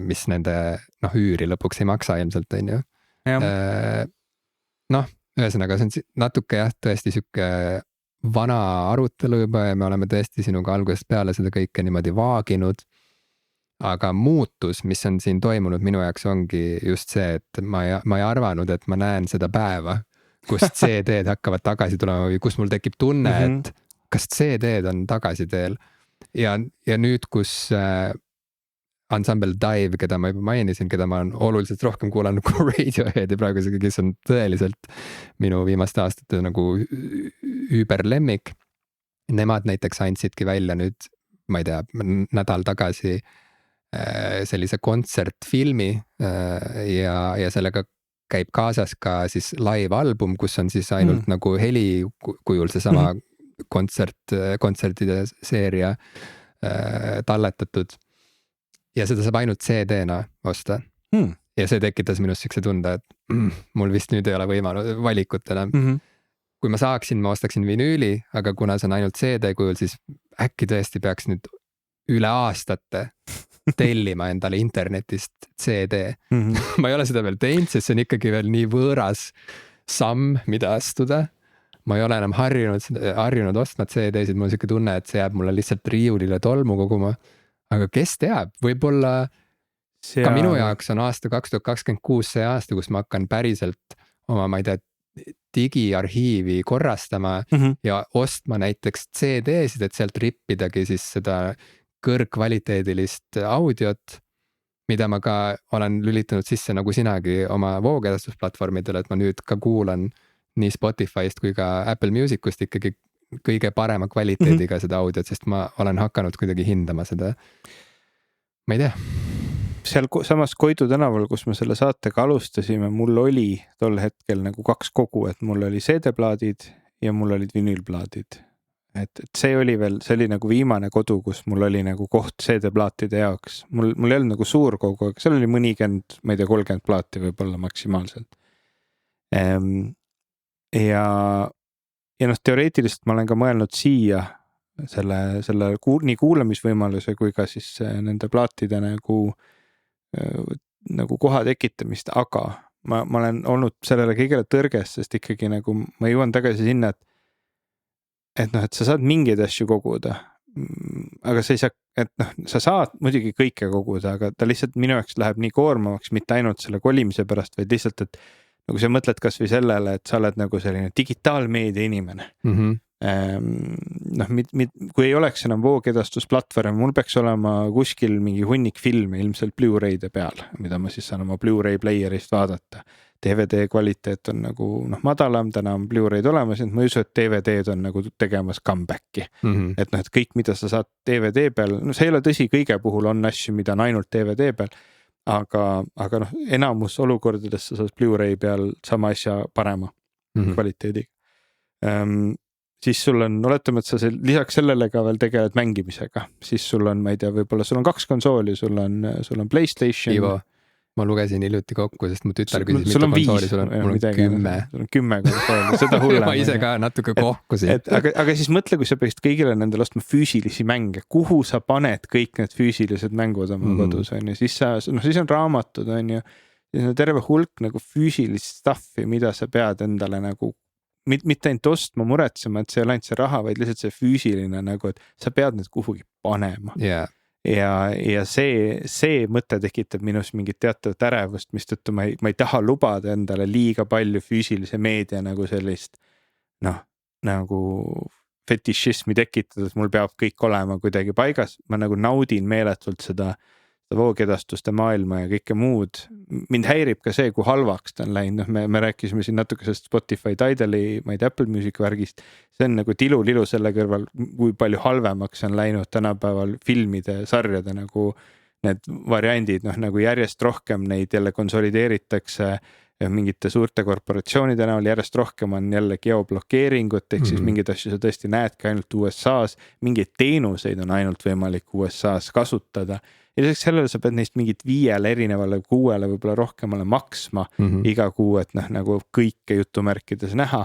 mis nende üüri lõpuks ei maksa ilmselt, on ju. Ühesõnaga, see on natuke jah, tõesti siuke vana arutelu juba ja me oleme tõesti sinuga algusest peale seda kõike niimoodi vaaginud. aga muutus, mis on siin toimunud minu jaoks ongi just see, et ma ei arvanud, et ma näen seda päeva, kus CD-d hakkavad tagasi tulema või kus mul tekib tunne, et kas CD-d on tagasi teel. Ja nüüd, kus Ensemble Dive, keda ma juba mainisin, keda ma olen oluliselt rohkem kuulanud kui Radioheadi praegusega, kes on tõeliselt minu viimaste aastate nagu überlemmik. Nemad näiteks andsidki välja nüüd, ma ei tea, nädal tagasi sellise kontsertfilmi ja sellega käib kaasas ka siis live-album, kus on siis ainult nagu heli kujul seesama kontsertide seeria talletatud. Ja seda saab ainult CD-na osta. Ja see tekitas minust siukse tunde, et mul vist nüüd ei ole valikut enam. Kui ma saaksin, ma ostaksin vinüüli, aga kuna see on ainult CD kujul, siis äkki tõesti peaks nüüd üle aastate tellima endale internetist CD. Ma ei ole seda veel teinud, sest see on ikkagi veel nii võõras samm, mida astuda. Ma ei ole enam harjunud ostma CD-sid, mul on siuke tunne, et see jääb mulle lihtsalt riiulile tolmu koguma. Aga kes teab, võib-olla ka minu jaoks on aasta 2026 see aasta, kus ma hakkan päriselt oma, ma ei tea, digiarhiivi korrastama ja ostma näiteks CD-sid, et sealt rippidagi siis seda kõrgkvaliteedilist audiot, mida ma ka olen lülitanud sisse nagu sinagi oma voogedastusplatvormidele, et ma nüüd ka kuulan nii Spotify'st kui ka Apple Musicust ikkagi kõige parema kvaliteediga seda audiot, sest ma olen hakanud kuidagi hindama seda. Ma ei tea. Seal samas Koidu tänaval, kus me selle saatega alustasime, mul oli tol hetkel nagu 2 kogu, et mul oli CD-plaadid ja mul olid vinüülplaadid. Et see oli nagu viimane kodu, kus mul oli nagu koht CD-plaatide jaoks. Mul ei olnud nagu suur kogu, aga seal oli mõnikümmend, ma ei tea, 30 plaati võib-olla maksimaalselt. Ja teoreetiliselt ma olen ka mõelnud siia selle nii kuulamisvõimaluse kui ka siis nende plaatide nagu koha tekitamist, aga ma olen olnud sellele kõigele tõrges, sest ikkagi nagu ma jõuan tagasi sinna, et sa saad mingeid asju koguda, aga sa ei saa, sa saad muidugi kõike koguda, aga ta lihtsalt minu jaoks läheb nii koormavaks, mitte ainult selle kolimise pärast, vaid lihtsalt, et nagu sa mõtled kas või sellele, et sa oled nagu selline digitaalmeedia inimene. Kui ei oleks enam voogedastusplatvorm, mul peaks olema kuskil mingi hunnik filme ilmselt Blu-ray'de peal, mida ma siis saan oma Blu-ray player'ist vaadata. DVD kvaliteet on nagu madalam, täna on Blu-ray'd olemas, et ma ei usu, et DVD-d on nagu tegemas comeback'i. Et kõik, mida sa saad DVD peal, see ei ole tõsi, kõige puhul on asju, mida on ainult DVD peal, aga enamus olukordades sa saad Blu-ray peal sama asja parema kvaliteediga. Siis sul on, oletame, et sa lisaks sellele ka veel tegeled mängimisega, siis sul on, ma ei tea, võib-olla sul on 2 konsooli, sul on PlayStation. Ivo, ma lugesin hiljuti kokku, sest mu tütar küsis mitu konsooli, mul on 10. Sul on 10 konsooli, seda hullem. Ma ise ka natuke kohkusin. Aga siis mõtle, kui sa peaksid kõigile nendele ostma füüsilisi mänge, kuhu sa paned kõik need füüsilised mängud oma kodus, on ju, siis on raamatud, on ju, siis on terve hulk nagu füüsilist stuffi, mida sa pead endale nagu mitte ainult ostma, muretsema, et see ei ole ainult see raha, vaid lihtsalt see füüsiline nagu, et sa pead need kuhugi panema. Ja see mõte tekitab minus mingit teatavat ärevust, mistõttu ma ei taha lubada endale liiga palju füüsilise meedia nagu sellist nagu fetišismi tekitada, et mul peab kõik olema kuidagi paigas. Ma nagu naudin meeletult seda voogedastuste maailma ja kõike muud. Mind häirib ka see, kui halvaks ta on läinud. Me rääkisime siin natuke sellest Spotify Tidali, ma ei tea, Apple Music värgist. See on nagu tilu selle kõrval, kui palju halvemaks on läinud tänapäeval filmide, sarjade nagu need variandid, nagu järjest rohkem neid jälle konsolideeritakse mingite suurte korporatsioonide näol, järjest rohkem on jälle geoblokeeringut, ehk siis mingeid asju sa tõesti näedki ainult USA-s, mingeid teenuseid on ainult võimalik USA-s kasutada. Ja lisaks sellele sa pead neist mingit 5 erinevale 6 võib-olla rohkemale maksma iga kuu, et nagu kõike jutumärkides näha.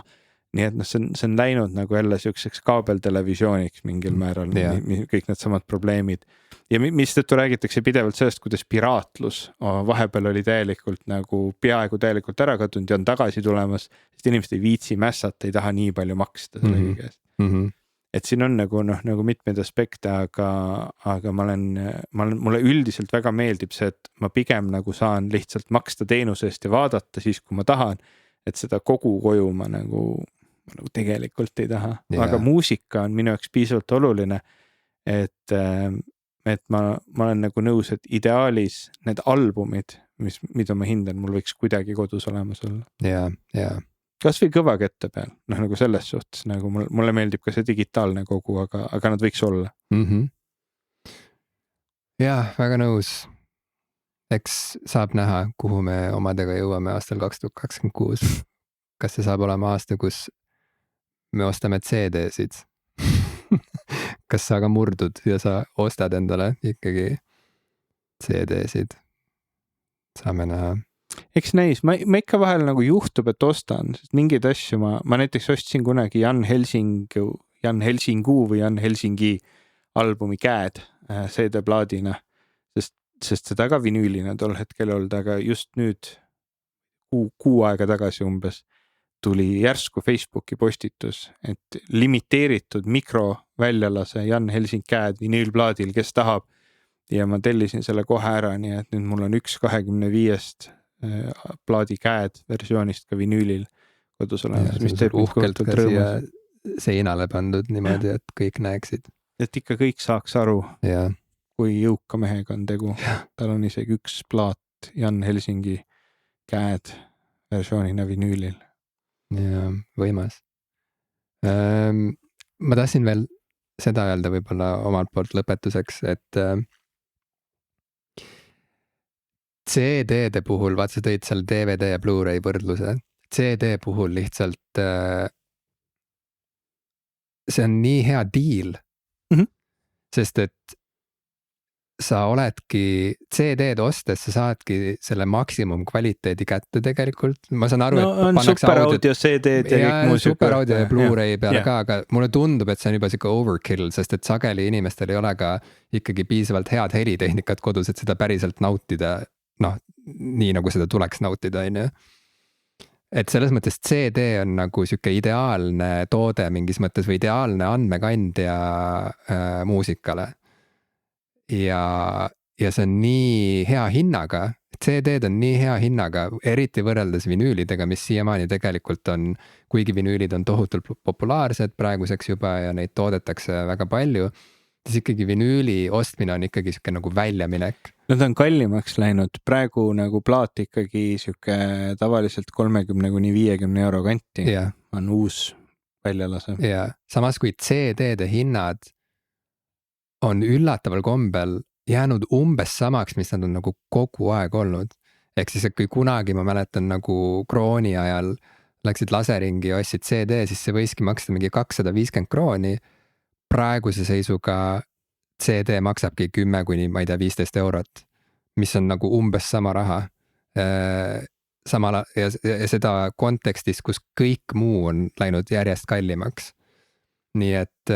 Nii et see on läinud nagu jälle siukseks kaabeltelevisiooniks mingil määral, kõik need samad probleemid. Ja mis tõttu räägitakse pidevalt sellest, kuidas piraatlus vahepeal oli täielikult nagu peaaegu täielikult ära kadunud ja on tagasi tulemas, sest inimesed ei viitsi mässata, ei taha nii palju maksta selle käest. et siin on nagu mitmeid aspekte, aga mulle üldiselt väga meeldib see, et ma pigem nagu saan lihtsalt maksta teenuse eest ja vaadata siis, kui ma tahan, et seda kogu koju ma nagu tegelikult ei taha, aga muusika on minu jaoks piisavalt oluline, et ma olen nagu nõus, et ideaalis need albumid, mida ma hindan, mul võiks kuidagi kodus olemas olla. Ja. Kas või kõvakette peal, nagu selles suhtes, nagu mulle meeldib ka see digitaalne kogu, aga nad võiks olla. Jah, väga nõus. Eks saab näha, kuhu me omadega jõuame aastal 2026. Kas see saab olema aasta, kus me ostame CD-sid? Kas sa ka murdud ja sa ostad endale ikkagi CD-sid? Saame näha. Eks näis, ma ikka vahel nagu juhtub, et ostan, sest mingeid asju ma näiteks ostsin kunagi Jan Helsingu või Jan Helsingi albumi Käed CD-plaadina, sest seda ka vinüülina tol hetkel olnud, aga just nüüd kuu aega tagasi umbes tuli järsku Facebooki postitus, et limiteeritud mikroväljalase Jan Helsing Käed vinüülplaadil, kes tahab, ja ma tellisin selle kohe ära, nii et nüüd mul on 1/25 plaadi Käed versioonist ka vinüülil kodus olemas, mis teeb uhkelt ka siia seinale pandud niimoodi, et kõik näeksid. Et ikka kõik saaks aru, kui jõuka mehega on tegu. Tal on isegi üks plaat Jan Helsingi Käed versioonina vinüülil. Ja võimas. Ma tahtsin veel seda öelda võib-olla omalt poolt lõpetuseks, et CD-de puhul, vaat sa tõid seal DVD ja Blu-ray võrdluse, CD puhul lihtsalt see on nii hea deal, sest et sa oledki CD-d ostes, sa saadki selle maksimum kvaliteedi kätte tegelikult. Ma saan aru, et on superaudio CD-d ja kõik muusika. Superaudio ja Blu-ray peale ka, aga mulle tundub, et see on juba siuke overkill, sest et sageli inimestel ei ole ka ikkagi piisavalt head helitehnikat kodus, et seda päriselt nautida, nii nagu seda tuleks nautida, on ju. Et selles mõttes CD on nagu siuke ideaalne toode mingis mõttes või ideaalne andmekandja muusikale. Ja see on nii hea hinnaga, CD-d on nii hea hinnaga, eriti võrreldes vinüülidega, mis siiamaani tegelikult on, kuigi vinüülid on tohutult populaarsed praeguseks juba ja neid toodetakse väga palju, siis ikkagi vinüüli ostmine on ikkagi siuke nagu väljaminek. Nad on kallimaks läinud, praegu nagu plaat ikkagi siuke tavaliselt 30–50 euro kanti on uus väljalase. Ja samas kui CD-de hinnad on üllataval kombel jäänud umbes samaks, mis nad on nagu kogu aeg olnud. Ehk siis, et kui kunagi ma mäletan nagu krooni ajal läksid laseringi ja ostsid CD, siis see võiski maksta mingi 250 krooni. Praeguse seisuga CD maksabki 10–15 eurot, mis on nagu umbes sama raha. Ja seda kontekstis, kus kõik muu on läinud järjest kallimaks. Nii et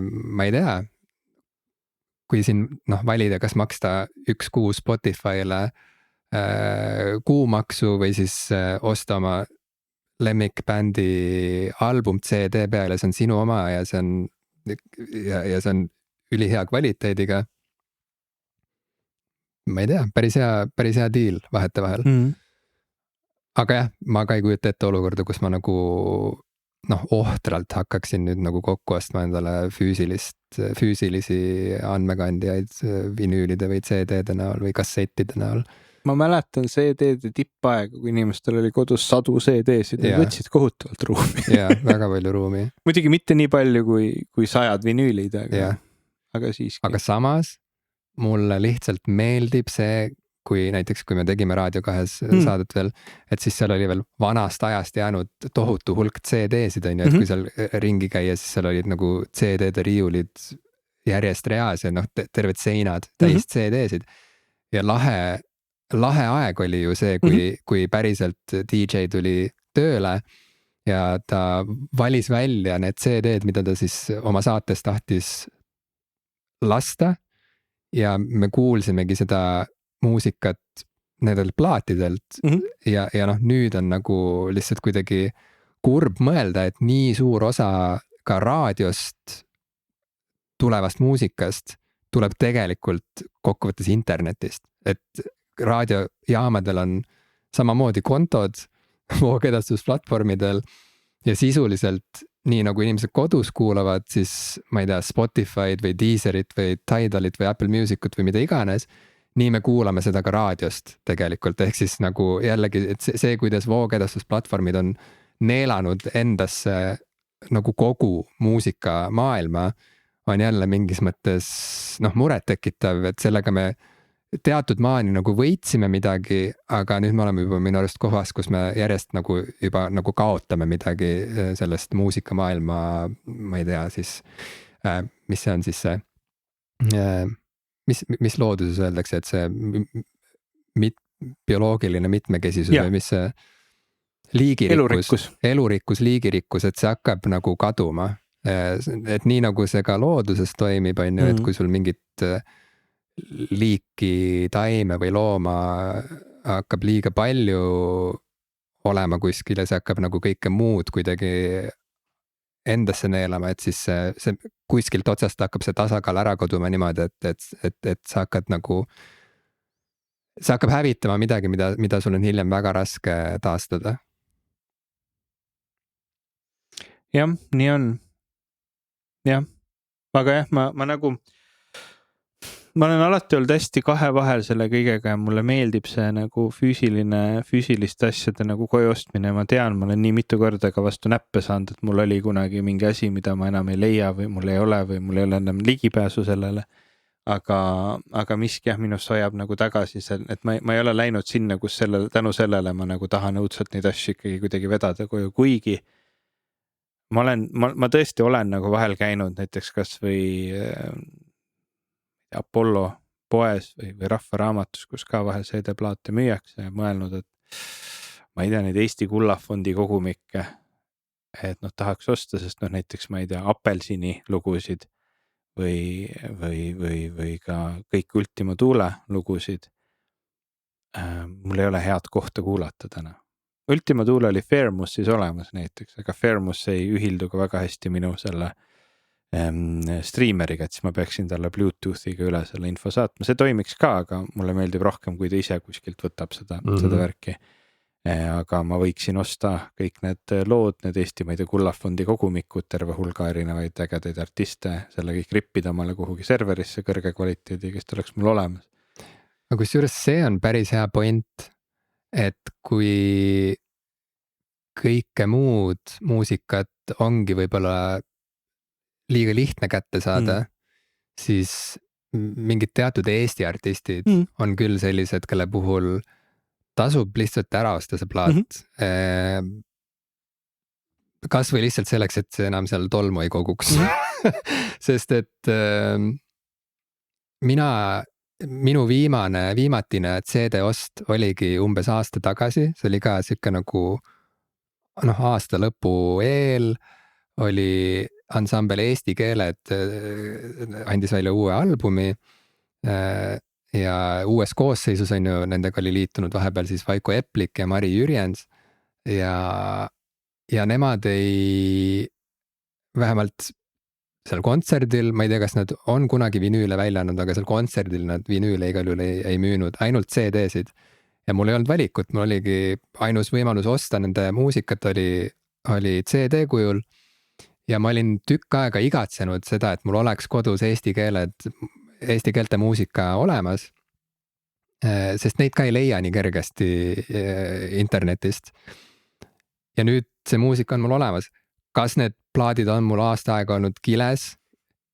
ma ei tea, kui siin valida, kas maksta 1 kuu Spotify'le kuumaksu või siis osta oma lemmikbändi album CD peale, see on sinu oma ja see on ülihea kvaliteediga. Ma ei tea, päris hea deal vahetevahel. Aga jah, ma ka ei kujuta ette olukorda, kus ma nagu ohtralt hakkaksin nüüd nagu kokku ostma endale füüsilisi andmekandjaid vinüülide või CD-de näol või kassettide näol. Ma mäletan CD-de tippaega, kui inimestel oli kodus 100 CD-sid ja võtsid kohutavalt ruumi. Ja, väga palju ruumi. Muidugi mitte nii palju kui 100 vinüülid, aga siiski. Aga samas mulle lihtsalt meeldib see, kui me tegime Raadio 2 saadet veel, et siis seal oli veel vanast ajast jäänud tohutu hulk CD-sid, on ju, et kui seal ringi käia, siis seal olid nagu CD-de riiulid järjest reas ja terved seinad täis CD-sid. Ja lahe aeg oli ju see, kui päriselt DJ tuli tööle ja ta valis välja need CD-d, mida ta siis oma saates tahtis lasta ja me kuulsimegi seda muusikat nendelt plaatidelt ja nüüd on nagu lihtsalt kuidagi kurb mõelda, et nii suur osa ka raadiost tulevast muusikast tuleb tegelikult kokkuvõttes internetist, et raadiojaamadel on samamoodi kontod voogedastusplatvormidel ja sisuliselt nii nagu inimesed kodus kuulavad, siis ma ei tea, Spotify'd või Deezerit või Tidalit või Apple Musicut või mida iganes, nii me kuulame seda ka raadiost tegelikult, ehk siis nagu jällegi, et see kuidas voogedastusplatvormid on neelanud endasse nagu kogu muusikamaailma, on jälle mingis mõttes muret tekitav, et sellega me teatud maani nagu võitsime midagi, aga nüüd me oleme juba minu arust kohas, kus me järjest nagu juba nagu kaotame midagi sellest muusikamaailma, ma ei tea siis, mis see on siis see, mis looduses öeldakse, et see bioloogiline mitmekesisus või mis see elurikkus, liigirikkus, et see hakkab nagu kaduma. Et nii nagu see ka looduses toimib, on ju, et kui sul mingit liiki taime või looma hakkab liiga palju olema kuskil ja see hakkab nagu kõike muud kuidagi endasse neelama, et siis see kuskilt otsast hakkab see tasakaal ära kaduma niimoodi, et sa hakkad nagu, see hakkab hävitama midagi, mida sul on hiljem väga raske taastada. Jah, nii on. Jah, aga jah, ma nagu, ma olen alati olnud hästi kahe vahel selle kõigega ja mulle meeldib see nagu füüsiliste asjade nagu koju ostmine ja ma tean, ma olen nii mitu korda ka vastu näppe saanud, et mul oli kunagi mingi asi, mida ma enam ei leia või mul ei ole enam ligipääsu sellele. Aga miski jah, minust hoiab nagu tagasi, et ma ei ole läinud sinna, kus tänu sellele ma nagu tahan õudselt neid asju ikkagi kuidagi vedada koju, kuigi ma tõesti olen nagu vahel käinud näiteks kas või Apollo poes või Rahvaraamatus, kus ka vahel CD-plaate müüakse ja mõelnud, et ma ei tea, neid Eesti Kullafondi kogumikke, et tahaks osta, sest näiteks ma ei tea, Apelsini lugusid või ka kõik Ultima Thule lugusid. Mul ei ole head kohta kuulata täna. Ultima Thule oli Fairmussis olemas näiteks, aga Fairmus ei ühildu ka väga hästi minu selle streameriga, et siis ma peaksin talle Bluetoothiga üle selle info saatma. See toimiks ka, aga mulle meeldib rohkem, kui ta ise kuskilt võtab seda värki. Aga ma võiksin osta kõik need lood, need Eesti, ma ei tea, Kullafondi kogumikud, terve hulga erinevaid ägedaid artiste, selle kõik rippida omale kuhugi serverisse kõrge kvaliteedi, kes oleks mul olemas. Aga kusjuures see on päris hea point, et kui kõike muud muusikat ongi võib-olla liiga lihtne kätte saada, siis mingid teatud Eesti artistid on küll sellised, kelle puhul tasub lihtsalt ära osta see plaat. Kas või lihtsalt selleks, et see enam seal tolmu ei koguks. Sest et minu viimatine CD ost oligi umbes aasta tagasi, see oli ka siuke nagu aasta lõpu eel oli ansambel Eesti Keeled andis välja uue albumi ja uues koosseisus on ju, nendega oli liitunud vahepeal siis Vaiko Eplik ja Mari Jürjens ja nemad vähemalt seal kontserdil, ma ei tea, kas nad on kunagi vinüüle välja andnud, aga seal kontserdil nad vinüüle igal juhul ei müünud, ainult CD-sid. Ja mul ei olnud valikut, mul oligi ainus võimalus osta nende muusikat oli CD kujul ja ma olin tükk aega igatsenud seda, et mul oleks kodus eesti keelte muusika olemas, sest neid ka ei leia nii kergesti internetist. Ja nüüd see muusika on mul olemas. Kas need plaadid on mul aasta aega olnud kiles?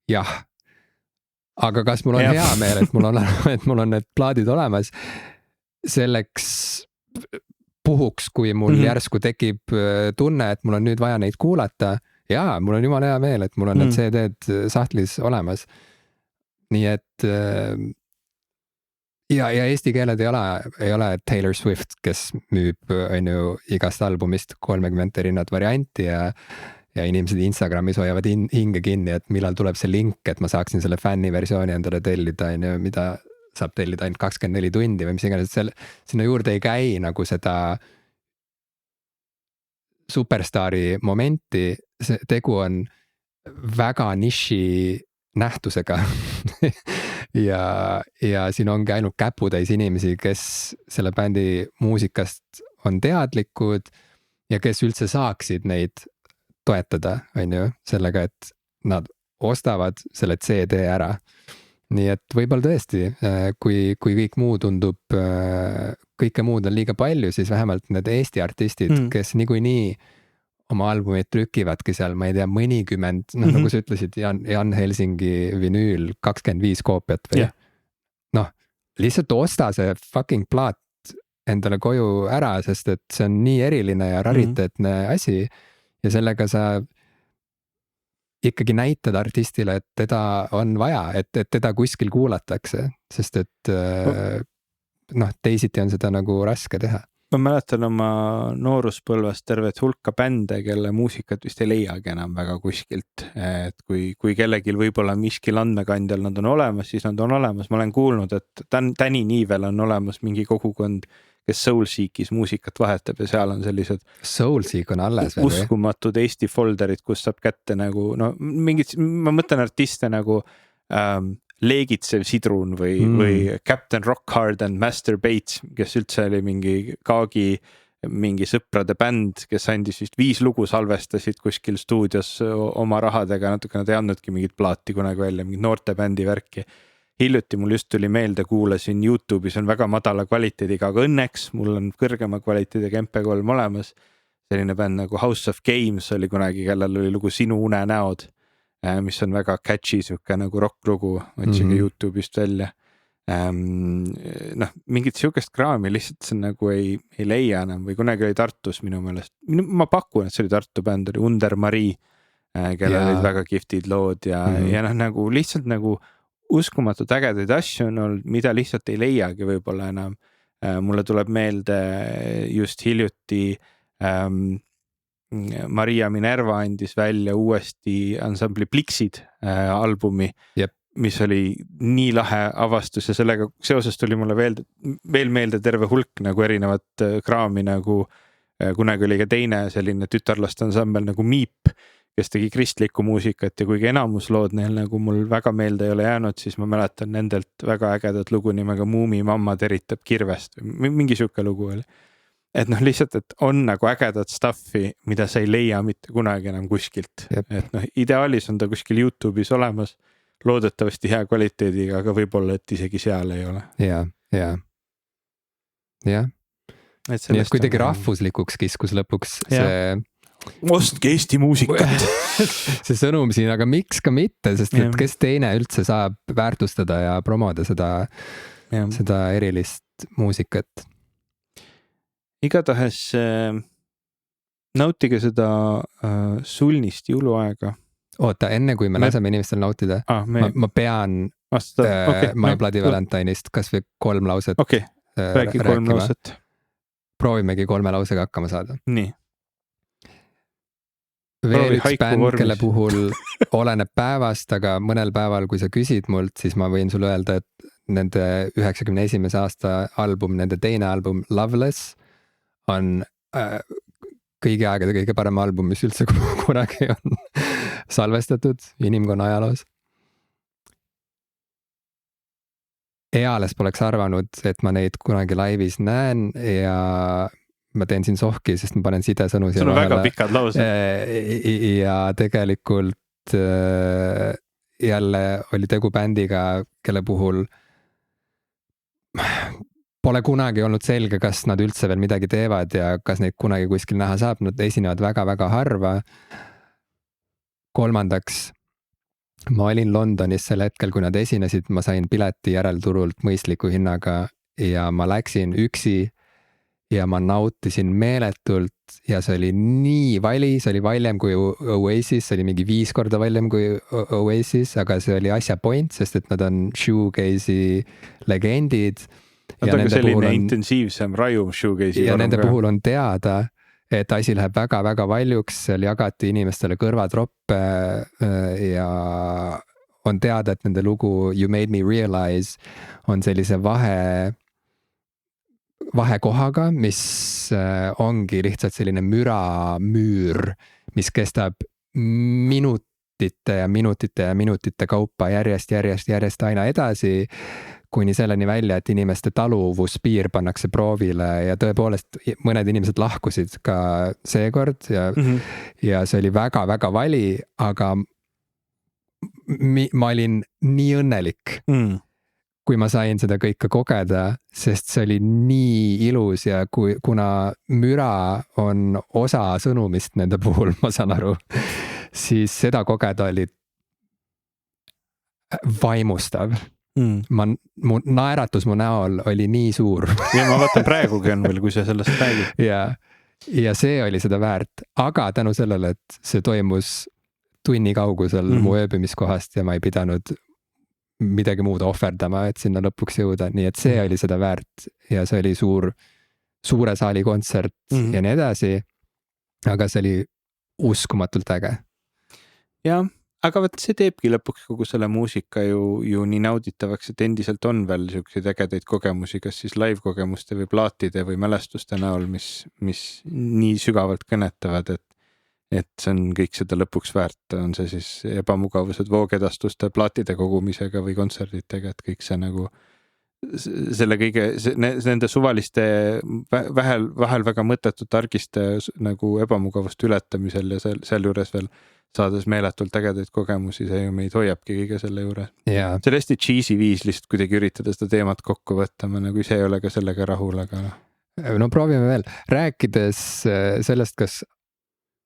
Jah. Aga kas mul on hea meel, et mul on need plaadid olemas selleks puhuks, kui mul järsku tekib tunne, et mul on nüüd vaja neid kuulata? Jaa, mul on jumala hea meel, et mul on need CD-d sahtlis olemas. Nii et ja Eesti Keeled ei ole Taylor Swift, kes müüb igast albumist 30 erinevat varianti ja inimesed Instagramis hoiavad hinge kinni, et millal tuleb see link, et ma saaksin selle fänni versiooni endale tellida, mida saab tellida ainult 24 tundi või mis iganes, sinna juurde ei käi nagu seda superstaari momenti, tegu on väga niši nähtusega ja siin ongi ainult käputäis inimesi, kes selle bändi muusikast on teadlikud ja kes üldse saaksid neid toetada, on ju, sellega, et nad ostavad selle CD ära. Nii et võib-olla tõesti, kui kõik muu tundub, kõike muud on liiga palju, siis vähemalt need Eesti artistid, kes niikuinii oma albumid trükivadki seal, ma ei tea, mõnikümmend, nagu sa ütlesid, Jan Helsingi vinüül 25 koopiat või lihtsalt osta see fucking plaat endale koju ära, sest et see on nii eriline ja rariteetne asi ja sellega sa ikkagi näitad artistile, et teda on vaja, et teda kuskil kuulatakse, sest et teisiti on seda nagu raske teha. Ma mäletan oma nooruspõlvest tervet hulka bände, kelle muusikat vist ei leiagi enam väga kuskilt, et kui kellegil võib-olla miskil andmekandjal nad on olemas, siis nad on olemas. Ma olen kuulnud, et Täni Niivel on olemas mingi kogukond, kes Soulseekis muusikat vahetab ja seal on sellised Soulseek on alles veel või? Uskumatud Eesti folderid, kus saab kätte nagu, mingid, ma mõtlen artiste nagu Leegitsev Sidrun või Captain Rockhard and Master Bates, kes üldse oli mingi sõprade bänd, kes andis vist 5 lugu salvestasid kuskil stuudios oma rahadega, natuke nad ei andnudki mingit plaati kunagi välja, mingit noorte bändi värki. Hiljuti mul just tuli meelde, kuulasin YouTube'is on väga madala kvaliteediga, aga õnneks mul on kõrgema kvaliteediga MP3 olemas. Selline bänd nagu House of Games oli kunagi, kellel oli lugu Sinu unenäod, mis on väga catchy, siuke nagu rock-lugu, otsige YouTube'ist välja. Mingit siukest kraami lihtsalt see nagu ei leia enam või kunagi oli Tartus minu meelest. Ma pakun, et see oli Tartu bänd, oli Under Marie, kellel olid väga kihvtid lood ja nagu lihtsalt nagu uskumatult ägedaid asju on olnud, mida lihtsalt ei leiagi võib-olla enam. Mulle tuleb meelde just hiljuti Maria Minerva andis välja uuesti ansambli Pliksid albumi, mis oli nii lahe avastus ja sellega seoses tuli mulle veel meelde terve hulk nagu erinevat kraami, nagu kunagi oli ka teine selline tütarlaste ansambel nagu Miip, kes tegi kristlikku muusikat ja kuigi enamus lood neil nagu mul väga meelde ei ole jäänud, siis ma mäletan nendelt väga ägedat lugu nimega Muumi mamma teritab kirvest või mingi siuke lugu oli. Et lihtsalt, et on nagu ägedat stuffi, mida sa ei leia mitte kunagi enam kuskilt. Et ideaalis on ta kuskil YouTube'is olemas, loodetavasti hea kvaliteediga, aga võib-olla, et isegi seal ei ole. Ja. Nii et kuidagi rahvuslikuks kiskus lõpuks see ostke Eesti muusikat. See sõnum siin, aga miks ka mitte, sest et kes teine üldse saab väärtustada ja promoda seda erilist muusikat. Igatahes nautige seda sulnist jõuluaega. Oota, enne kui me laseme inimestel nautida, ma pean My Bloody Valentine'ist kas või 3 lauset räägi 3 lauset. Proovimegi 3 lausega hakkama saada. Nii. Veel üks bänd, kelle puhul oleneb päevast, aga mõnel päeval, kui sa küsid mult, siis ma võin sulle öelda, et nende 91. aasta album, nende teine album Loveless on kõigi aegade kõige parem album, mis üldse kunagi on salvestatud inimkonna ajaloos. Eales poleks arvanud, et ma neid kunagi laivis näen ja ma teen siin sohki, sest ma panen sidesõnu siia vahele. Sul on väga pikad laused. Ja tegelikult jälle oli tegu bändiga, kelle puhul pole kunagi olnud selge, kas nad üldse veel midagi teevad ja kas neid kunagi kuskil näha saab. Nad esinevad väga-väga harva. Kolmandaks, ma olin Londonis sel hetkel, kui nad esinesid, ma sain pileti järelturult mõistliku hinnaga ja ma läksin üksi ja ma nautisin meeletult ja see oli nii vali, see oli valjem kui Oasis, see oli mingi 5 korda valjem kui Oasis, aga see oli asja point, sest et nad on shoegaze'i legendid. Nad on ka selline intensiivsem rajum shoegaze'i. Ja nende puhul on teada, et asi läheb väga-väga valjuks, seal jagati inimestele kõrvatroppe ja on teada, et nende lugu You Made Me Realize on sellise vahekohaga, mis ongi lihtsalt selline müramüür, mis kestab minutite ja minutite kaupa järjest aina edasi, kuni selleni välja, et inimeste taluvuspiir pannakse proovile ja tõepoolest mõned inimesed lahkusid ka seekord ja see oli väga-väga vali, aga ma olin nii õnnelik, kui ma sain seda kõike kogeda, sest see oli nii ilus ja kuna müra on osa sõnumist nende puhul, ma saan aru, siis seda kogeda oli vaimustav. Mu naeratus mu näol oli nii suur. Ja ma vaatan praegugi on veel, kui sa sellest räägid. Ja see oli seda väärt, aga tänu sellele, et see toimus tunni kaugusel mu ööbimiskohast ja ma ei pidanud midagi muud ohverdama, et sinna lõpuks jõuda, nii et see oli seda väärt ja see oli suure saali kontsert ja nii edasi, aga see oli uskumatult äge. Jah, aga võt see teebki lõpuks kogu selle muusika ju nii nauditavaks, et endiselt on veel selliseid ägedaid kogemusi, kas siis live-kogemuste või plaatide või mälestuste näol, mis nii sügavalt kõnetavad, et see on kõik seda lõpuks väärt, on see siis ebamugavused voogedastuste, plaatide kogumisega või kontserditega, et kõik see nagu selle kõige, nende suvaliste vahel väga mõttetute argiste nagu ebamugavuste ületamisel ja seal juures veel saades meeletult ägedaid kogemusi, see ju meid hoiabki kõige selle juures. See on hästi cheesy viis lihtsalt kuidagi üritada seda teemat kokku võtta, ma nagu ise ei ole ka sellega rahul, aga no proovime veel. Rääkides sellest, kas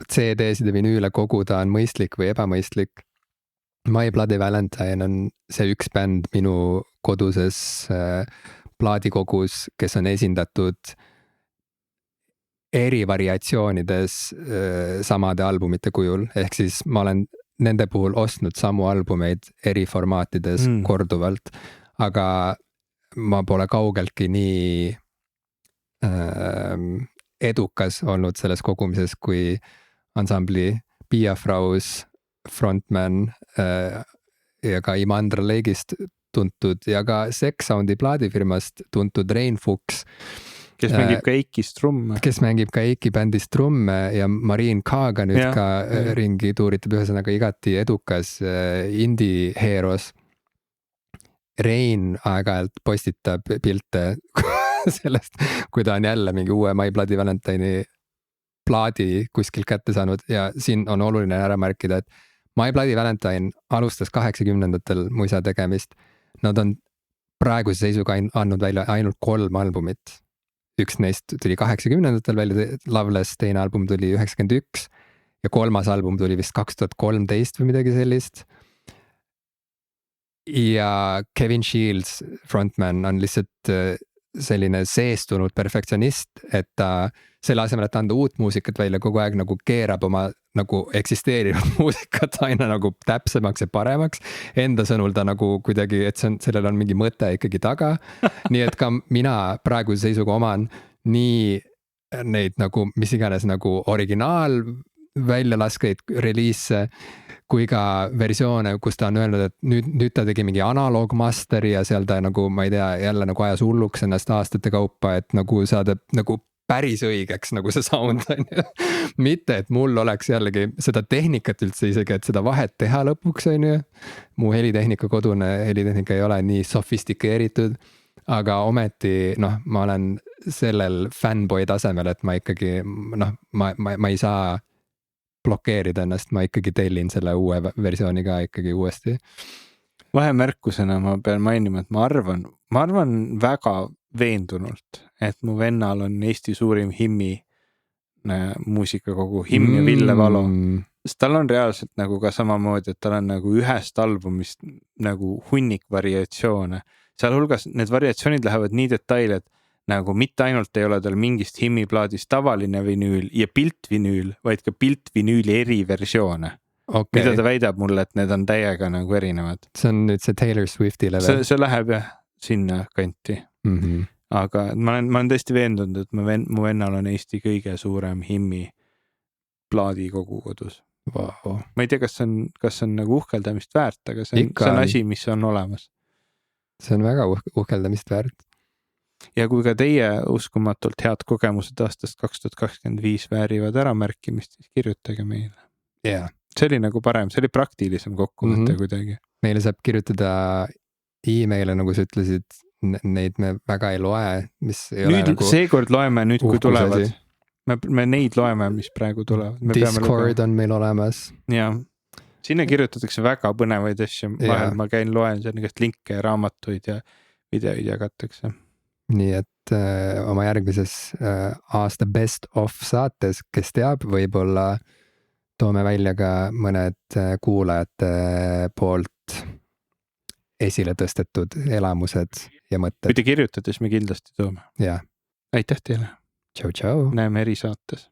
CD-sid ja vinüüle koguda on mõistlik või ebamõistlik. My Bloody Valentine on see üks bänd minu koduses plaadikogus, kes on esindatud eri variatsioonides samade albumite kujul, ehk siis ma olen nende puhul ostnud samu albumeid eri formaatides korduvalt, aga ma pole kaugeltki nii edukas olnud selles kogumises, kui ansambli Biafraus frontman ja ka Imandra Leegist tuntud ja ka Sex Soundi plaadifirmast tuntud Rein Fuchs, kes mängib ka Eiki strumme. Kes mängib ka Eiki bändis trumme ja Mariin Kaaga nüüd ka ringi tuuritab, ühesõnaga igati edukas indie heroes. Rein aeg-ajalt postitab pilte sellest, kui ta on jälle mingi uue My Bloody Valentine'i plaadi kuskilt kätte saanud ja siin on oluline ära märkida, et My Bloody Valentine alustas 80-ndatel muisa tegemist. Nad on praeguse seisuga andnud välja ainult 3 albumit. Üks neist tuli 80-ndatel välja, Loveless, teine album tuli 91 ja 3. album tuli vist 2013 või midagi sellist. Ja Kevin Shields, frontman, on lihtsalt selline seestunud perfektsionist, et ta selle asemel, et anda uut muusikat välja, kogu aeg nagu keerab oma nagu eksisteerivat muusikat aina nagu täpsemaks ja paremaks. Enda sõnul ta nagu kuidagi, et sellel on mingi mõte ikkagi taga. Nii et ka mina praeguse seisuga oman nii neid nagu, mis iganes nagu originaal väljalaskeid reliise, kui ka versioone, kus ta on öelnud, et nüüd ta tegi mingi analoogmasteri ja seal ta nagu, ma ei tea, jälle nagu ajas hulluks ennast aastate kaupa, et nagu saada nagu päris õigeks nagu see sound on. Mitte, et mul oleks jällegi seda tehnikat üldse isegi, et seda vahet teha lõpuks on ju. Mu helitehnika, kodune helitehnika ei ole nii sofistikeeritud, aga ometi ma olen sellel fanboy tasemel, et ma ikkagi ma ei saa blokeerida ennast, ma ikkagi tellin selle uue versiooni ka ikkagi uuesti. Vahemärkusena ma pean mainima, et ma arvan väga veendunult, et mu vennal on Eesti suurim himmi muusikakogu, Himm ja Ville Valo. Sest tal on reaalselt nagu ka samamoodi, et tal on nagu ühest albumist nagu hunnik variatsioone. Seal hulgas need variatsioonid lähevad nii detail, et nagu mitte ainult ei ole tal mingist himmiplaadist tavaline vinüül ja piltvinüül, vaid ka piltvinüüli eriversioone. Okay. Mida ta väidab mulle, et need on täiega nagu erinevad. See on nüüd see Taylor Swifti level. See läheb jah sinna kanti. Aga ma olen tõesti veendunud, et mu vennal on Eesti kõige suurem himmi plaadikogu kodus. Wow. Ma ei tea, kas on nagu uhkeldamist väärt, aga see on asi, mis on olemas. See on väga uhkeldamist väärt. Ja kui ka teie uskumatult head kogemused aastast 2025 väärivad äramärkimist, siis kirjutage meile. Jaa, see oli nagu parem, see oli praktilisem kokkuvõte kuidagi. Meile saab kirjutada emaile, nagu sa ütlesid, neid me väga ei loe, mis ei nüüd ole nagu seekord loeme nüüd, kui tulevad. asi. Me neid loeme, mis praegu tulevad. Discord on meil olemas. Jaa. Sinna kirjutatakse väga põnevaid asju. Vahel ma käin loen seal igast linke ja raamatuid ja videoid jagatakse. Nii et oma järgmises aasta best of saates, kes teab, võib-olla toome välja ka mõned kuulajate poolt esile tõstetud elamused ja mõtted. Kui te kirjutate, siis me kindlasti toome. Jah. Aitäh teile. Tšau, tšau. Näeme erisaates.